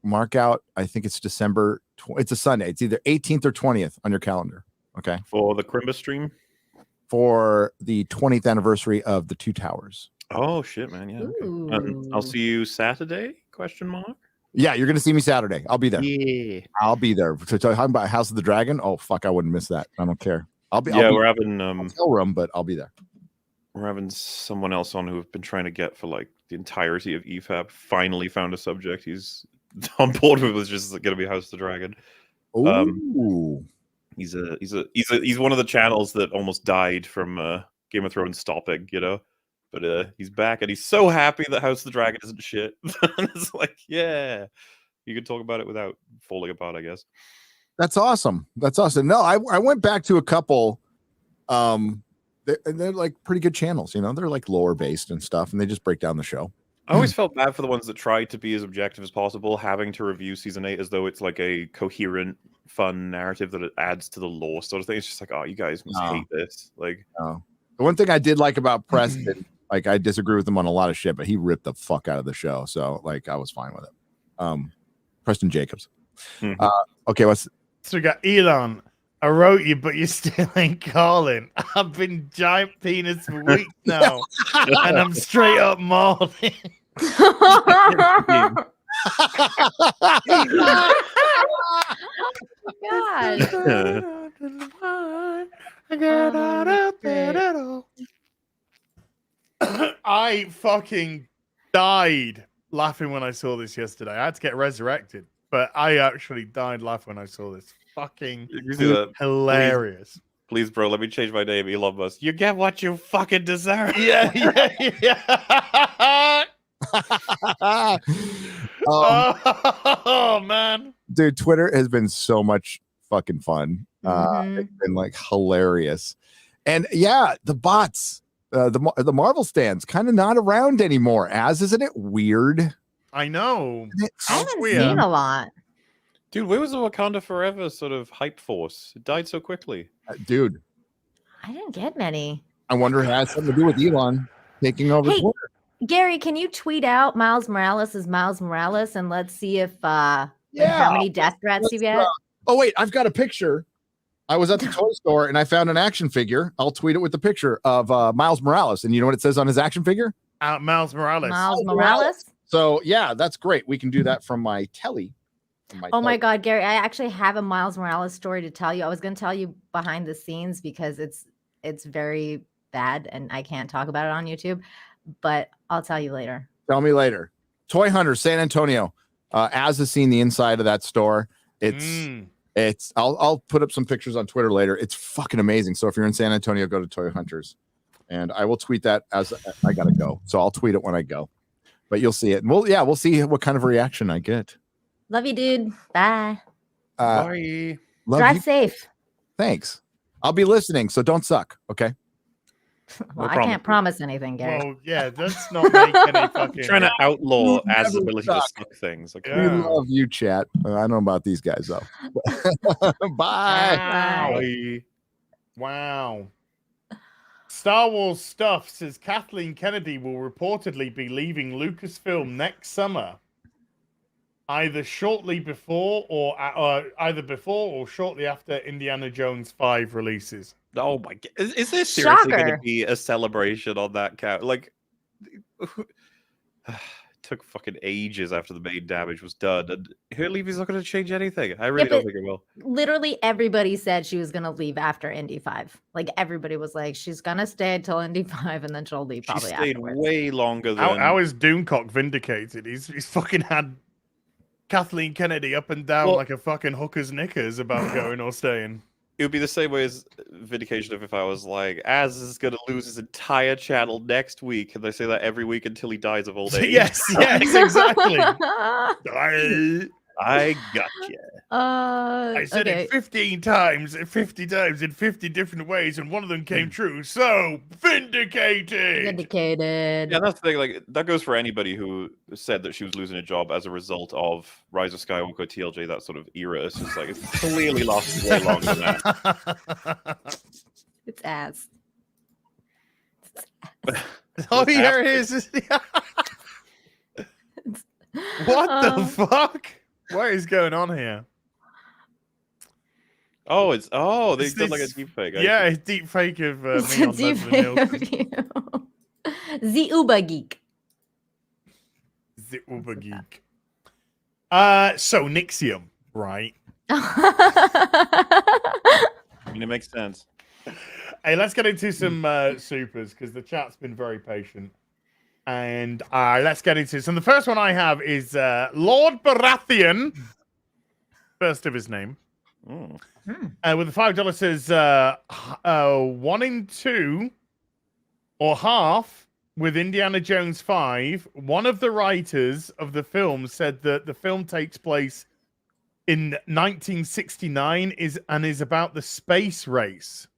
Mark out. I think it's December. It's a Sunday. It's either 18th or 20th on your calendar. Okay. For the Crimbus stream. For the 20th anniversary of the Two Towers. Oh shit, man! Yeah. Okay. I'll see you Saturday? ? Yeah, you're gonna see me Saturday. I'll be there. Yeah, I'll be there. So talking about House of the Dragon. Oh fuck, I wouldn't miss that. I don't care. We're having hotel room, but I'll be there. We're having someone else on who've been trying to get for like the entirety of EFAP. Finally found a subject he's on board with. Was just going to be House of the Dragon. Ooh. He's one of the channels that almost died from Game of Thrones stopping, But he's back, and he's so happy that House of the Dragon isn't shit. It's like, yeah, you can talk about it without falling apart, I guess. That's awesome. No, I went back to a couple They're like pretty good channels, you know. They're like lore based and stuff, and they just break down the show. I always felt bad for the ones that tried to be as objective as possible, having to review season 8 as though it's like a coherent, fun narrative that it adds to the lore sort of thing. It's just like, oh, you guys must hate this. Like, the one thing I did like about Preston, like I disagree with him on a lot of shit, but he ripped the fuck out of the show, so like I was fine with it. Preston Jacobs. Okay, so we got Elon. I wrote you, but you still ain't calling. I've been giant penis for weeks now, and I'm straight up mauling. God. I fucking died laughing when I saw this yesterday. I had to get resurrected, but I actually died laughing when I saw this. Fucking hilarious. Please, bro, let me change my name, Elon Musk. You get what you fucking deserve. Yeah. Oh man, dude, Twitter has been so much fucking fun. It's been like hilarious, and yeah, the bots, the Marvel stands, kind of not around anymore. Isn't it weird? I know. I haven't seen a lot. Dude, where was the Wakanda Forever sort of hype force? It died so quickly. Dude, I didn't get many. I wonder if it has something to do with Elon taking over Twitter. Gary, can you tweet out Miles Morales is Miles Morales, and let's see if how many death threats you get? Oh wait, I've got a picture. I was at the toy store and I found an action figure. I'll tweet it with the picture of Miles Morales, and you know what it says on his action figure? Miles Morales. Miles Morales. So yeah, that's great. We can do that from my telly. My God, Gary, I actually have a Miles Morales story to tell you. I was going to tell you behind the scenes because it's very bad and I can't talk about it on YouTube, but I'll tell you later. Tell me later. Toy Hunter, San Antonio. Az has seen the inside of that store. It's I'll put up some pictures on Twitter later. It's fucking amazing. So if you're in San Antonio, go to Toy Hunters, and I will tweet that as I gotta go. So I'll tweet it when I go, but you'll see it. And we'll see what kind of reaction I get. Love you, dude. Bye. Bye. Drive safe. Thanks. I'll be listening, so don't suck. Okay. Well, I can't promise anything, Gary. Well, yeah, let's not make any fucking. Trying to outlaw Az's ability to suck things. Okay. We love you, chat. I don't know about these guys though. Bye. Wow. Star Wars Stuff says Kathleen Kennedy will reportedly be leaving Lucasfilm next summer. Either before or shortly after Indiana Jones 5 releases. Oh my God. Is this seriously going to be a celebration on that count? Like, it took fucking ages after the main damage was done. And her leaving's not going to change anything. I really don't think it will. Literally everybody said she was going to leave after Indy 5. Like, everybody was like, she's going to stay until Indy 5 and then she'll leave probably afterwards. She stayed way longer than... How is Doomcock vindicated? He's fucking had Kathleen Kennedy up and down like a fucking hooker's knickers about going or staying. It would be the same way as vindication of if I was like, Az is going to lose his entire channel next week, and they say that every week until he dies of old age. Yes, exactly. I got you. I said it 15 times, 50 times in 50 different ways, and one of them came true. So vindicated. Vindicated. Yeah, that's the thing. Like that goes for anybody who said that she was losing a job as a result of Rise of Skywalker, TLJ, that sort of era. It's just like it's clearly lost way longer than that. It's Az. Oh, here it is. What the fuck? What is going on here? Oh, they've done like a deep fake. Yeah, it's deep fake of me on Leslie Nielsen. The Uber Geek. The Uber Geek. So Nixium, right? I mean, it makes sense. Hey, let's get into some supers because the chat's been very patient. And let's get into some. The first one I have is Lord Baratheon, first of his name. With the $5 says 1 in 2 or half with Indiana Jones 5. One of the writers of the film said that the film takes place in 1969 and is about the space race.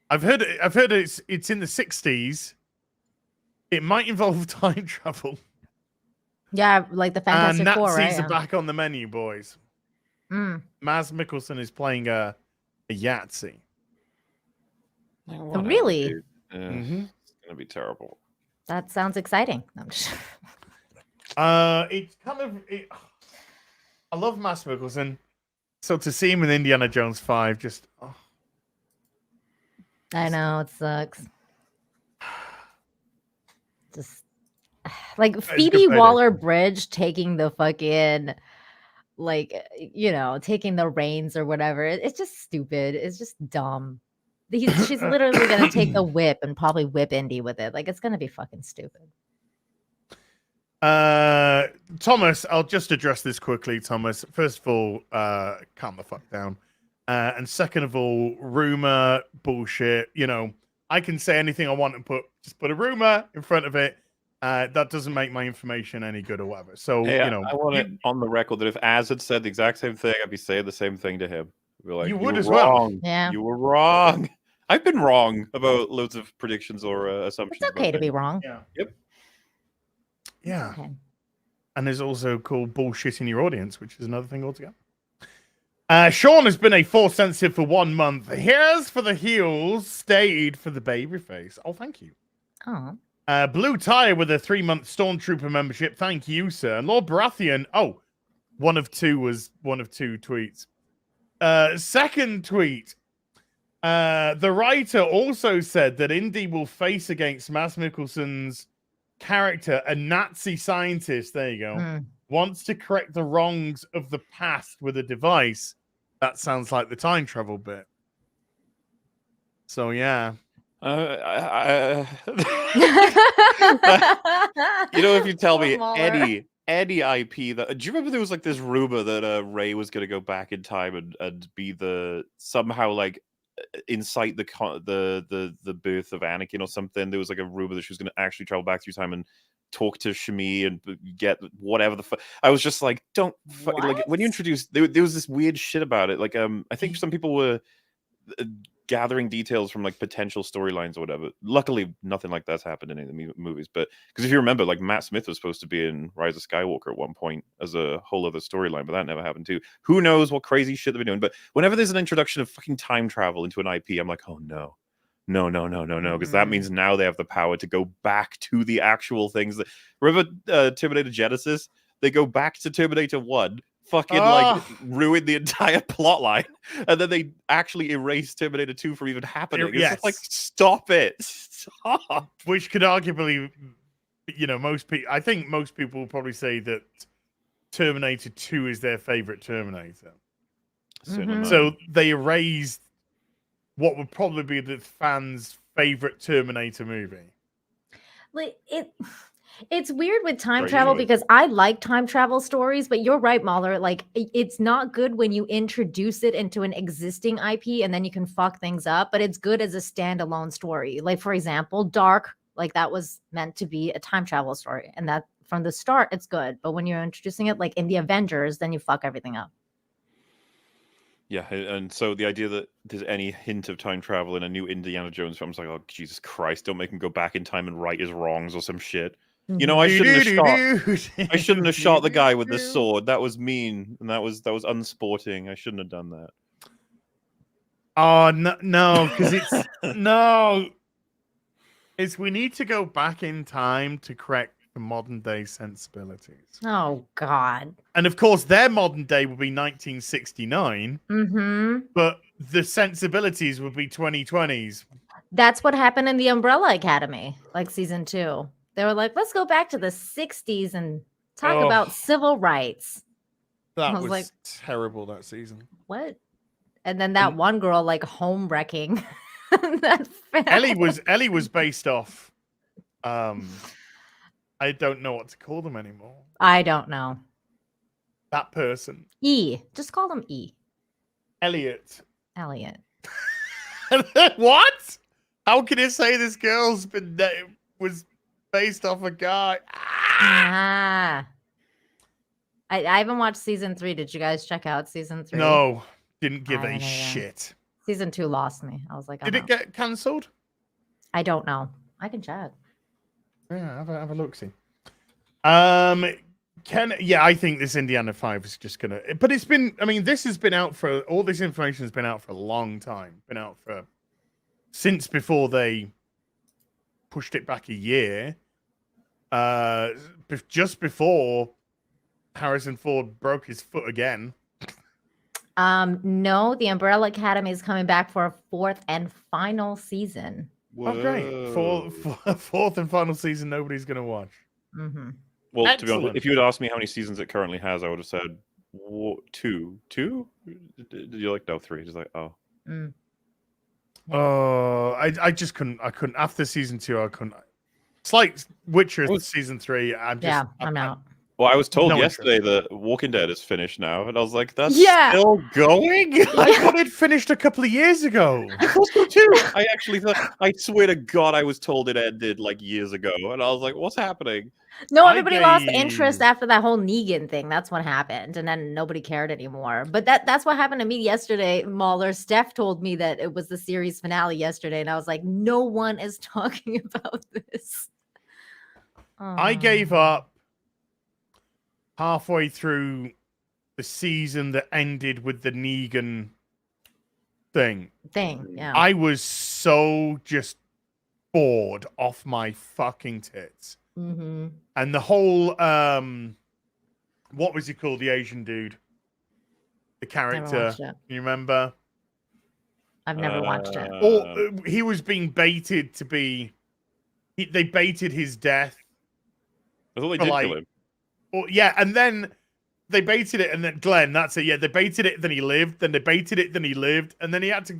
I've heard it's in the 60s. It might involve time travel. Yeah, like the Fantastic And Four, Nazis right? are back on the menu, boys. Mm. Mads Mikkelsen is playing a Yahtzee. Whatever, Really? dude. It's gonna be terrible. That sounds exciting. No, I'm just... It's kind of. I love Mads Mikkelsen, so to see him in Indiana Jones 5, just. Oh. I know it sucks. Just like Phoebe Waller-Bridge taking the fucking, like, taking the reins or whatever. It's just stupid. It's just dumb. She's literally gonna take the whip and probably whip Indy with it. Like, it's gonna be fucking stupid. Thomas, I'll just address this quickly, Thomas. First of all, calm the fuck down. And second of all, rumor bullshit. I can say anything I want and just put a rumor in front of it. That doesn't make my information any good or whatever. So, hey, I want it on the record that if Az had said the exact same thing, I'd be saying the same thing to him. I'd be like, you would as wrong. well. Yeah. You were wrong. I've been wrong about loads of predictions or assumptions. It's okay to be wrong. Yeah. Yep. Yeah. Okay. And there's also called bullshit in your audience, which is another thing altogether. Sean has been a Force sensitive for 1 month. Here's for the heels, stayed for the baby face. Oh, thank you. Oh. Blue Tie with a 3-month Stormtrooper membership. Thank you, sir. And Lord Baratheon. Oh, one of two tweets. Second tweet. The writer also said that Indy will face against Mads Mikkelsen's character, a Nazi scientist. There you go. Wants to correct the wrongs of the past with a device. That sounds like the time travel bit. So yeah. If you tell me any IP that, do you remember there was like this rumor that Rey was going to go back in time and be somehow like incite the birth of Anakin or something? There was like a rumor that she was going to actually travel back through time and talk to Shmi and get whatever the fuck. I was just like, like when you introduced, there was this weird shit about it. Like, I think some people were gathering details from like potential storylines or whatever. Luckily, nothing like that's happened in any of the movies. But because if you remember, like Matt Smith was supposed to be in Rise of Skywalker at one point as a whole other storyline, but that never happened too. Who knows what crazy shit they've been doing? But whenever there's an introduction of fucking time travel into an IP, I'm like, oh no. No, because that means now they have the power to go back to the actual things that. Remember Terminator Genesis? They go back to Terminator 1, fucking like ruin the entire plot line, and then they actually erase Terminator 2 from even happening. It's just like, stop it. Stop. Which could arguably, I think most people will probably say that Terminator 2 is their favorite Terminator. So they erased what would probably be the fans' favorite Terminator movie. Like it's weird with time travel because I like time travel stories, but you're right, Mahler. Like, it's not good when you introduce it into an existing IP and then you can fuck things up, but it's good as a standalone story. Like, for example, Dark, like that was meant to be a time travel story, and that from the start it's good. But when you're introducing it like in the Avengers, then you fuck everything up. Yeah, and so the idea that there's any hint of time travel in a new Indiana Jones film, I'm like, oh, Jesus Christ, don't make him go back in time and right his wrongs or some shit. I shouldn't have shot the guy with the sword. That was mean, and that was unsporting. I shouldn't have done that. Oh, no, because it's we need to go back in time to correct the modern day sensibilities. Oh God. And of course their modern day would be 1969. But the sensibilities would be 2020s. That's what happened in the Umbrella Academy, like season 2. They were like, let's go back to the 60s and talk about civil rights. That was like terrible that season. What? And then that one girl like home wrecking. Ellie was based off I don't know what to call them anymore. I don't know. That person. E. Just call them E. Elliot. What? How can you say this girl's was based off a guy? I haven't watched season 3. Did you guys check out season 3? No, didn't give a shit. Season 2 lost me. I was like, Did I'm it get cancelled? I don't know. I can check. Yeah, have a look. See. I think this Indiana 5 is just gonna. But it's been. I mean, this has been out for all this information has been out for a long time. Been out for since before they pushed it back a year. Just before Harrison Ford broke his foot again. No, the Umbrella Academy is coming back for a 4th and final season. Whoa. Oh, great! Fourth and final season. Nobody's gonna watch. Mm-hmm. Well, to be Excellent. honest, if you had asked me how many seasons it currently has, I would have said 2. 2? Did you like no 3? Just like Mm. Oh, I just couldn't. I couldn't after season 2. I couldn't. It's like Witcher season 3. I'm out. Well, I was told No yesterday that Walking Dead is finished now, and I was like, "That's Yeah. still going." I thought it finished a couple of years ago. I thought so too. I actually thought. I swear to God, I was told it ended like years ago, and I was like, "What's happening?" No, I everybody lost interest gave- after that whole Negan thing. That's what happened, and then nobody cared anymore. But that's what happened to me yesterday, Mahler. Steph told me that it was the series finale yesterday, and I was like, no one is talking about this. I gave up halfway through the season that ended with the Negan thing. Yeah. I was so just bored off my fucking tits. Mm-hmm. And the whole what was he called? The Asian dude. The character. You remember? I've never watched it. Or he was being baited to be they baited his death. I thought they did kill him. Or, yeah, and then they baited it, and then Glenn, that's it. Yeah, they baited it, then he lived. Then they baited it, then he lived, and then he had to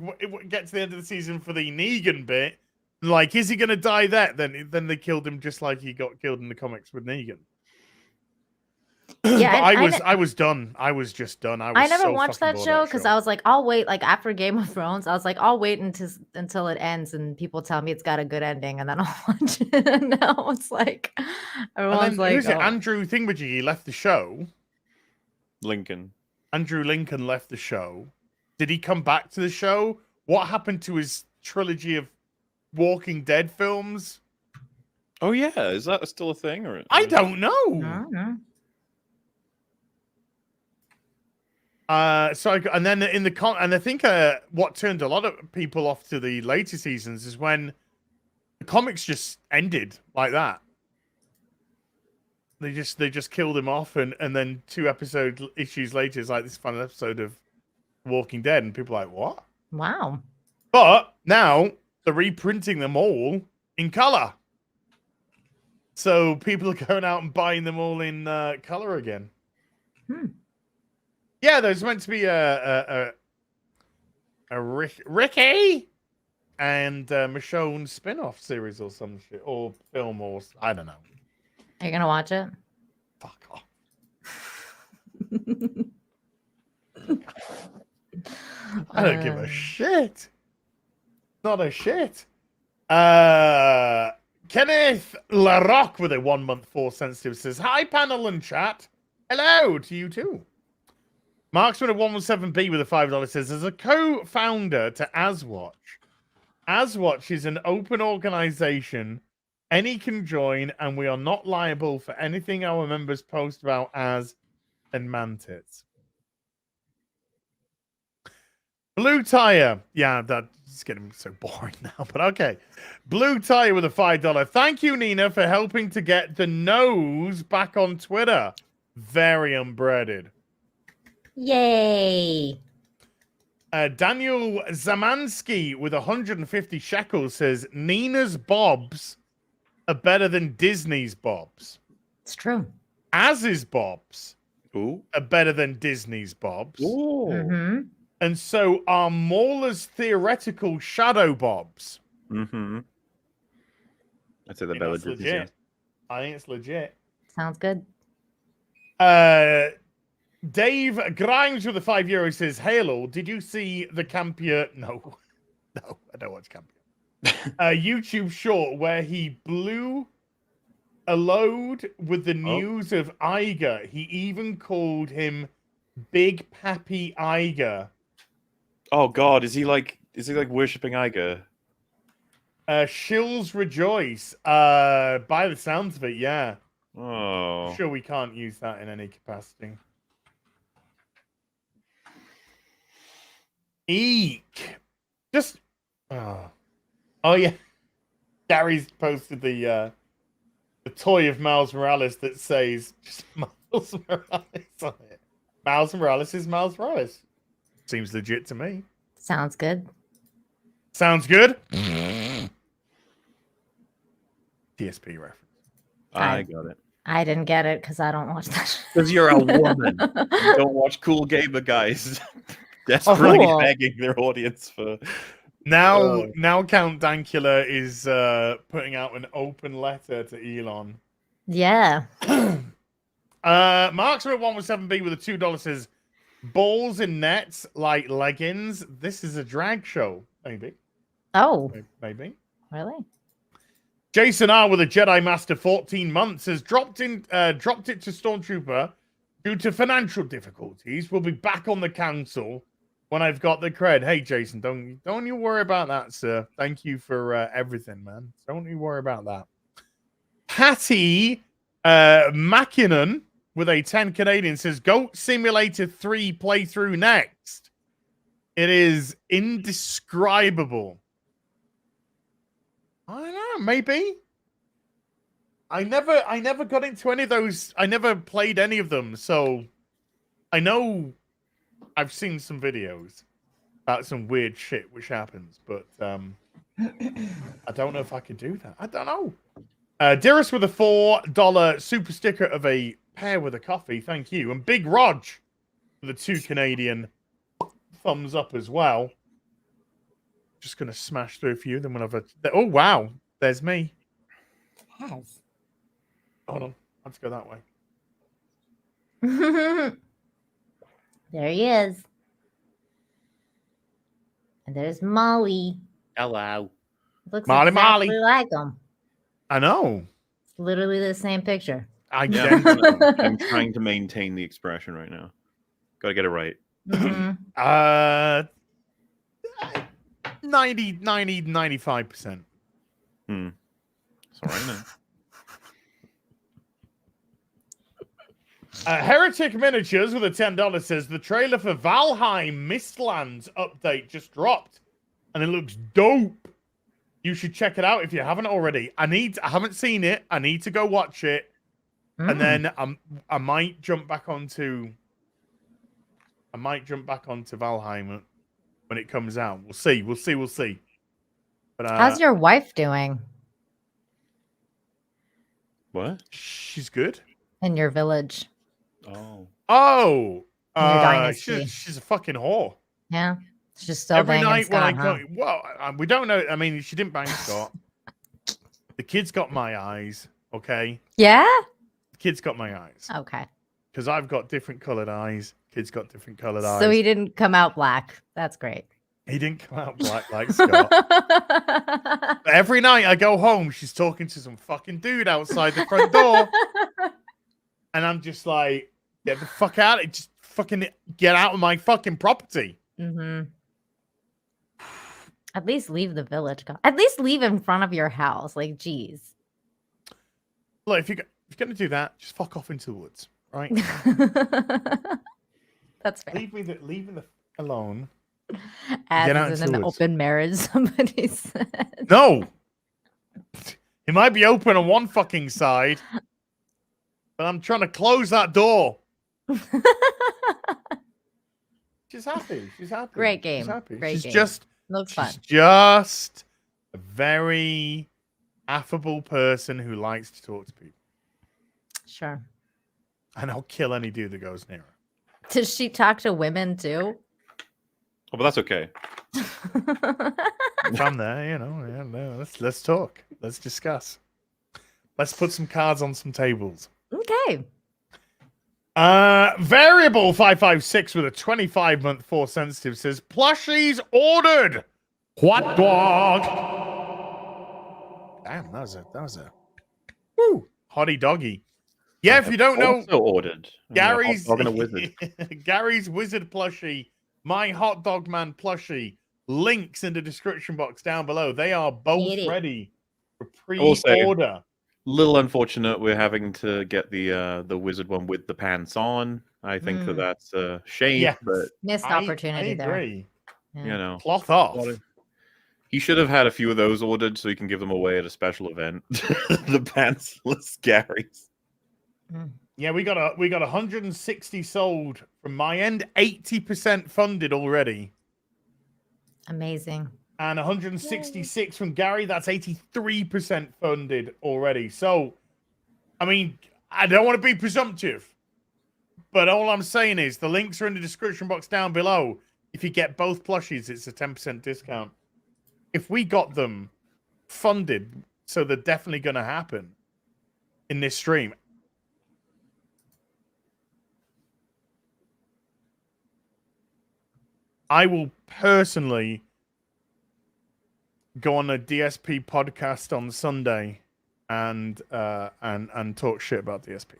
get to the end of the season for the Negan bit. Like, is he gonna die there? Then they killed him just like he got killed in the comics with Negan. Yeah, I was done. I was just done. I never watched that show because I was like, I'll wait. Like after Game of Thrones, I was like, I'll wait until it ends and people tell me it's got a good ending, and then I'll watch it. And now it's like everyone's like, who's it? Andrew Thingamajig left the show. Andrew Lincoln left the show. Did he come back to the show? What happened to his trilogy of Walking Dead films? Oh yeah, is that still a thing? Or I don't know. I don't know. And then in the and I think what turned a lot of people off to the later seasons is when the comics just ended like that. They just killed him off, and then 2 issues later, it's like this final episode of Walking Dead, and people are like, what? Wow. But now they're reprinting them all in color, so people are going out and buying them all in color again. Yeah, there's meant to be a Ricky and Michonne spin-off series or some shit, or film, or I don't know. Are you gonna watch it? Fuck off. I don't give a shit. Not a shit. Kenneth LaRock with a 1 month Force Sensitive says, hi, panel and chat. Hello to you too. Marksman of 117B with a $5 says, as a co-founder to Aswatch is an open organization. Any can join, and we are not liable for anything our members post about as and Mantits. Blue Tire. Yeah, that's getting so boring now, but okay. Blue Tire with a $5. Thank you, Nina, for helping to get the nose back on Twitter. Very unbreaded. Yay. Daniel Zamansky with 150 shekels says, Nina's Bobs are better than Disney's Bobs. It's true. Az's Bobs are better than Disney's Bobs. Mm-hmm. And so are Mauler's theoretical Shadow Bobs. Mm-hmm. I'd say the You know, better it's Disney's, legit. yeah. I think it's legit. Sounds good. Dave Grimes with the €5 says, Halo, did you see the Campia? No, I don't watch Campia. YouTube short where he blew a load with the news of Iger. He even called him Big Pappy Iger Oh God, is he like worshipping Iger? Shills rejoice. By the sounds of it, yeah. Oh. Sure, we can't use that in any capacity. Eek. Just. Oh yeah. Gary's posted the toy of Miles Morales that says just Miles Morales on it. Miles Morales is Miles Morales. Seems legit to me. Sounds good. Sounds good. DSP reference. I got it. I didn't get it because I don't watch that. Because you're a woman. You don't watch cool gamer guys desperately cool. begging their audience for. Now Count Dankula is putting out an open letter to Elon. Yeah. Marks at 117B with a $2 says balls in nets like leggings. This is a drag show, maybe. Oh, Maybe. really? Jason R with a Jedi Master 14 months has dropped it to Stormtrooper due to financial difficulties. We'll be back on the council when I've got the cred. Hey Jason, don't you worry about that, sir. Thank you for everything, man. Don't you worry about that. Patty Mackinnon with a 10 Canadian says Goat Simulator 3 playthrough next. It is indescribable. I don't know, maybe. I never got into any of those. I never played any of them, so I know I've seen some videos about some weird shit which happens, but I don't know if I could do that. I don't know. Dearest with a $4 super sticker of a pear with a coffee, thank you. And Big Rog with a 2 Canadian thumbs up as well. Just gonna smash through a few. Then we'll have a. Oh wow, there's me. Yes. Hold on, let's go that way. There he is. And there's Molly. Hello. Looks Molly, exactly Molly. like him. I know. It's literally the same picture. Yeah, I'm trying to maintain the expression right now. Gotta get it right. Mhm. 95%. It's all right now. Heretic Miniatures with a $10 says the trailer for Valheim Mistlands update just dropped, and it looks dope. You should check it out if you haven't already. I haven't seen it. I need to go watch it, and then I might jump back onto. Valheim when it comes out. We'll see. But How's your wife doing What? she's good. in your village? Oh. Dynasty. She's a fucking whore. Yeah. She's still Every banging night Scott, when I huh? go, well, we don't know. I mean, she didn't bang Scott. The kid's got my eyes. Okay, Yeah? the kid's got my eyes Okay. because I've got different colored eyes. Kid's got different colored eyes. So he didn't come out black. That's great. He didn't come out black like Scott. Every night I go home, she's talking to some fucking dude outside the front door. And I'm just like, get the fuck out. Just fucking get out of my fucking property. At least leave the village. At least leave in front of your house. Like, geez. Look, if you're going to do that, just fuck off into the woods, right? That's fair. leave me alone. As Get out is into in the an woods. open marriage, somebody said. No. It might be open on one fucking side, but I'm trying to close that door. She's happy. She's happy. Great game. She's happy. Great she's game. just Looks fun. she's just a very affable person who likes to talk to people. Sure. And I'll kill any dude that goes near her. Does she talk to women too? Oh, but that's okay. If I'm there, yeah, no, let's talk. Let's discuss. Let's put some cards on some tables. Okay. Variable 556 with a 25-month Force Sensitive says plushies ordered. What dog? Damn, that was a woo hottie doggy. Yeah, if you don't know, Also ordered. Gary's I'm a wizard. Gary's wizard plushie my Hot Dog Man plushie. Links in the description box down below. They are both Get it. ready for will say- pre-order. Little unfortunate we're having to get the wizard one with the pants on. I think that that's a shame, Yes. but Missed I opportunity there. agree. Yeah. you know, Cloth off. he should have had a few of those ordered so he can give them away at a special event. The pantsless Garys. Yeah, we got 160 sold from my end, 80% funded already. Amazing. And 166 from Gary. That's 83% funded already. So, I mean, I don't want to be presumptive, but all I'm saying is the links are in the description box down below. If you get both plushies, it's a 10% discount. If we got them funded, so they're definitely going to happen in this stream. I will personally go on a DSP podcast on Sunday and talk shit about DSP.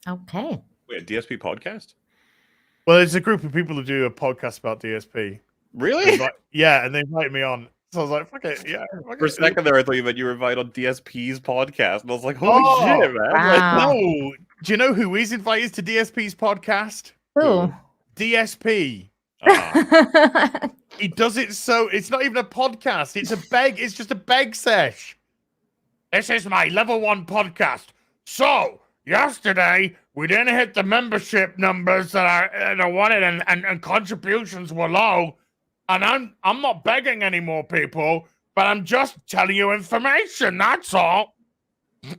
Okay. Wait, a DSP podcast? Well, there's a group of people who do a podcast about DSP. Really? Yeah, and they invite me on. So I was like, fuck it, yeah. Fuck For a it. second there, I thought you meant you were invited on DSP's podcast, and I was like, holy shit, man! Wow. No, do you know who is invited to DSP's podcast? Ooh. DSP. Ah, He does it so it's not even a podcast. It's just a beg sesh. This is my level 1 podcast. So yesterday we didn't hit the membership numbers that I wanted, and contributions were low. And I'm not begging anymore, people, but I'm just telling you information. That's all.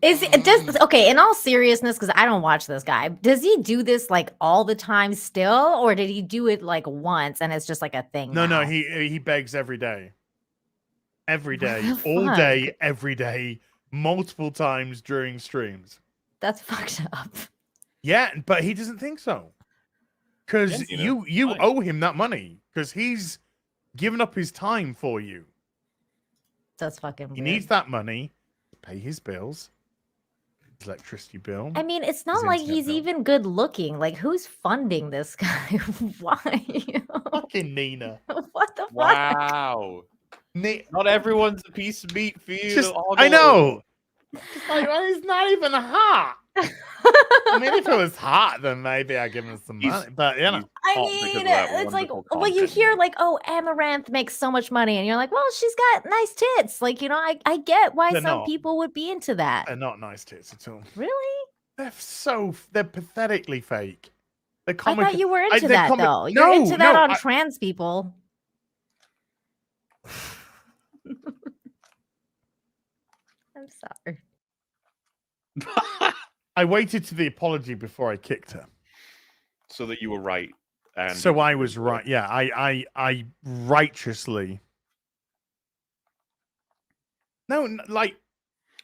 Okay, in all seriousness, because I don't watch this guy, does he do this like all the time still, or did he do it like once and it's just like a thing? No, now? he begs every day. Every day, the all fuck? day, every day, multiple times during streams. That's fucked up. Yeah, but he doesn't think so. Because Yes, you know, you fine. owe him that money. Because he's given up his time for you. That's fucking He weird. needs that money to pay his bills, his electricity bill. I mean, it's not his like internet he's bill. even good looking. Like, who's funding this guy? Why? Fucking Nina. What the fuck? wow! Not everyone's a piece of meat for you. Just, to ogle I know. over. It's like, well, he's not even hot. I mean, if it was hot, then maybe I'd give him some He's- money. But, you know. he's I hot because mean, of that it's like, wonderful well, you content. hear like, oh, Amaranth makes so much money, and you're like, well, she's got nice tits. Like, you know, I get why They're some not. people would be into that. They're not nice tits at all. Really? They're pathetically fake. They're I comic. thought you were I- into they're that comic- though. You're No, into that no, on I- trans people. I'm sorry. I waited to the apology before I kicked her. So that you were right. And So I was right. Yeah, I righteously. No, like.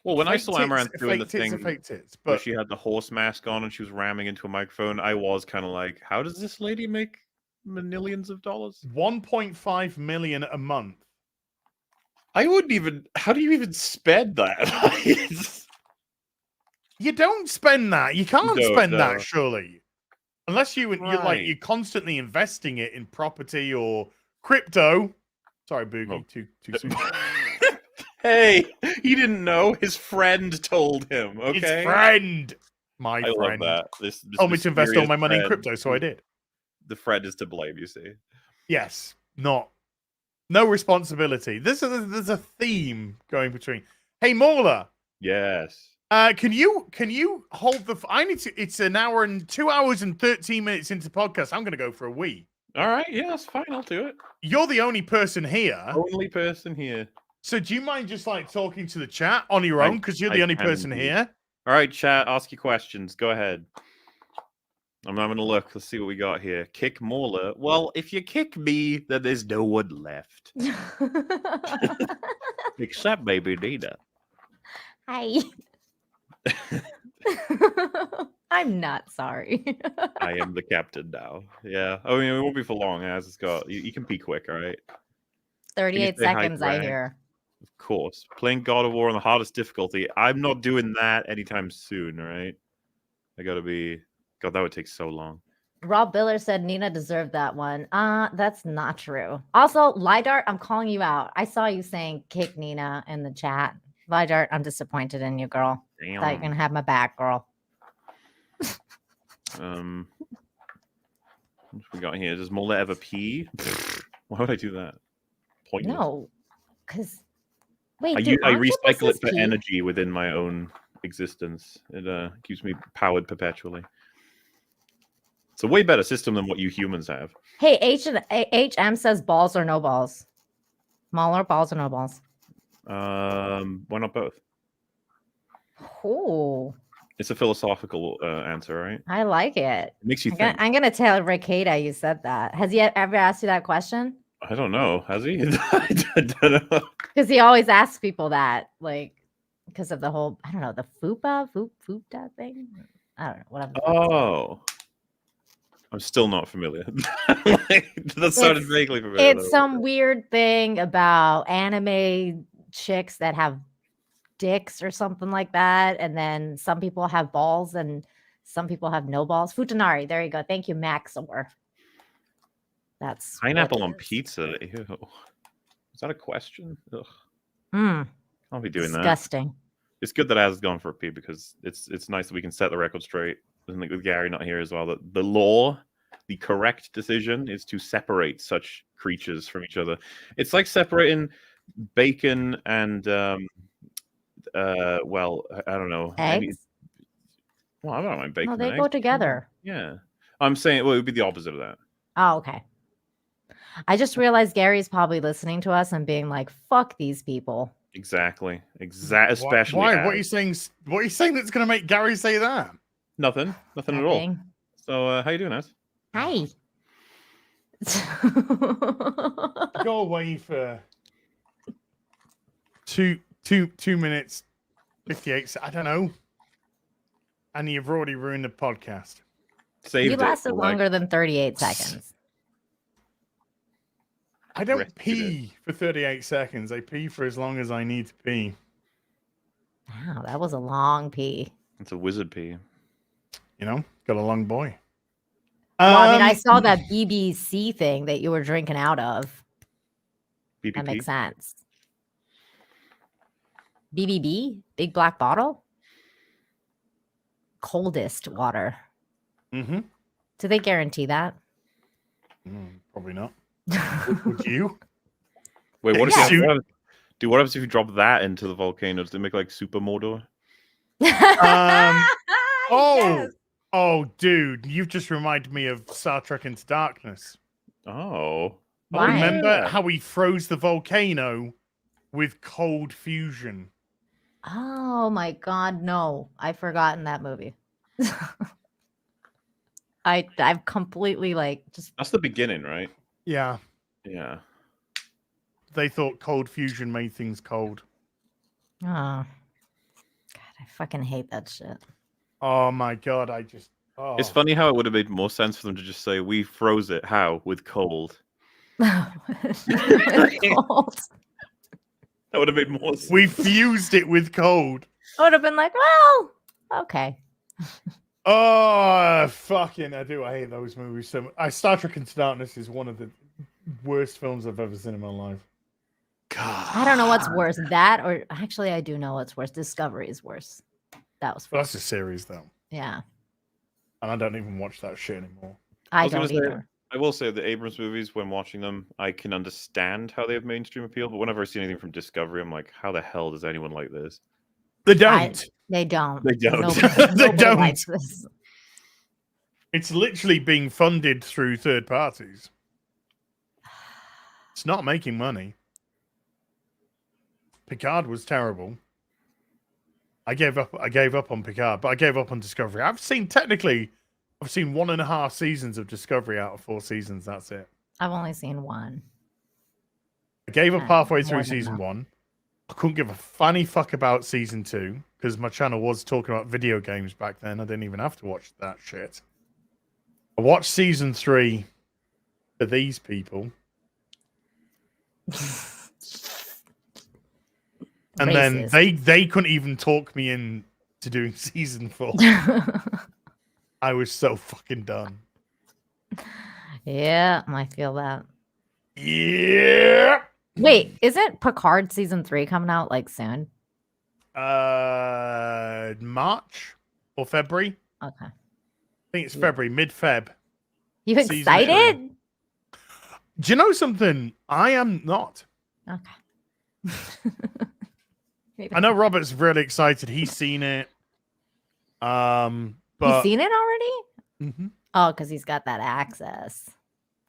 Well, when I fake saw tits- Amaranth doing the fake tits are thing fake tits, where but she had the horse mask on and she was ramming into a microphone, I was kind of like, how does this lady make millions of dollars? 1.5 million a month. I wouldn't even. How do you even spend that? You don't spend that. You can't No, spend no. that, surely, unless you're like Right. you're constantly investing it in property or crypto. Sorry, Boogie, Oh. too soon. Hey, he didn't know. His friend told him. His Okay, friend, my I love friend, that. This told me to invest all mysterious my money in friend. crypto, so I did. The friend is to blame. You see. Yes, no responsibility. There's a theme going between. Hey, Mauler, Yes. can you hold the? I need to. It's an hour and 2 hours and 13 minutes into podcast. I'm gonna go for a wee. All right. Yeah, that's fine. I'll do it. You're the only person here, Only person here. so do you mind just like talking to the chat on your I- own because you're I the only can person indeed. here? All right, chat. Ask your questions. Go ahead. I'm not gonna look. Let's see what we got here. Kick Mauler. Well, if you kick me, then there's no one left except maybe Nina. Hi. I'm not sorry. I am the captain now. Yeah. I mean, it won't be for long, as it's got. You can be quick, all right? 38 say hi, seconds, I Greg? hear. Of course. Playing God of War on the hardest difficulty. I'm not doing that anytime soon, all right? I gotta be. God, that would take so long. Rob Biller said Nina deserved that one. That's not true. Also, Lidart, I'm calling you out. I saw you saying kick Nina in the chat. Lidart, I'm disappointed in you, girl. Damn. Thought you're gonna have my back, girl. What we got here? Does Mulder ever pee? Why would I do that? Pointless. No, because wait, I do recycle it for pee? energy within my own existence. It keeps me powered perpetually. It's a way better system than what you humans have. Hey, HM says balls or no balls. Smaller balls or no balls. Why not both? Oh, It's a philosophical answer, right? I like it. It makes you think. I'm gonna tell Ricada you said that. Has he ever asked you that question? I don't know. Has he? I don't know. Because he always asks people that, like, because of the whole, I don't know, the FUPA thing. I don't know, whatever. Oh. I'm still not familiar. That sounded vaguely familiar. It's some weird thing about anime chicks that have dicks or something like that. And then some people have balls and some people have no balls. Futanari, there you go. Thank you, Maxor. That's Pineapple what on it is. pizza. Ew. Is that a question? Ugh. I'll be doing Disgusting. that. It's good that Az has gone for a pee because it's nice that we can set the record straight. With Gary not here as well, that the law, the correct decision is to separate such creatures from each other. It's like separating bacon and well, I don't know. Eggs? Well, I don't mind bacon. No, they and go eggs. together. Yeah. I'm saying, well, it would be the opposite of that. Oh, okay. I just realized Gary's probably listening to us and being like, fuck these people. Exactly. Especially. Why? Az. What are you saying? What are you saying that's going to make Gary say that? Nothing at all. Nothing. So, how you doing, Az? Hi. Go away for two minutes 58. I don't know. And you've already ruined the podcast. Saved You it lasted for, like, longer than 38 seconds. I don't Rescued pee for 38 seconds. I pee for as long as I need to pee. Wow, that was a long pee. It's a wizard pee. You know, got a long boy. Well, I mean, I saw that BBC thing that you were drinking out of. BBP? That makes sense. BBB? Big black bottle? Coldest water. Mm-hmm. Do they guarantee that? Probably not. Would you? Wait, what Yeah. if you what happens if you drop that into the volcano? Does it make like super Mordor? Yes. Oh, dude, you've just reminded me of Star Trek Into Darkness. Oh. Why? Remember yeah. how we froze the volcano with cold fusion? Oh my god, no. I've forgotten that movie. I've completely like just That's the beginning, right? Yeah, Yeah. they thought cold fusion made things cold. oh god, I fucking hate that shit. Oh my god, It's funny how it would have made more sense for them to just say, we froze it. How? With cold. Cold. That would have made more sense. We fused it with cold. I would have been like, well, okay. Oh, fucking, I hate those movies so much. Star Trek Into Darkness is one of the worst films I've ever seen in my life. God. I don't know what's worse, that or actually I do know what's worse. Discovery is worse. That was But worse. that's a series, though. Yeah. And I don't even watch that shit anymore. I was gonna don't say, either. I will say the Abrams movies, when watching them, I can understand how they have mainstream appeal, but whenever I see anything from Discovery, I'm like, how the hell does anyone like this? They don't. They don't. They don't. Nobody They don't. likes this. It's literally being funded through third parties. It's not making money. Picard was terrible. I gave up on Picard, but I gave up on Discovery. I've seen 1.5 seasons of Discovery out of 4 seasons. That's it. I've only seen one. I gave up halfway through more than season enough. 1. I couldn't give a funny fuck about season 2 because my channel was talking about video games back then. I didn't even have to watch that shit. I watched season 3 for these people. And then Racist. they couldn't even talk me into doing season 4. I was so fucking done. Yeah, I feel that. Yeah. Wait, isn't Picard season 3 coming out like soon? March or February? Okay. I think it's Yeah. February, mid-Feb. You Season excited? 3. Do you know something? I am not. Okay. Maybe. I know Robert's really excited. He's seen it. He's But seen it already? Mhm, Oh, because he's got that access.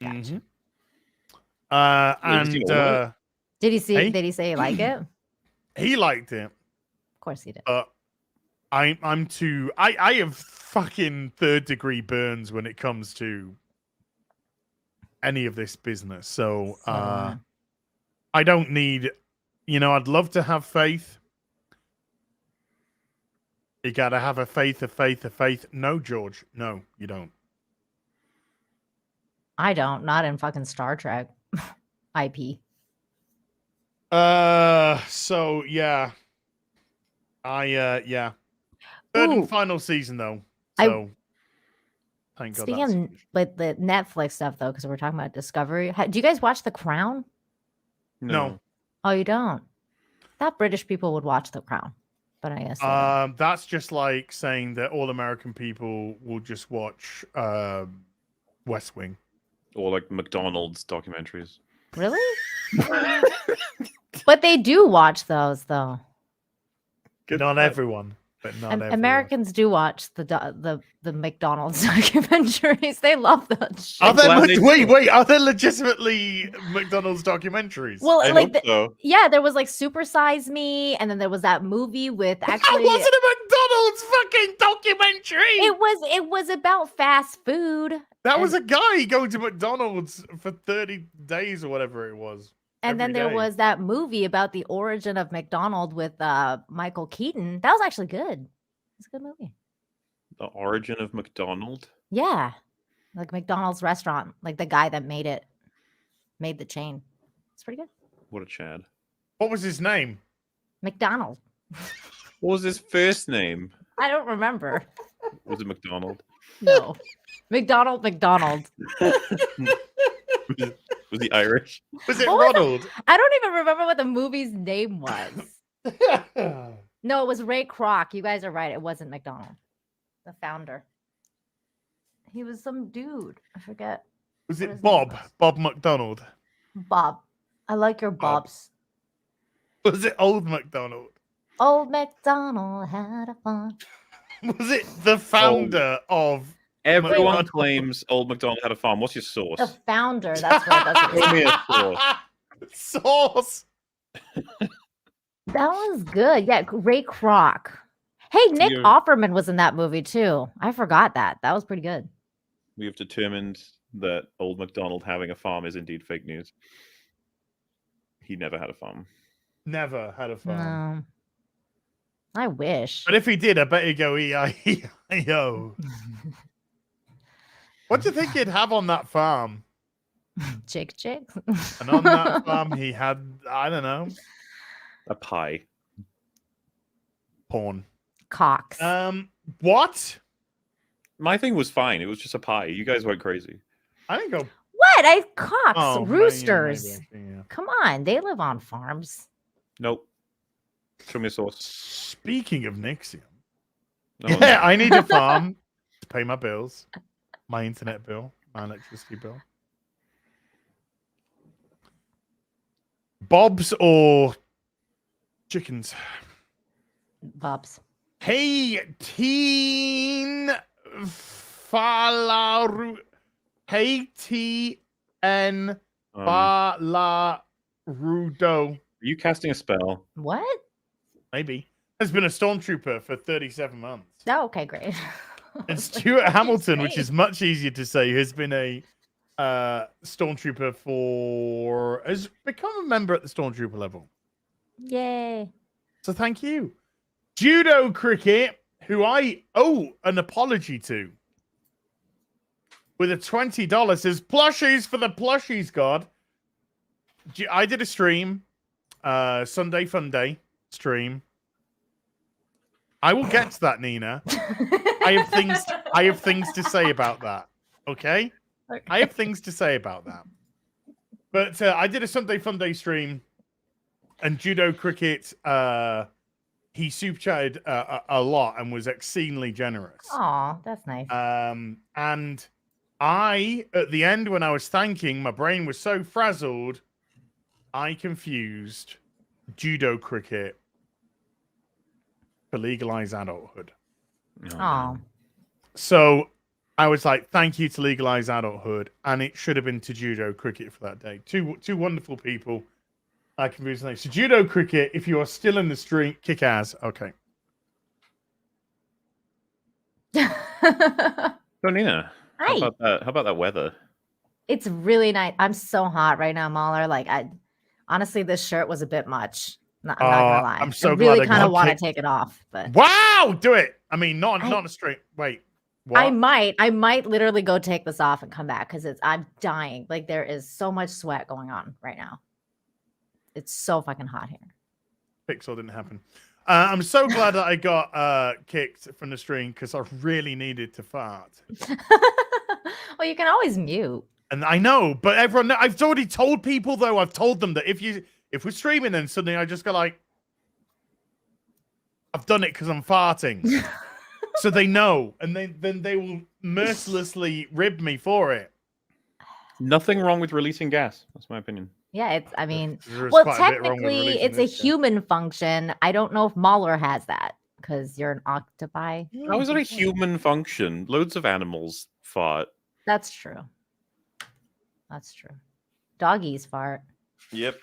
Gotcha. mhm. Have you seen all of it? Did he see? Hey? Did he say he like it? Of He liked it. course he did. But I'm too. I have fucking third-degree burns when it comes to any of this business. So So, I don't need. I'd love to have faith. You gotta have a faith, a faith, a faith. No, George. No, you don't. I don't. Not in fucking Star Trek IP. So yeah. Yeah. Third Ooh. and final season though. I- So thank God. That's Speaking with the Netflix stuff though, because we're talking about Discovery. Do you guys watch The Crown? No. Oh, you don't? Thought British people would watch The Crown, but I guess they don't. That's just like saying that all American people will just watch West Wing. Or like McDonald's documentaries. Really? But they do watch those though. Not everyone, but not everyone. Americans do watch the McDonald's documentaries. They love that shit. Are there glad they wait, are there legitimately McDonald's documentaries? Well, I like hope so. yeah, there was like Super Size Me, and then there was that movie with That actually wasn't a McDonald's fucking documentary. it was about fast food. That was a guy going to McDonald's for 30 days or whatever it was. And then every there day. was that movie about the origin of McDonald with Michael Keaton. That was actually good. It's a good movie. The origin of McDonald. Yeah. Like McDonald's restaurant, like the guy that made the chain. It's pretty good. What a Chad. What was his name? McDonald. What was his first name? I don't remember. Was it McDonald? No. McDonald. Was he Irish? Was it What was it? Ronald? I don't even remember what the movie's name was. No, it was Ray Kroc. You guys are right. It wasn't McDonald, the founder. He was some dude. I forget. Was What it his name Bob? was. Bob McDonald? Bob. I like your Bob. Bobs. Was it Old McDonald? Old MacDonald had a farm. Was it the founder of Everyone McDonald? claims Old McDonald had a farm. What's your source? The founder. That's right. That's Give what me it a source. Sauce. That was good. Yeah, Ray Kroc. Hey, Nick You're- Offerman was in that movie too. I forgot that. That was pretty good. We have determined that Old McDonald having a farm is indeed fake news. He never had a farm. Never had a farm. No. I wish. But if he did, I bet he'd go E-I-E-I-O. What do you think he'd have on that farm? Chick. And on that farm, he had, I don't know, A pie. porn. Cox. What? My thing was fine. It was just a pie. You guys went crazy. I didn't go. What? I cocks, Oh, maybe, roosters. yeah. Come on, they live on farms. Nope. Show me a source. Speaking of Nixium, No, yeah, I need a farm to pay my bills, my internet bill, my electricity bill. Bob's or chickens? Bobs. Hey, teen falaru. Hey, T-N Are falarudo. you casting a spell? What? Maybe. Has been a stormtrooper for 37 months. Oh, okay, great. And Stuart Hamilton, which is much easier to say, has been a stormtrooper has become a member at the stormtrooper level. Yay. So thank you. Judo Cricket, who I owe an apology to, with a $20, says plushies for the plushies god. I did a stream, Sunday Fun Day stream. I will get to that, Nina. I have things to say about that. Okay? I have things to say about that. But I did a Sunday Fun Day stream, and Judo Cricket, he super chatted a lot and was exceedingly generous. Aw, that's nice. And I, at the end, when I was thanking, my brain was so frazzled, I confused Judo Cricket to legalize adulthood. Aw. So I was like, thank you to legalize adulthood, and it should have been to Judo Cricket for that day. Two wonderful people. I confused them. So Judo Cricket, if you are still in the stream, kick ass. Okay. So Nina, Hi. how about that weather? It's really nice. I'm so hot right now, Mahler. Like, honestly, this shirt was a bit much. I'm not gonna lie. I'm so I really glad I kind of got want to kicked. take it off, but Wow, do it. I mean, not a straight. Wait, what? I might literally go take this off and come back because I'm dying. Like, there is so much sweat going on right now. It's so fucking hot here. Pixel didn't happen. I'm so glad that I got kicked from the stream because I really needed to fart. Well, you can always mute. And I know, but everyone, I've already told people though. I've told them that if we're streaming, then suddenly I just go like, I've done it because I'm farting, so they know, and then they will mercilessly rib me for it. Nothing wrong with releasing gas. That's my opinion. Yeah, I mean, There's well, quite a bit wrong with technically, releasing it's a this stuff. human function. I don't know if Mahler has that because you're an octopi. How is it a human function? Loads of animals fart. That's true. That's true. Doggies fart. Yep.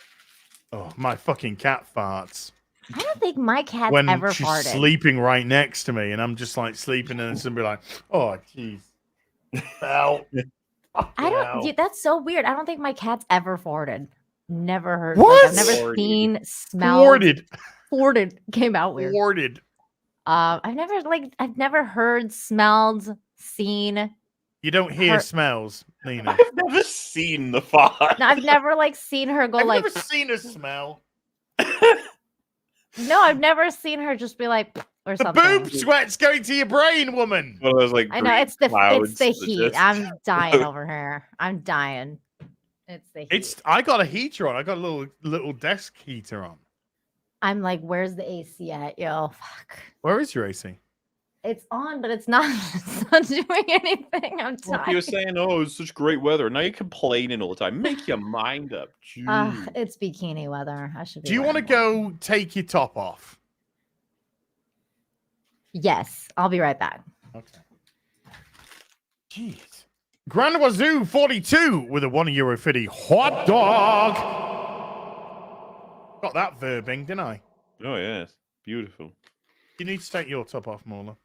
Oh, my fucking cat farts I don't think my cat's when ever she's farted. sleeping right next to me, and I'm just like sleeping, and somebody like, "Oh, jeez, ow." I don't. Dude, that's so weird. I don't think my cat's ever farted. Never heard. What? Like, I've never Farted. seen, smelled. Thwarted. Farted came out weird. Thwarted. I've never heard, smelled, seen. You don't hear Her- smells, Nina. I've never seen the fart. No, I've never seen her go I've like. never seen a smell. No, I've never seen her just be like or The something. boob sweat's going to your brain, woman. One of those like I know green it's the clouds that heat. just- I'm dying over here. I'm dying. It's the heat. I got a heater on. I got a little desk heater on. I'm like, where's the AC at? Yo, fuck. Where is your AC? It's on, but it's not, it's not doing anything. I'm Well, tired. you were saying, "Oh, it's such great weather." Now you're complaining all the time. Make your mind up. Jeez. It's bikini weather. I should be. Do you want to wearing go take your top off? one. Yes, I'll be right back. Okay. Jeez. Grand Wazoo 42 with a €1.50 hot dog. Got that verbing, didn't I? Oh yes, beautiful. You need to take your top off, Marla.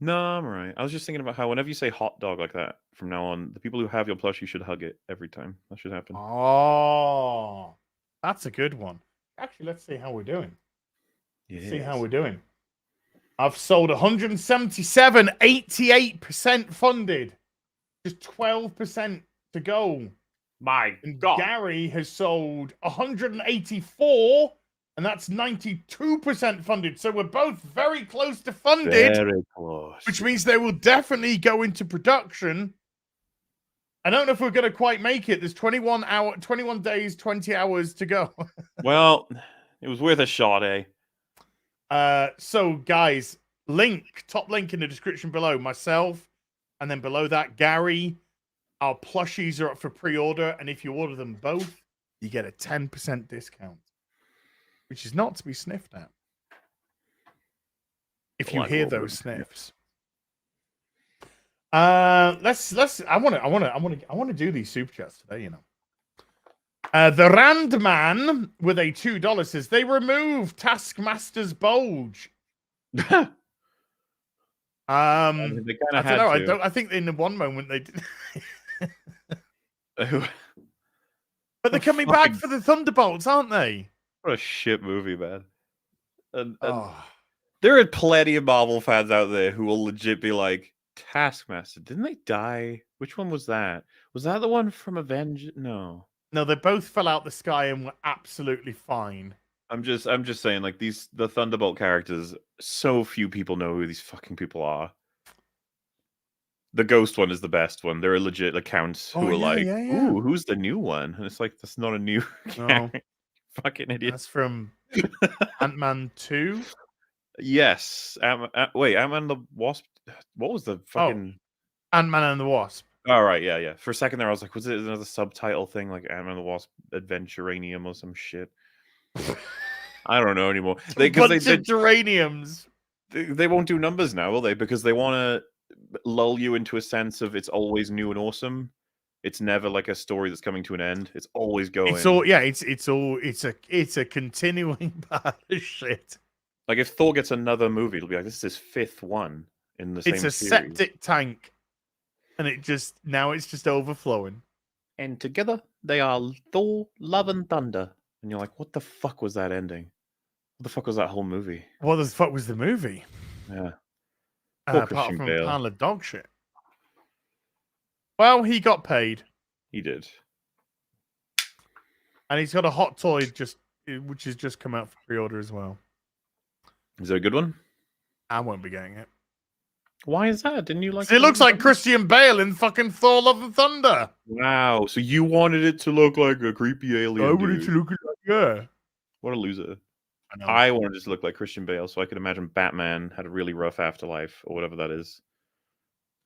No, I'm all right. I was just thinking about how whenever you say hot dog like that, from now on, the people who have your plushie should hug it every time. That should happen. Oh, that's a good one. Actually, let's see how we're doing. See how we're doing. I've sold 177, 88% funded. Just 12% to go. My And God. Gary has sold 184, and that's 92% funded. So we're both very close to funded, Very close. which means they will definitely go into production. I don't know if we're going to quite make it. There's 21 days, 20 hours to go. Well, it was worth a shot, eh? So guys, top link in the description below. Myself, and then below that, Gary. Our plushies are up for pre-order, and if you order them both, you get a 10% discount, which is not to be sniffed at. If you Like hear what we're those sniffs. Let's. I want to do these super chats today. You know. The Randman with a $2 says they removed Taskmaster's bulge. They I kind of don't had know. to. I think in the one moment they did. What But they're coming back for the Thunderbolts, aren't they? a shit movie, man. And Oh. there are plenty of Marvel fans out there who will legit be like, Taskmaster, didn't they die? Which one was that? Was that the one from Avengers? No. No, they both fell out the sky and were absolutely fine. I'm just saying, like, the Thunderbolt characters, so few people know who these fucking people are. The ghost one is the best one. There are legit accounts who Oh, are yeah, like, yeah, yeah. "Ooh, who's the new one?" And it's like, that's not a new No, character. Fucking idiot. that's from Ant-Man 2. Yes. Wait, Ant-Man the Wasp. What was the fucking? Ant-Man and the Wasp. All right, yeah. For a second there, I was like, was it another subtitle thing like Ant-Man the Wasp Adventuranium or some shit? I don't know anymore. Bunch of geraniums. They won't do numbers now, will they? Because they want to lull you into a sense of it's always new and awesome. It's never like a story that's coming to an end. It's always going. It's a continuing pile of shit. Like if Thor gets another movie, it'll be like, this is his 5th one in the same It's a series. septic tank, and it's just overflowing. And together they are Thor, Love and Thunder. And you're like, what the fuck was that ending? What the fuck was that whole movie? What the fuck was the movie? Yeah. Apart Christian from Bale. a pile of dog shit. Well, he got paid, He did. and he's got a hot toy which has just come out for pre-order as well. Is there a good one? I won't be getting it. Why is that? Didn't you like It looks like Christian Bale in fucking Thor: Love and Thunder. Wow. So you wanted it to look like a creepy alien. I wanted dude. to look at that. Yeah. What a loser. I know. I wanted it to look like Christian Bale, so I could imagine Batman had a really rough afterlife, or whatever that is.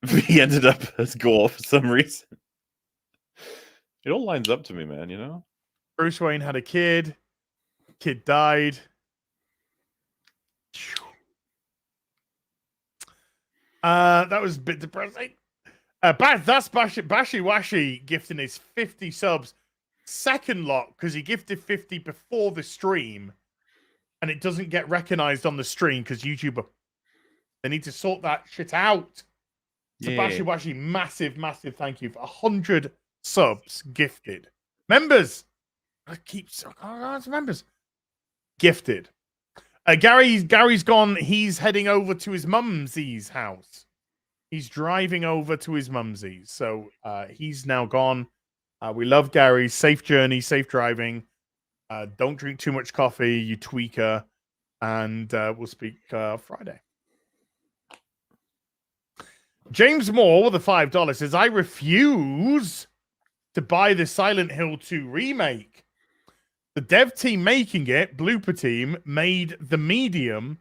He ended up as Gore for some reason. It all lines up to me, man, you know? Bruce Wayne had a kid. Kid died. That was a bit depressing. That's Bashi Washi gifting his 50 subs. Second lot, because he gifted 50 before the stream, and it doesn't get recognized on the stream because YouTube, they need to sort that shit out. So Bashi Washi, massive thank you for 100 subs gifted. Members, members gifted. Gary's gone. He's heading over to his mumsy's house. He's driving over to his mumsy's, so he's now gone. We love Gary. Safe journey, safe driving. Don't drink too much coffee, you tweaker. And we'll speak Friday. James Moore with a $5 says, I refuse to buy the Silent Hill 2 remake. The dev team making it, Blooper Team, made The Medium,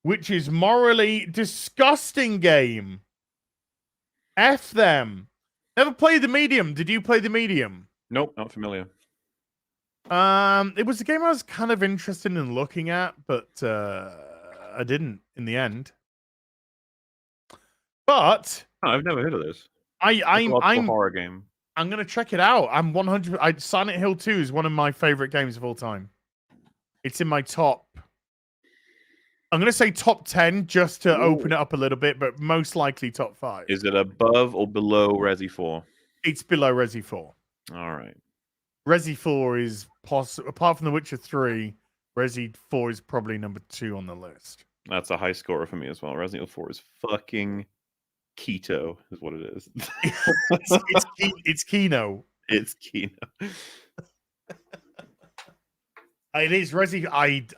which is morally disgusting game. F them. Never played The Medium. Did you play The Medium? Nope, not familiar. It was a game I was kind of interested in looking at, but I didn't in the end. But I've never heard of this. I'm a horror game. I'm gonna check it out. I'm 100. Silent Hill 2 is one of my favorite games of all time. It's in my top. I'm gonna say top 10 just to open it up a little bit, but most likely top 5. Is it above or below Resi 4? It's below Resi 4. All right. Resi 4 is apart from The Witcher 3, Resi 4 is probably number 2 on the list. That's a high scorer for me as well. Resident Evil 4 is fucking keto, is what it is. It's Kino. It's Kino. It is Resi.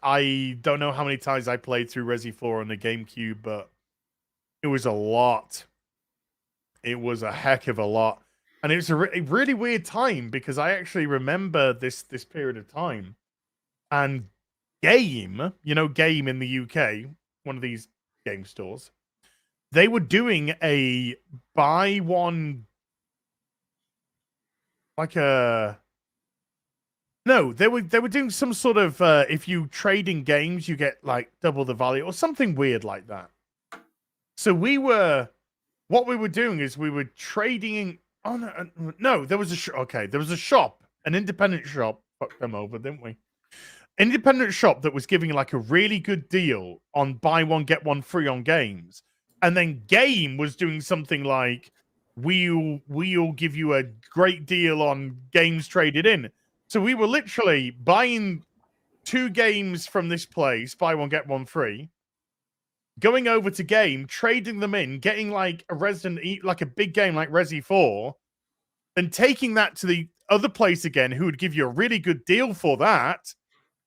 I don't know how many times I played through Resi 4 on the GameCube, but it was a lot. It was a heck of a lot. And it was a really weird time because I actually remember this period of time. And Game, Game in the UK, one of these game stores, they were doing a buy one, no, they were doing some sort of if you trade in games, you get like double the value or something weird like that. So what we were doing is we were trading in. Oh no, there was there was a shop, an independent shop. Fucked them over, didn't we? Independent shop that was giving like a really good deal on buy one get one free on games, and then Game was doing something like we'll give you a great deal on games traded in. So we were literally buying 2 games from this place, buy one get one free, going over to Game, trading them in, getting like a like a big game like Resi 4, and taking that to the other place again, who would give you a really good deal for that,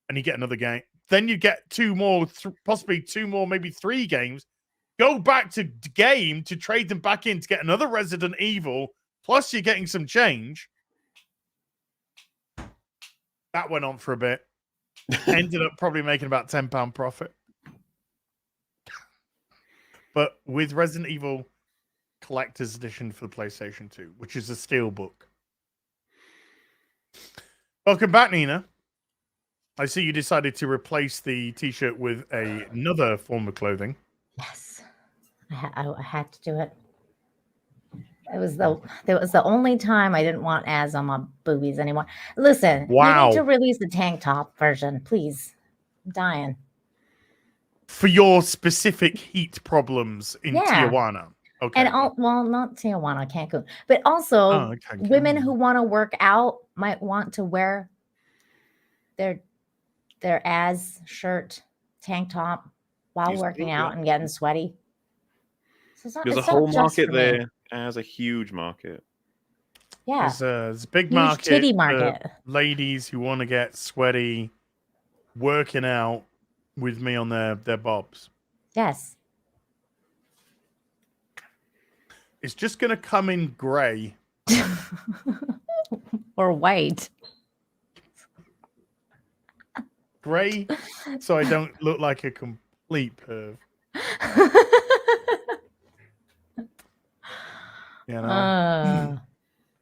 and you get another game. Then you get 2 more, possibly 2 more, maybe 3 games, go back to game to trade them back in to get another Resident Evil, plus you're getting some change. That went on for a bit. Ended up probably making about £10 profit. But with Resident Evil Collector's Edition for the PlayStation 2, which is a steelbook. Welcome back, Nina. I see you decided to replace the t-shirt with another form of clothing. Yes, I had to do it. It was the only time I didn't want ads on my boobies anymore. Listen, Wow. you need to release the tank top version, please. I'm dying. For your specific heat problems in Tijuana. Okay. And well, not Tijuana, Cancun, but also women who want to work out might want to wear their ass shirt, tank top while working out and getting sweaty. So There's a whole market there as a huge market. Yeah, there's a big huge market. titty market. Ladies who want to get sweaty, working out with me on their bobs. Yes. It's just gonna come in gray or white. Gray, so I don't look like a complete perv. You know.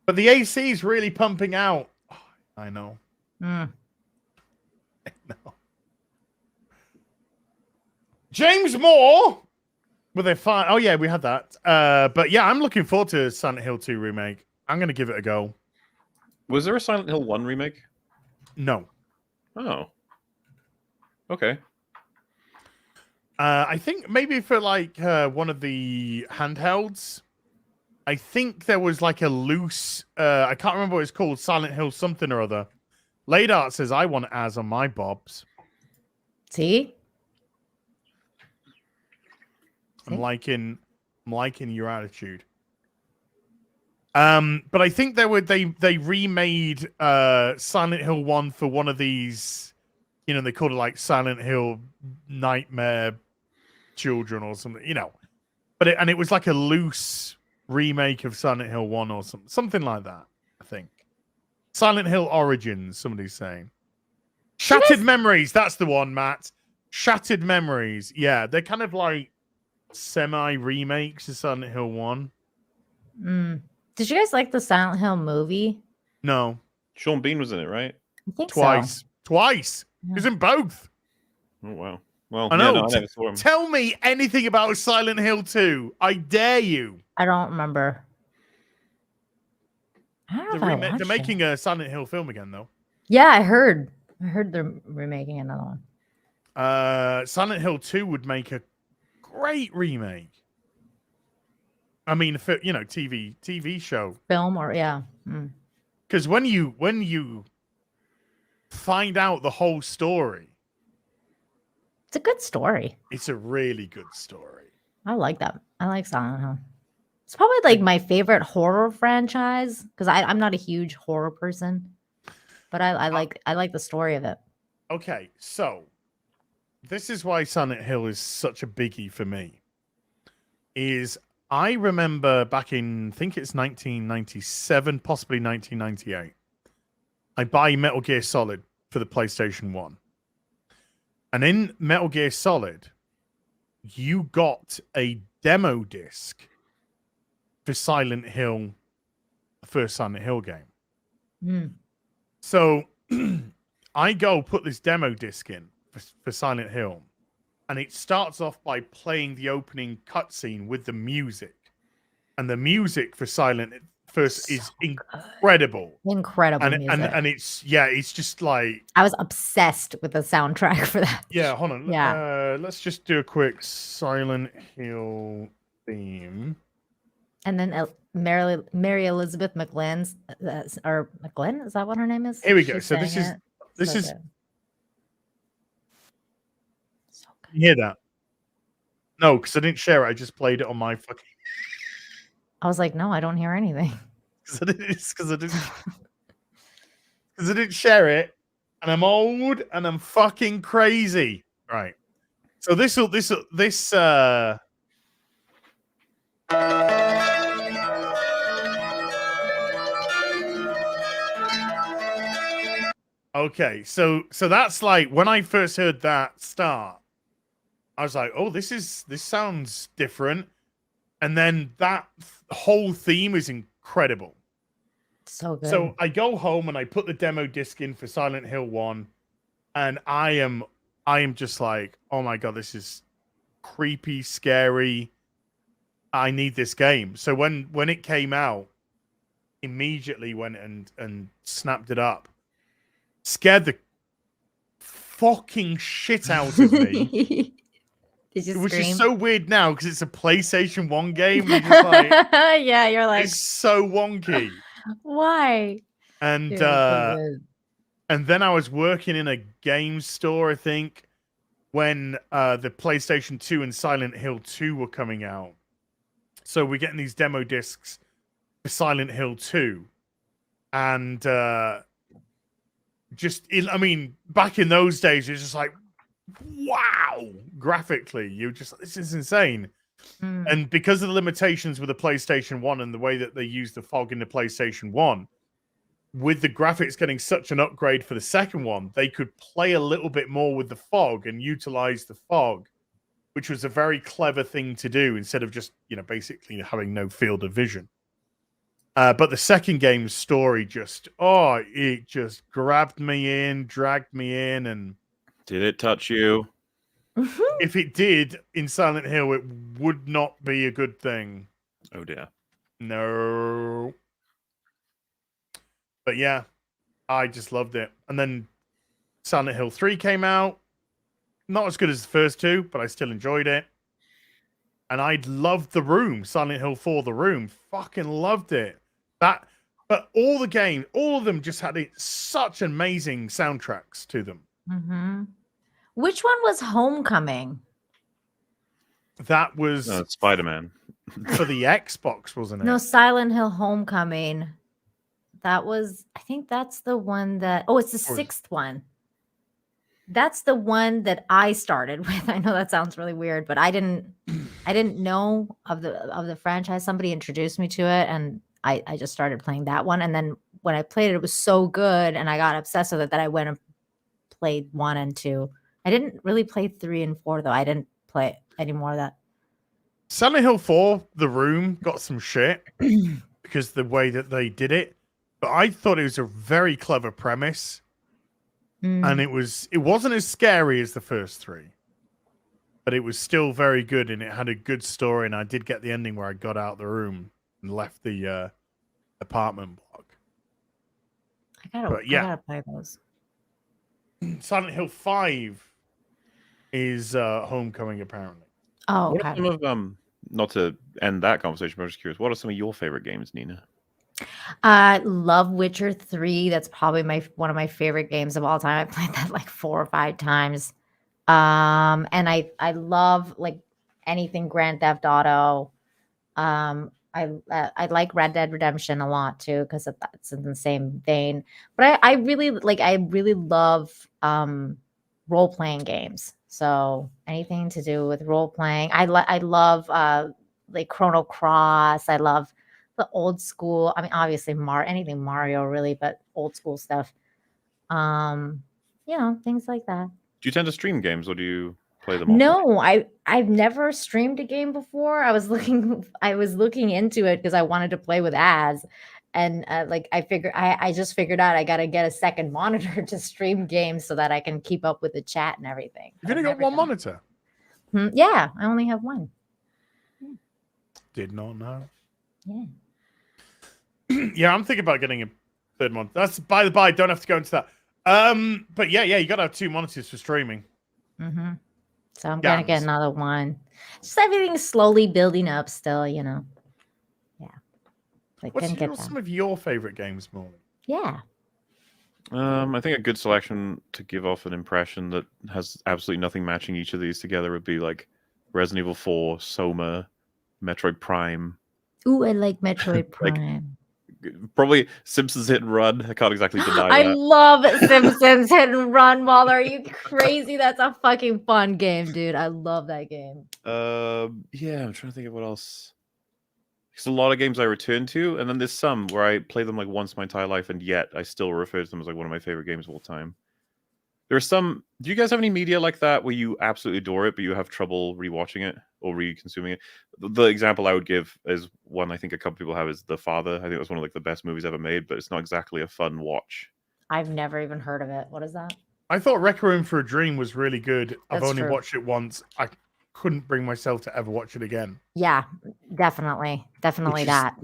But the AC is really pumping out. Oh, I know. I know. James Moore with a fine. Oh yeah, we had that. But yeah, I'm looking forward to Silent Hill 2 remake. I'm gonna give it a go. Was there a Silent Hill 1 remake? No. Oh. Okay. I think maybe for like one of the handhelds. I think there was like a loose. I can't remember what it's called. Silent Hill something or other. Late Art says I want Az on my bobs. See? I'm liking your attitude. But I think they remade Silent Hill 1 for one of these, you know, they called it like Silent Hill Nightmare Children or something, you know. But it was like a loose remake of Silent Hill 1 or something like that, I think. Silent Hill Origins, somebody's saying. Shattered Memories, that's the one, Matt. Shattered Memories. Yeah, they're kind of like semi-remakes of Silent Hill 1. Did you guys like the Silent Hill movie? No. Sean Bean was in it, right? I think Twice. so. Twice. He was in both. Oh, wow. Well, I know. Yeah, no, I never saw him. Tell me anything about Silent Hill 2. I dare you. I don't remember. I don't know if I watched They're making a Silent Hill film again, though. Yeah, I heard they're remaking another one. Silent Hill 2 would make a great remake. I mean, you know, TV show. Film or yeah. Because when you find out the whole story, it's a good story. It's a really good story. I like that. I like Silent Hill. It's probably like my favorite horror franchise because I'm not a huge horror person, but I like the story of it. Okay, so this is why Silent Hill is such a biggie for me. Is I remember back in, I think it's 1997, possibly 1998, I buy Metal Gear Solid for the PlayStation 1. And in Metal Gear Solid, you got a demo disc for Silent Hill, the first Silent Hill game. So I go put this demo disc in for Silent Hill, and it starts off by playing the opening cutscene with the music. And the music for Silent First is incredible. Incredible music. And it's just like I was obsessed with the soundtrack for that. Yeah, hold on. Yeah. Let's just do a quick Silent Hill theme. And then Mary Elizabeth McGlynn's or McGlynn, is that what her name is? Here we go. She's So this saying is good. So good. You hear that? No, because I didn't share it. I just played it on my fucking. I was like, no, I don't hear anything. Because I didn't share it, and I'm old and I'm fucking crazy. Right. So this Okay, so that's like when I first heard that start, I was like, "Oh, this sounds different," and then that whole theme is incredible. So good. So I go home and I put the demo disc in for Silent Hill 1, and I am just like, "Oh my god, this is creepy, scary. I need this game." So when it came out, immediately went and snapped it up. Scared the fucking shit out of me. Did you Which scream? is so weird now because it's a PlayStation 1 game. You're just like, yeah, you're like, it's so wonky. why? And Dude, it's so good. and then I was working in a game store, I think, when the PlayStation 2 and Silent Hill 2 were coming out. So we're getting these demo discs for Silent Hill 2. And I mean, back in those days, it's just like, wow, graphically, this is insane. And because of the limitations with the PlayStation 1 and the way that they use the fog in the PlayStation 1, with the graphics getting such an upgrade for the second one, they could play a little bit more with the fog and utilize the fog, which was a very clever thing to do instead of just, basically having no field of vision. But the second game's story it just grabbed me in, dragged me in, and did it touch you? if it did in Silent Hill, it would not be a good thing. Oh dear. No. But yeah, I just loved it. And then Silent Hill 3 came out. Not as good as the first two, but I still enjoyed it. And I loved The Room, Silent Hill 4, The Room. Fucking loved it. But all the games, all of them just had such amazing soundtracks to them. Mm-hmm. Which one was Homecoming? That was Spider-Man. for the Xbox, wasn't it? No, Silent Hill Homecoming. That was, I think that's the one that, it's the sixth one. That's the one that I started with. I know that sounds really weird, but I didn't know of the franchise. Somebody introduced me to it, and I just started playing that one. And then when I played it, it was so good, and I got obsessed with it that I went and played 1 and 2. I didn't really play 3 and 4 though. I didn't play any more of that. Silent Hill 4, The Room, got some shit because the way that they did it. But I thought it was a very clever premise. And it wasn't as scary as the first 3. But it was still very good, and it had a good story, and I did get the ending where I got out of the room and left the apartment block. I gotta play those. Silent Hill 5 is Homecoming, apparently. Oh, What okay. are some of not to end that conversation, but I'm just curious, what are some of your favorite games, Nina? I love Witcher 3. That's probably one of my favorite games of all time. I played that like 4 or 5 times. And I love like anything Grand Theft Auto. I like Red Dead Redemption a lot too because that's in the same vein. But I really love role playing games. So anything to do with role playing, I love like Chrono Cross. I love the old school. I mean, obviously anything Mario really, but old school stuff. Things like that. Do you tend to stream games, or do you play them? No, I've never streamed a game before. I was looking into it because I wanted to play with ads, and I just figured out I got to get a second monitor to stream games so that I can keep up with the chat and everything. You've only got one monitor? Yeah, I only have one. Did not know. Yeah. Yeah, I'm thinking about getting a third monitor. That's by the by. Don't have to go into that. But yeah, you got to have 2 monitors for streaming. Mm-hmm. So I'm gonna get another one. Just everything's slowly building up still, Yeah. What's some of your favorite games, Morley? Yeah. I think a good selection to give off an impression that has absolutely nothing matching each of these together would be like Resident Evil 4, Soma, Metroid Prime. Ooh, I like Metroid Prime. Probably Simpsons Hit and Run. I can't exactly deny I that. love Simpsons Hit and Run, Waller. Are you crazy? That's a fucking fun game, dude. I love that game. Yeah, I'm trying to think of what else. Because a lot of games I return to, and then there's some where I play them like once my entire life, and yet I still refer to them as like one of my favorite games of all time. There are some. Do you guys have any media like that where you absolutely adore it, but you have trouble rewatching it or re-consuming it? The example I would give is one I think a couple people have is The Father. I think it was one of like the best movies ever made, but it's not exactly a fun watch. I've never even heard of it. What is that? I thought Requiem for a Dream was really good. I've That's only true. watched it once. I couldn't bring myself to ever watch it again. Yeah, definitely Which is- that.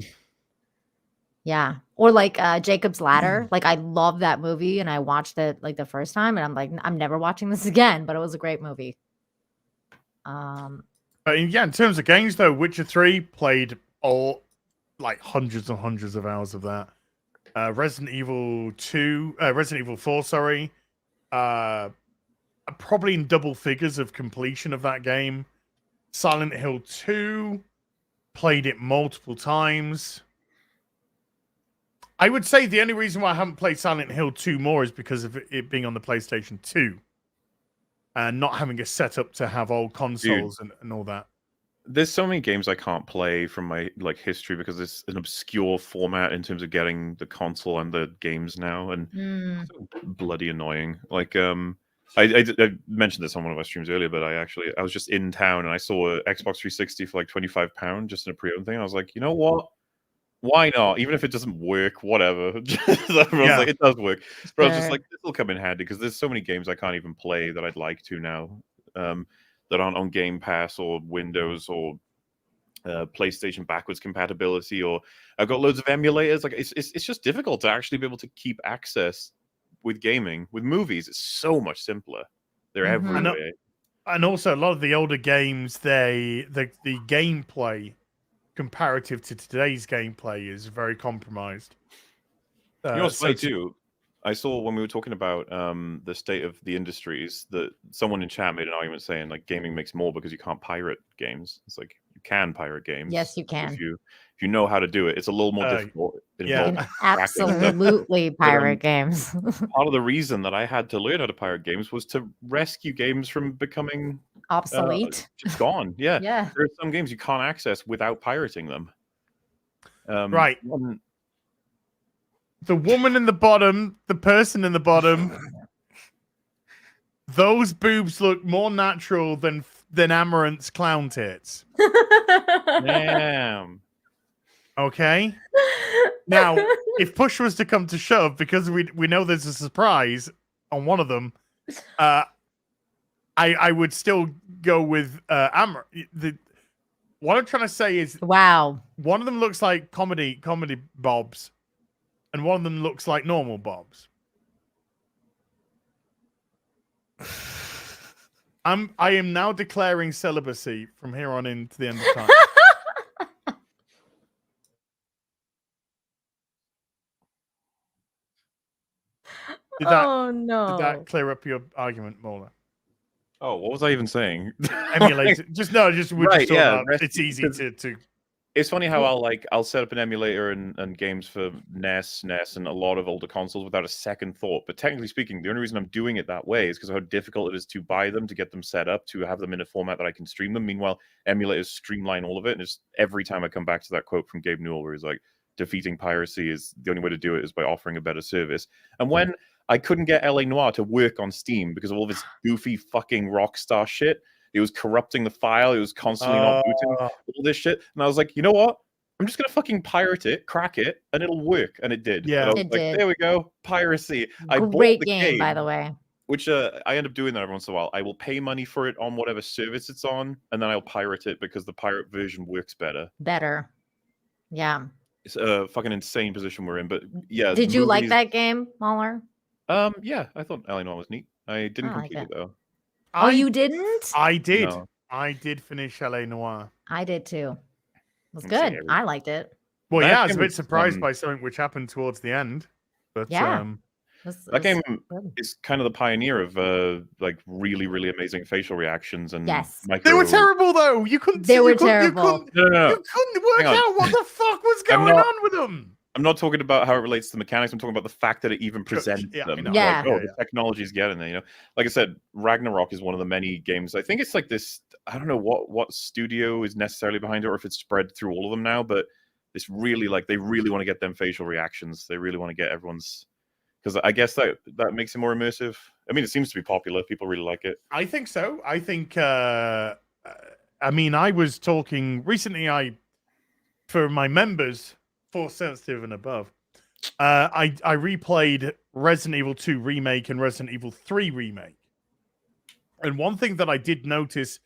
Yeah, or like Jacob's Ladder. Like I love that movie, and I watched it like the first time, and I'm like, I'm never watching this again. But it was a great movie. But yeah, in terms of games though, Witcher 3 played all like hundreds and hundreds of hours of that. Resident Evil 4, sorry. Probably in double figures of completion of that game. Silent Hill 2, played it multiple times. I would say the only reason why I haven't played Silent Hill 2 more is because of it being on the PlayStation 2 and not having a setup to have old consoles and all that. There's so many games I can't play from my like history because it's an obscure format in terms of getting the console and the games now, and it's so bloody annoying. Like I mentioned this on one of my streams earlier, but I was just in town and I saw an Xbox 360 for like £25 just in a pre-owned thing. I was like, you know what? Why not? Even if it doesn't work, whatever. Everyone's like, it does work. But I was just like, this will come in handy because there's so many games I can't even play that I'd like to now that aren't on Game Pass or Windows or PlayStation backwards compatibility. Or I've got loads of emulators. Like it's just difficult to actually be able to keep access with gaming. With movies, it's so much simpler. They're everywhere. And also, a lot of the older games, the gameplay comparative to today's gameplay is very compromised. You know what's funny too? I saw when we were talking about the state of the industries that someone in chat made an argument saying like gaming makes more because you can't pirate games. It's like you can pirate games. Yes, you can. If you know how to do it. It's a little more difficult. It You involves can cracking stuff. absolutely pirate games. Part of the reason that I had to learn how to pirate games was to rescue games from becoming obsolete. Just gone. Yeah. Yeah. There are some games you can't access without pirating them. Right. The woman in the bottom, the person in the bottom, those boobs look more natural than Amarant's clown tits. Damn. Okay. Now, if push was to come to shove, because we know there's a surprise on one of them, I would still go with Amaranth. What I'm trying to say is, wow, one of them looks like comedy Bobs, and one of them looks like normal Bobs. I am now declaring celibacy from here on in to the end of time. Did that clear up your argument, Mola? Oh, what was I even saying? Emulate it. It's easy to. It's funny how I'll set up an emulator and games for NES, and a lot of older consoles without a second thought. But technically speaking, the only reason I'm doing it that way is because of how difficult it is to buy them, to get them set up, to have them in a format that I can stream them. Meanwhile, emulators streamline all of it. And it's every time I come back to that quote from Gabe Newell where he's like, defeating piracy is the only way to do it is by offering a better service. And when I couldn't get LA Noire to work on Steam because of all this goofy fucking Rockstar shit. It was corrupting the file. It was constantly not booting all this shit. And I was like, you know what? I'm just going to fucking pirate it, crack it, and it'll work. And it did. Yeah, it did. There we go. Piracy. I bought the game, by the way. Which I end up doing that every once in a while. I will pay money for it on whatever service it's on, and then I'll pirate it because the pirate version works better. Yeah. It's a fucking insane position we're in. But yeah. Did you like that game, Mahler? Yeah, I thought LA Noire was neat. I didn't complete it though. Oh, you didn't? I did. No. I did finish LA Noire. I did too. It was good. I liked it. Well, yeah, I was a bit surprised by something which happened towards the end. But yeah. That game is kind of the pioneer of like really, really amazing facial reactions and They were terrible though. You couldn't. They were terrible. No. You couldn't work out what the fuck was going on with them. I'm not talking about how it relates to the mechanics. I'm talking about the fact that it even presents them. Yeah. Like, the technology's getting there. You know, like I said, Ragnarok is one of the many games. I think it's like this. I don't know what studio is necessarily behind it, or if it's spread through all of them now. But It's really like they really want to get them facial reactions. They really want to get everyone's, because I guess that makes it more immersive. I mean, it seems to be popular. People really like it. I think so. I think. I mean, I was talking recently. For my members, Force Sensitive and above, I replayed Resident Evil 2 Remake and Resident Evil 3 Remake. And one thing that I did notice,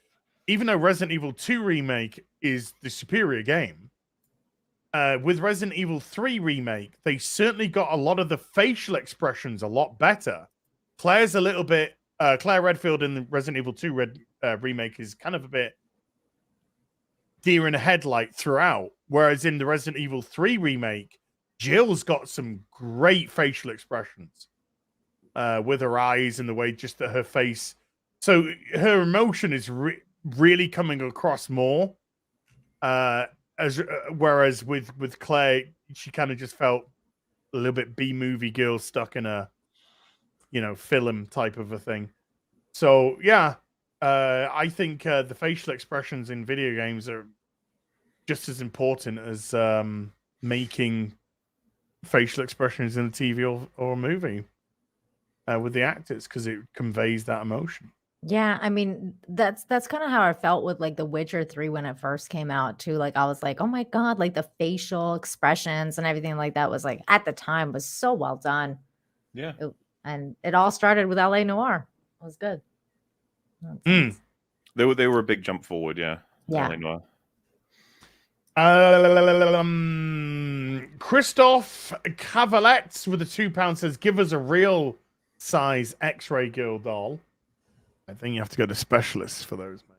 even though Resident Evil 2 Remake is the superior game, with Resident Evil 3 Remake, they certainly got a lot of the facial expressions a lot better. Claire's a little bit... Claire Redfield in the Resident Evil 2 Remake is kind of a bit deer in a headlight throughout, whereas in the Resident Evil 3 Remake, Jill's got some great facial expressions with her eyes and the way just that her face... So her emotion is really coming across more. Whereas with Claire, she kind of just felt a little bit B-movie girl stuck in a, film type of a thing. So yeah, I think the facial expressions in video games are just as important as making facial expressions in a TV or a movie with the actors, because it conveys that emotion. Yeah, I mean, that's kind of how I felt with like The Witcher 3 when it first came out too. Like I was like, oh my God, like the facial expressions and everything like that was like at the time was so well done. Yeah. And it all started with LA Noire. It was good. They were a big jump forward, yeah. Yeah. LA Noire. Christoph Cavalets with a £2 says, give us a real size X-ray girl doll. I think you have to go to specialists for those, mate.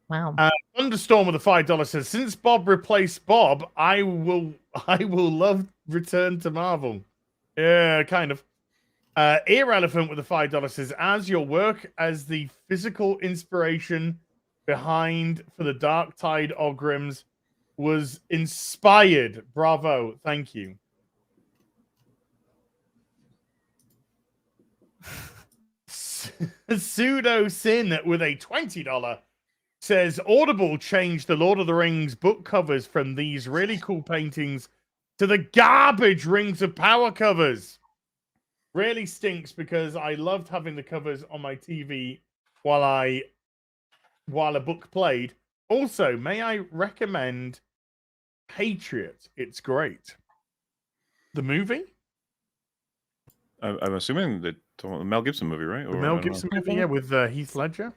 Wow. Thunderstorm with a $5 says, since Bob replaced Bob, I will love Return to Marvel. Yeah, kind of. Ear Elephant with a $5 says, as your work as the physical inspiration behind for the Dark Tide Ogrims was inspired. Bravo. Thank you. Pseudo Sin with a $20 says, Audible changed the Lord of the Rings book covers from these really cool paintings to the garbage Rings of Power covers. Really stinks, because I loved having the covers on my TV while a book played. Also, may I recommend Patriot? It's great. The movie? I'm assuming that the Mel Gibson movie, right? The Mel Gibson movie, yeah, with Heath Ledger.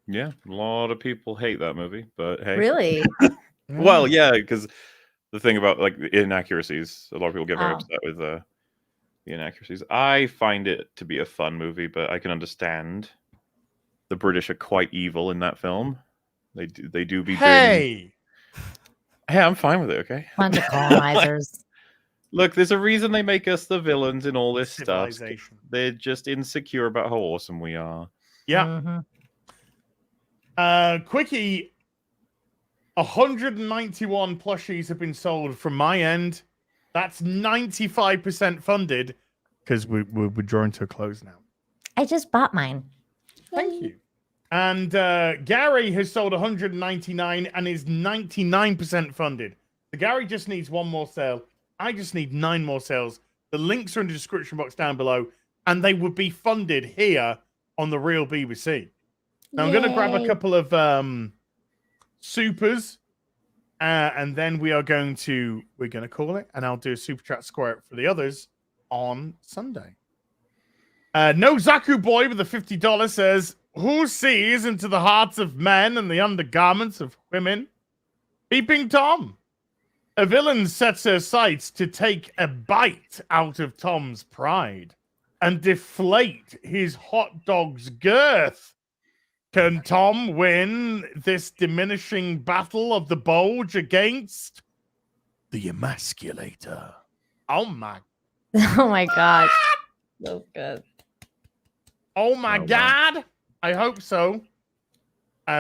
Yeah, a lot of people hate that movie, but hey. Really? Well, yeah, because the thing about like the inaccuracies, a lot of people get very upset with the inaccuracies. I find it to be a fun movie, but I can understand the British are quite evil in that film. They do be Hey, I'm fine with it. Okay, Bunch of colonizers. Look, there's a reason they make us the villains in all this stuff. They're just insecure about how awesome we are. Yeah. Quickie, 191 plushies have been sold from my end. That's 95% funded, because we're drawing to a close now. I just bought mine. Thank you. And Gary has sold 199 and is 99% funded. So Gary just needs one more sale. I just need 9 more sales. The links are in the description box down below, and they would be funded here on the Real BBC. Now, I'm going to grab a couple of supers, and then we're going to call it, and I'll do a super chat square for the others on Sunday. No Zaku Boy with a $50 says, who sees into the hearts of men and the undergarments of women? Peeping Tom. A villain sets her sights to take a bite out of Tom's pride and deflate his hot dog's girth. Can Tom win this diminishing battle of the bulge against the emasculator? Oh my! Oh my gosh, so good. Oh my God! Wow. I hope so.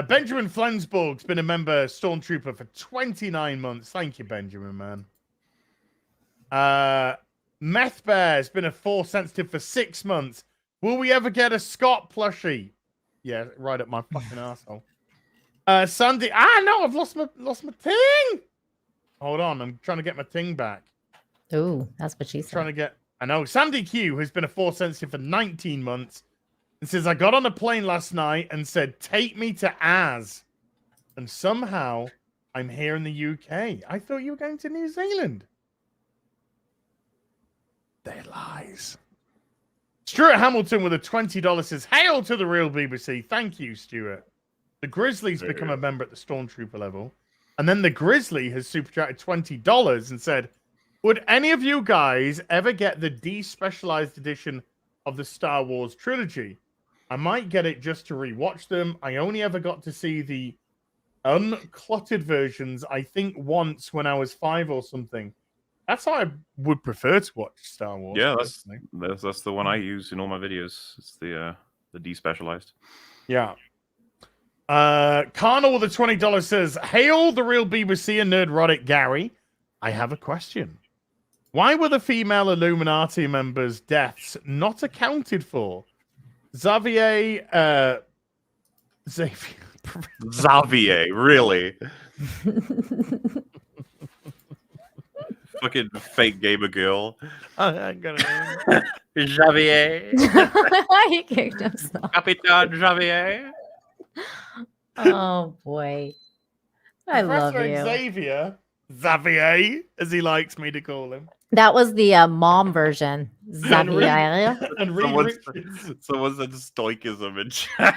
Benjamin Flensburg's been a member Stormtrooper for 29 months. Thank you, Benjamin, man. Meth Bear's been a Force Sensitive for 6 months. Will we ever get a Scott plushie? Yeah, right up my fucking asshole. Sunday. No, I've lost my thing. Hold on, I'm trying to get my thing back. Ooh, that's what she Trying said. to get. I know Sandy Q has been a Force sensitive for 19 months. And says I got on a plane last night and said, "Take me to Az," and somehow I'm here in the UK. I thought you were going to New Zealand. They're lies. Stuart Hamilton with a $20 says, "Hail to the real BBC." Thank you, Stuart. The Grizzlies become a member at the Stormtrooper level. And then the Grizzly has super chatted $20 and said, "Would any of you guys ever get the despecialized edition of the Star Wars trilogy? I might get it just to rewatch them. I only ever got to see the unclotted versions, I think once when I was 5 or something." That's how I would prefer to watch Star Wars. Yeah, personally. that's the one I use in all my videos. It's the despecialized. Yeah. Carnal with a $20 says, "Hail the real BBC and Nerdrotic Gary. I have a question. Why were the female Illuminati members' deaths not accounted for? Xavier, Xavier, really? Fucking fake gamer girl. I'm gonna... Xavier. He kicked himself. Capitan Xavier. Oh boy. I love Professor you. Xavier, as he likes me to call him. That was the mom version. Xavier. And Reed Someone, someone said stoicism in chat.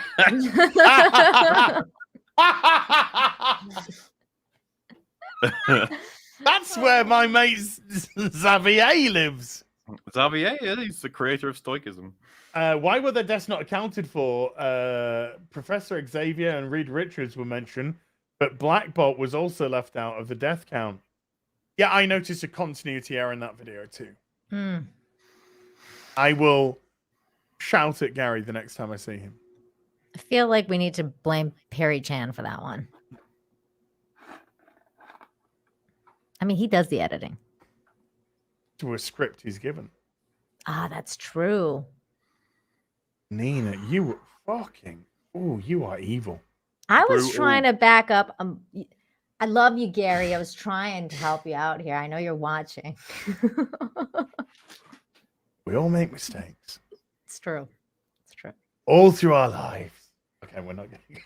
That's where my mate Xavier lives. Xavier, yeah, he's the creator of stoicism. Why were their deaths not accounted for? Professor Xavier and Reed Richards were mentioned, but Black Bolt was also left out of the death count. Yeah, I noticed a continuity error in that video too. Hmm. I will shout at Gary the next time I see him. I feel like we need to blame Perry Chan for that one. I mean, he does the editing. To a script he's given. Ah, that's true. Nina, you were fucking... Oh, you are evil. I was Brutal. trying to back up. I love you, Gary. I was trying to help you out here. I know you're watching. We all make mistakes. It's true. It's true. All through our lives. Okay, we're not getting...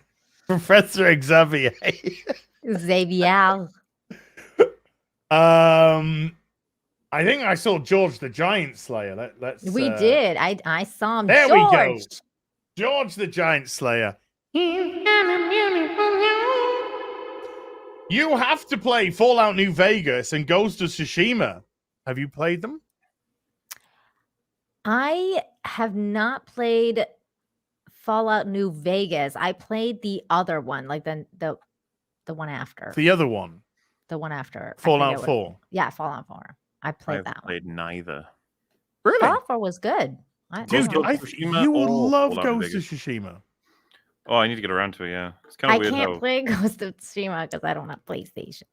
Professor Xavier. Xavier. I think I saw George the Giant Slayer. Let's. We did. I saw him. There George. we go. George the Giant Slayer. You have to play Fallout New Vegas and Ghost of Tsushima. Have you played them? I have not played Fallout New Vegas. I played the other one, like the one after. The other one, The one after. I Fallout forget 4. Yeah, Fallout 4. I played I've that one. played neither. Really? Fallout 4 was good. Dude, Ghost of I, Tsushima you will or love Fallout New Ghost of Vegas? Tsushima. Oh, I need to get around to it. Yeah, it's kind I of weird. can't How... play Ghost of Tsushima because I don't have PlayStation.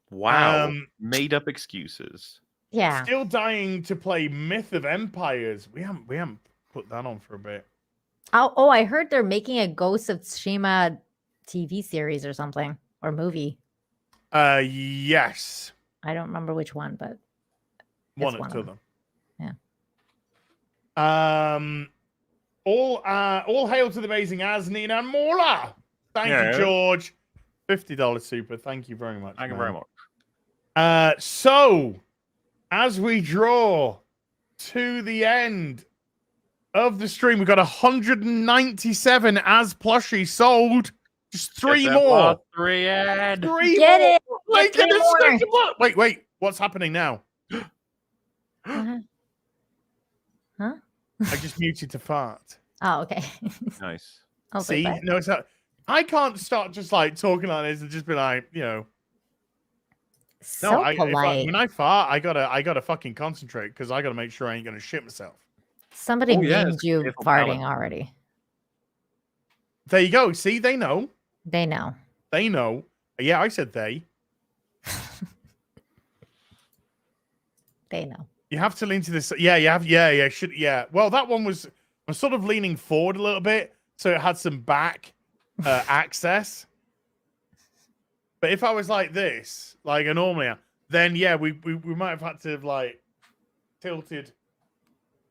Wow, made up excuses. Yeah. Still dying to play Myth of Empires. We haven't put that on for a bit. Oh, I heard they're making a Ghost of Tsushima TV series or something, or movie. Yes. I don't remember which one, but One it's or two of them. Yeah. All hail to the amazing Asnina and Mola. Thank Yeah. you, George. $50 super. Thank you very much. Thank you man. very much. So, as we draw to the end of the stream, we've got 197 as plushies sold. Just 3 Get that more. last 3 in. 3 Get more. it. Like Get in three the more. second one. Wait. What's happening now? Uh-huh. Huh? I just muted to fart. Oh, okay. Nice. I was like, See? what? No, it's not. I can't start just like talking like this and just be like, you know. So No, polite. when I fart, I gotta fucking concentrate because I gotta make sure I ain't gonna shit myself. Somebody Oh, yeah, named it's you careful farting palate. already. There you go. See, they know. They know. They know. Yeah, I said they. They know. You have to lean to this. Yeah, you have. Yeah. Well, that one was. I'm sort of leaning forward a little bit, so it had some back access. But if I was like this, like I normally am, then yeah, we might have had to have like tilted.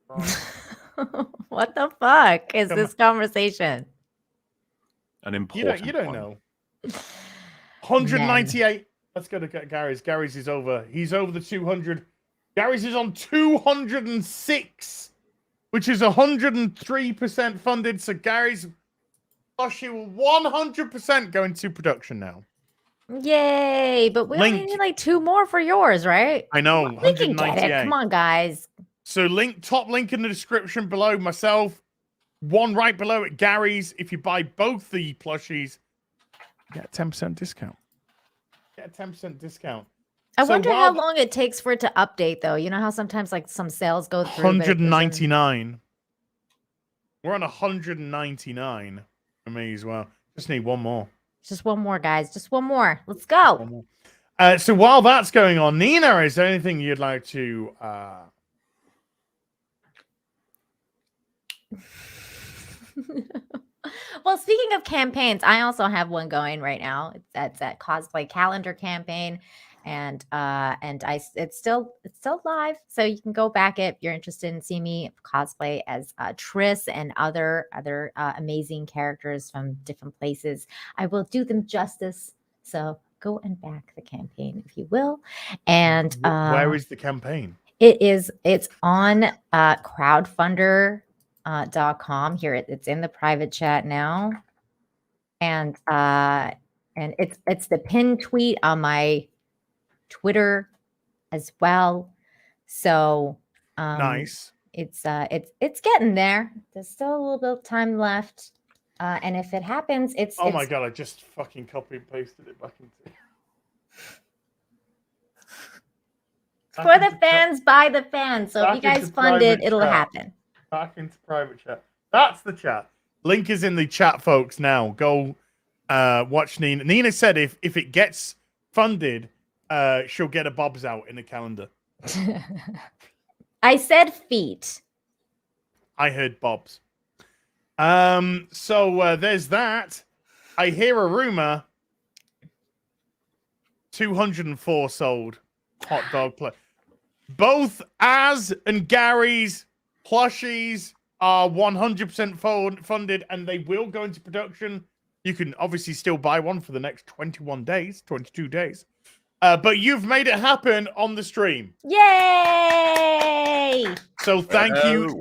What the fuck is Come this conversation? An important You don't one. know. 198. Let's go to Gary's. Gary's is over. He's over the 200. Gary's is on 206, which is 103% funded. So Gary's plushie will 100% go into production now. Yay! But we only Link. need like 2 more for yours, right? I know. We can get it. 198. Come on, guys. So top link in the description below. Myself, one right below it. Gary's. If you buy both the plushies, get a 10% discount. Get a 10% discount. I So wonder while how long it takes for it to update, though. You know how sometimes like some sales go through. but it doesn't- 199. We're on 199 for me as well. Just need one more. Just one more, guys. Just one more. Let's go. One more. So while that's going on, Nina, is there anything you'd like to? Well, speaking of campaigns, I also have one going right now. That's that cosplay calendar campaign, and it's still live, so you can go back if you're interested in seeing me cosplay as Triss and other amazing characters from different places. I will do them justice. So go and back the campaign if you will. And Where is the campaign? It's on crowdfunder.com. Here it's in the private chat now, and it's the pinned tweet on my Twitter as well. So Nice. It's getting there. There's still a little bit of time left, and if it happens, Oh my god! I just fucking copy and pasted it back into. for the fans, by the fans. So if you guys fund it, it'll happen. Back into private chat. That's the chat. Link is in the chat, folks. Now go watch Nina. Nina said if it gets funded, she'll get a Bob's out in the calendar. I said feet. I heard Bob's. So there's that. I hear a rumor. 204 sold. Hot dog play. Both Az and Gary's plushies are 100% funded, and they will go into production. You can obviously still buy one for the next 22 days. But you've made it happen on the stream. Yay! So thank you.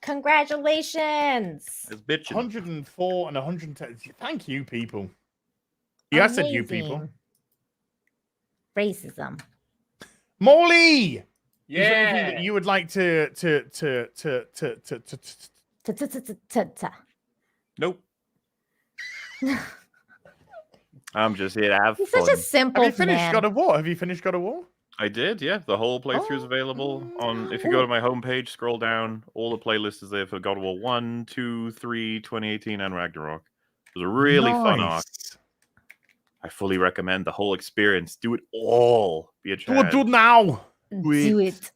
Congratulations. It's bitching. 104 and 110. Thank you, people. Yeah, I said you people. Amazing. Racism. Molly! Yeah. Is there anything that you would like to Nope. I'm just here to have He's fun. such a simple Have you finished man. God of War? Have you finished God of War? I did, yeah. The whole playthrough is available on. If you go to my homepage, scroll down, all the playlists is there for God of War 1, 2, 3, 2018, and Ragnarok. It was a really fun arc. I fully recommend the whole experience. Do it all. Be a Chad. Do it now. Do it.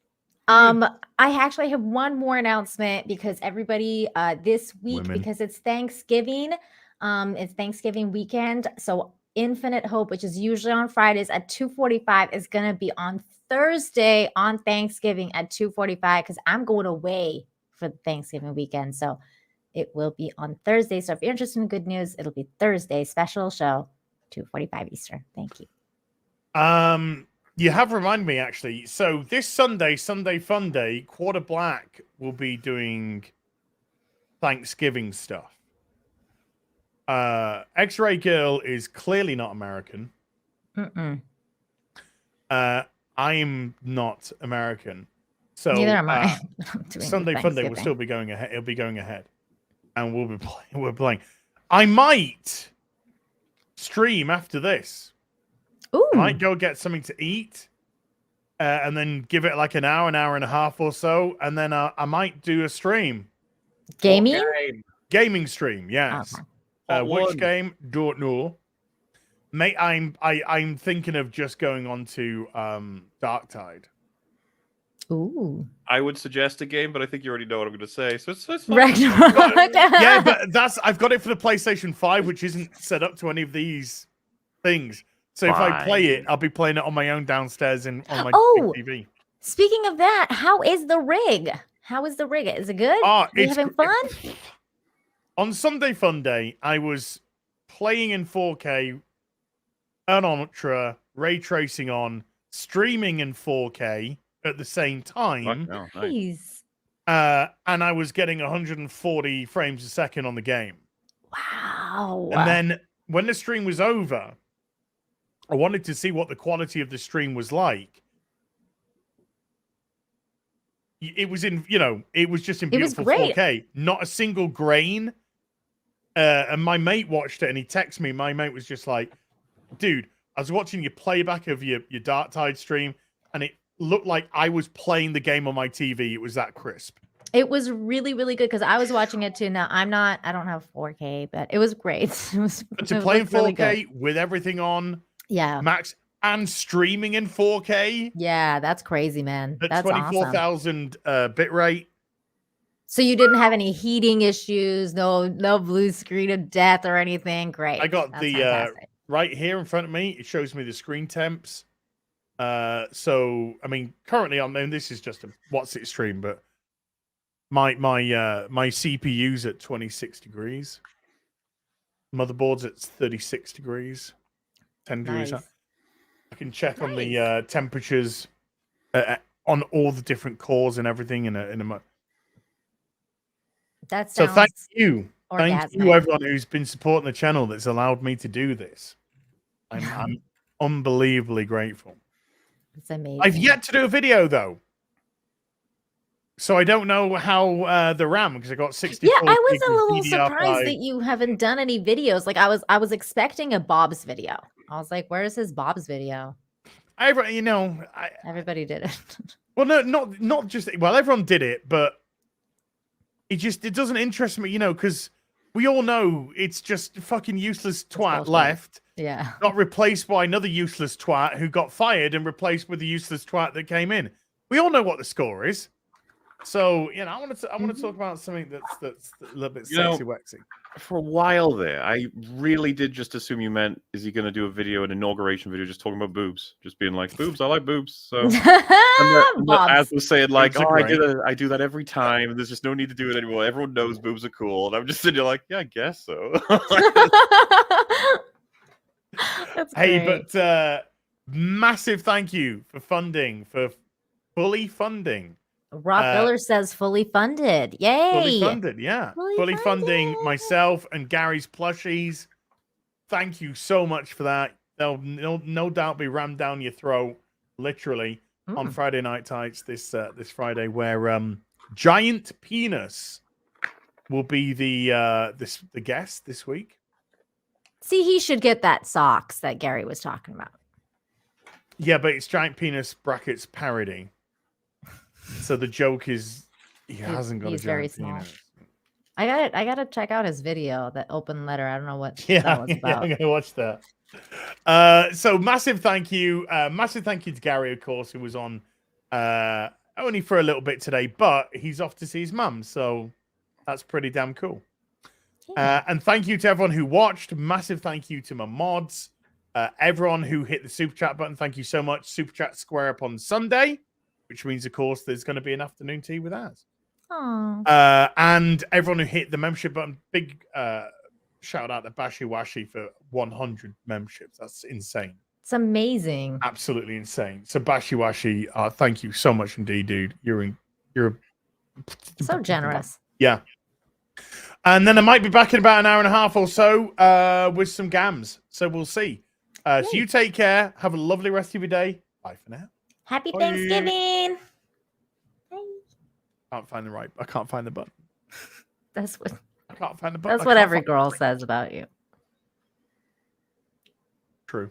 I actually have one more announcement because everybody this week, Women. because it's Thanksgiving, it's Thanksgiving weekend. So Infinite Hope, which is usually on Fridays at 2:45, is gonna be on Thursday on Thanksgiving at 2:45 because I'm going away for the Thanksgiving weekend. So it will be on Thursday. So if you're interested in good news, it'll be Thursday special show, 2:45 Eastern. Thank you. You have reminded me actually. So this Sunday Fun Day, Quarter Black will be doing Thanksgiving stuff. X-Ray Girl is clearly not American. I'm not American. So Neither am I. Sunday Fun Day will still be going ahead. It'll be going ahead, and we're playing. I might stream after this. Ooh. I might go get something to eat, and then give it like an hour and a half or so, and then I might do a stream. Gaming? Gaming stream, yes. Okay. Which game? Don't know. Mate, I'm thinking of just going on to Darktide. Ooh. I would suggest a game, but I think you already know what I'm going to say. So it's fine. Ragnarok. Yeah, but I've got it for the PlayStation 5, which isn't set up to any of these things. So if I play it, Fine. I'll be playing it on my own downstairs on my Oh! TV. Speaking of that, how is the rig? How is the rig? Is it good? Are you having fun? On Sunday Fun Day, I was playing in 4K, an Ultra, ray tracing on, streaming in 4K at the same time. Fuck no, nice. Nice. And I was getting 140 frames a second on the game. Wow. And then when the stream was over, I wanted to see what the quality of the stream was like. It was in, it was just in beautiful 4K. Not a single grain. And my mate watched it and he texted me. My mate was just like, dude, I was watching your playback of your Dark Tide stream and it looked like I was playing the game on my TV. It was that crisp. It was really, really good because I was watching it too. Now, I don't have 4K, but it was great. But to play in 4K with everything on, yeah, max, and streaming in 4K. Yeah, that's crazy, man. At That's 24,000 bit rate. So you didn't have any heating issues, no blue screen of death or anything. Great. I got That's the fantastic. right here in front of me. It shows me the screen temps. So I mean, currently this is just a what's it stream, but my CPU's at 26 degrees. Motherboard's at 36 degrees. 10 degrees. Nice. I can check on the temperatures on all the different cores and everything in a. That So sounds thank you orgasmic. everyone who's been supporting the channel that's allowed me to do this. I'm unbelievably grateful. It's amazing. I've yet to do a video though, so I don't know how the RAM because I got 64. Yeah, I was gigs a of little DDR5. surprised that you haven't done any videos. Like I was expecting a Bob's video. I was like, where's his Bob's video? Everybody did it. Well, no, not just everyone did it, but it doesn't interest me, because we all know it's just fucking useless twat bullshit. left. Yeah. Got replaced by another useless twat who got fired and replaced with the useless twat that came in. We all know what the score is. So, I want to talk about something that's a little bit sexy wexy. For a while there, I really did just assume you meant, is he going to do a video, an inauguration video, just talking about boobs? Just being like, boobs, I like boobs. So, as was saying, like, I do that every time. There's just no need to do it anymore. Everyone knows boobs are cool. And I'm just sitting there like, yeah, I guess so. That's hey, great. but massive thank you for fully funding. Rob Miller says fully funded. Yay. Fully funded, yeah. Fully funding funded. myself and Gary's plushies. Thank you so much for that. They'll no doubt be rammed down your throat, literally, on Friday Night Tights this Friday, where Giant Penis will be the guest this week. See, he should get that socks that Gary was talking about. Yeah, but it's Giant Penis brackets parody. So the joke is he hasn't got a giant very small. penis. I gotta check out his video, that open letter. I don't know what that was about. I'm gonna watch that. So massive thank you to Gary, of course, who was on only for a little bit today, but he's off to see his mum, so that's pretty damn cool. And thank you to everyone who watched. Massive thank you to my mods, everyone who hit the super chat button. Thank you so much. Super chat square up on Sunday, which means, of course, there's going to be an afternoon tea with us. And everyone who hit the membership button, big shout out to Bashi Washi for 100 memberships. That's insane. It's amazing. Absolutely insane. So Bashi Washi, thank you so much indeed, dude. You're So generous. Yeah. And then I might be back in about an hour and a half or so with some gams. So we'll see. So you take care. Have a lovely rest of your day. Bye for now. Happy Bye. Thanksgiving. I can't find the button. That's what I can't find the button. that's what every girl says about you. True.